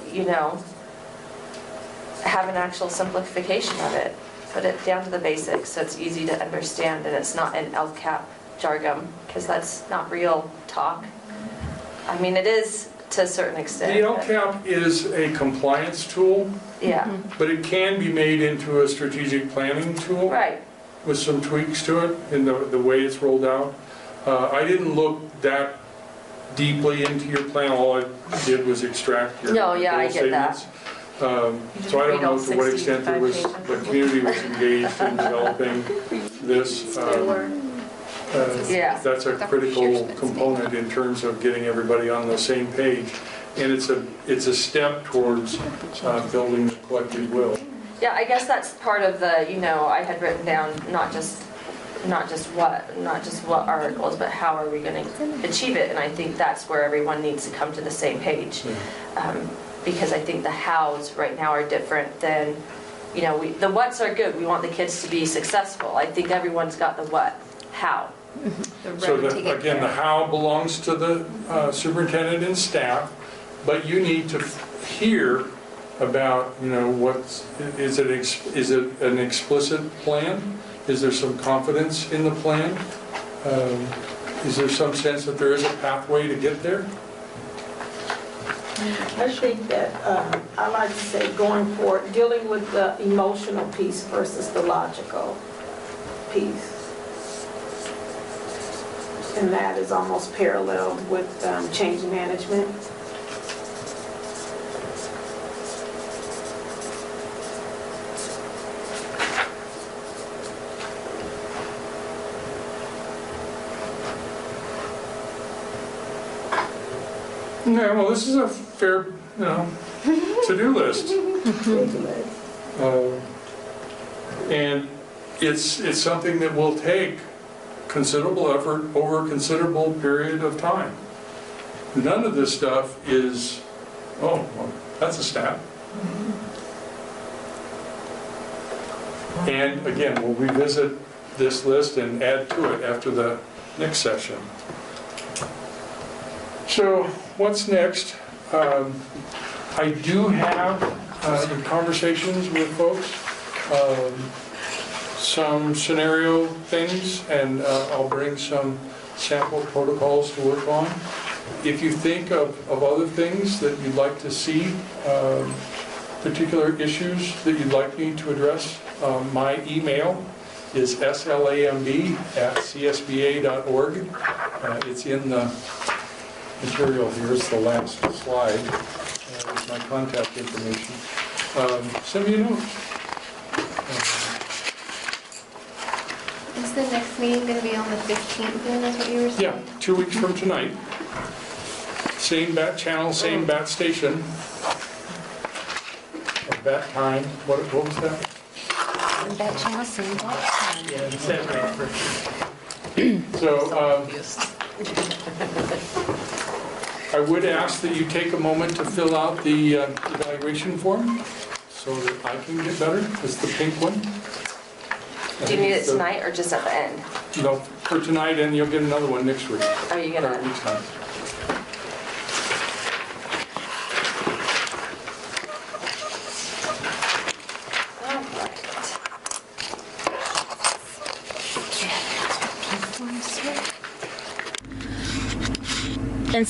an actual simplification of it. Put it down to the basics so it's easy to understand and it's not an LCAP jargon, because that's not real talk. I mean, it is to a certain extent. The LCAP is a compliance tool. Yeah. But it can be made into a strategic planning tool. Right. With some tweaks to it in the way it's rolled out. I didn't look that deeply into your plan. All I did was extract your goal I get that. So I don't know to what extent the community was engaged in developing this. That's a critical component in terms of getting everybody on the same page, and it's a step towards building the collective will. Yeah, I guess that's part of the, I had written down not just what our goals, but how are we going to achieve it, and I think that's where everyone needs to come to the same page, because I think the hows right now are different than, the whats are good. We want the kids to be successful. I think everyone's got the what, how. So again, the how belongs to the superintendent and staff, but you need to hear about, is it an explicit plan? Is there some confidence in the plan? Is there some sense that there is a pathway to get there? I think that I like to say going forward, dealing with the emotional piece versus the logical piece. And that is almost parallel with change management. Yeah, well, this is a fair, to-do list. And it's something that will take considerable effort over a considerable period of time. None of this stuff is, well, that's a step. And again, we'll revisit this list and add to it after the next session. So what's next? I do have in conversations with folks some scenario things, and I'll bring some sample protocols to work on. If you think of other things that you'd like to see, particular issues that you'd like me to address, my email is slamb@csba.org. It's in the material here. It's the last slide with my contact information. Send me a note. Is the next meeting going to be on the 15th then, is what you were saying? Yeah, 2 weeks from tonight. Same bat channel, same bat station. Or bat time. What was that? That channel, same time. Yeah, it's that right. So, I would ask that you take a moment to fill out the evaluation form so that I can get better. It's the pink one. Do you need it tonight or just at the end? No, for tonight, and you'll get another one next week. Are you gonna? Next time. And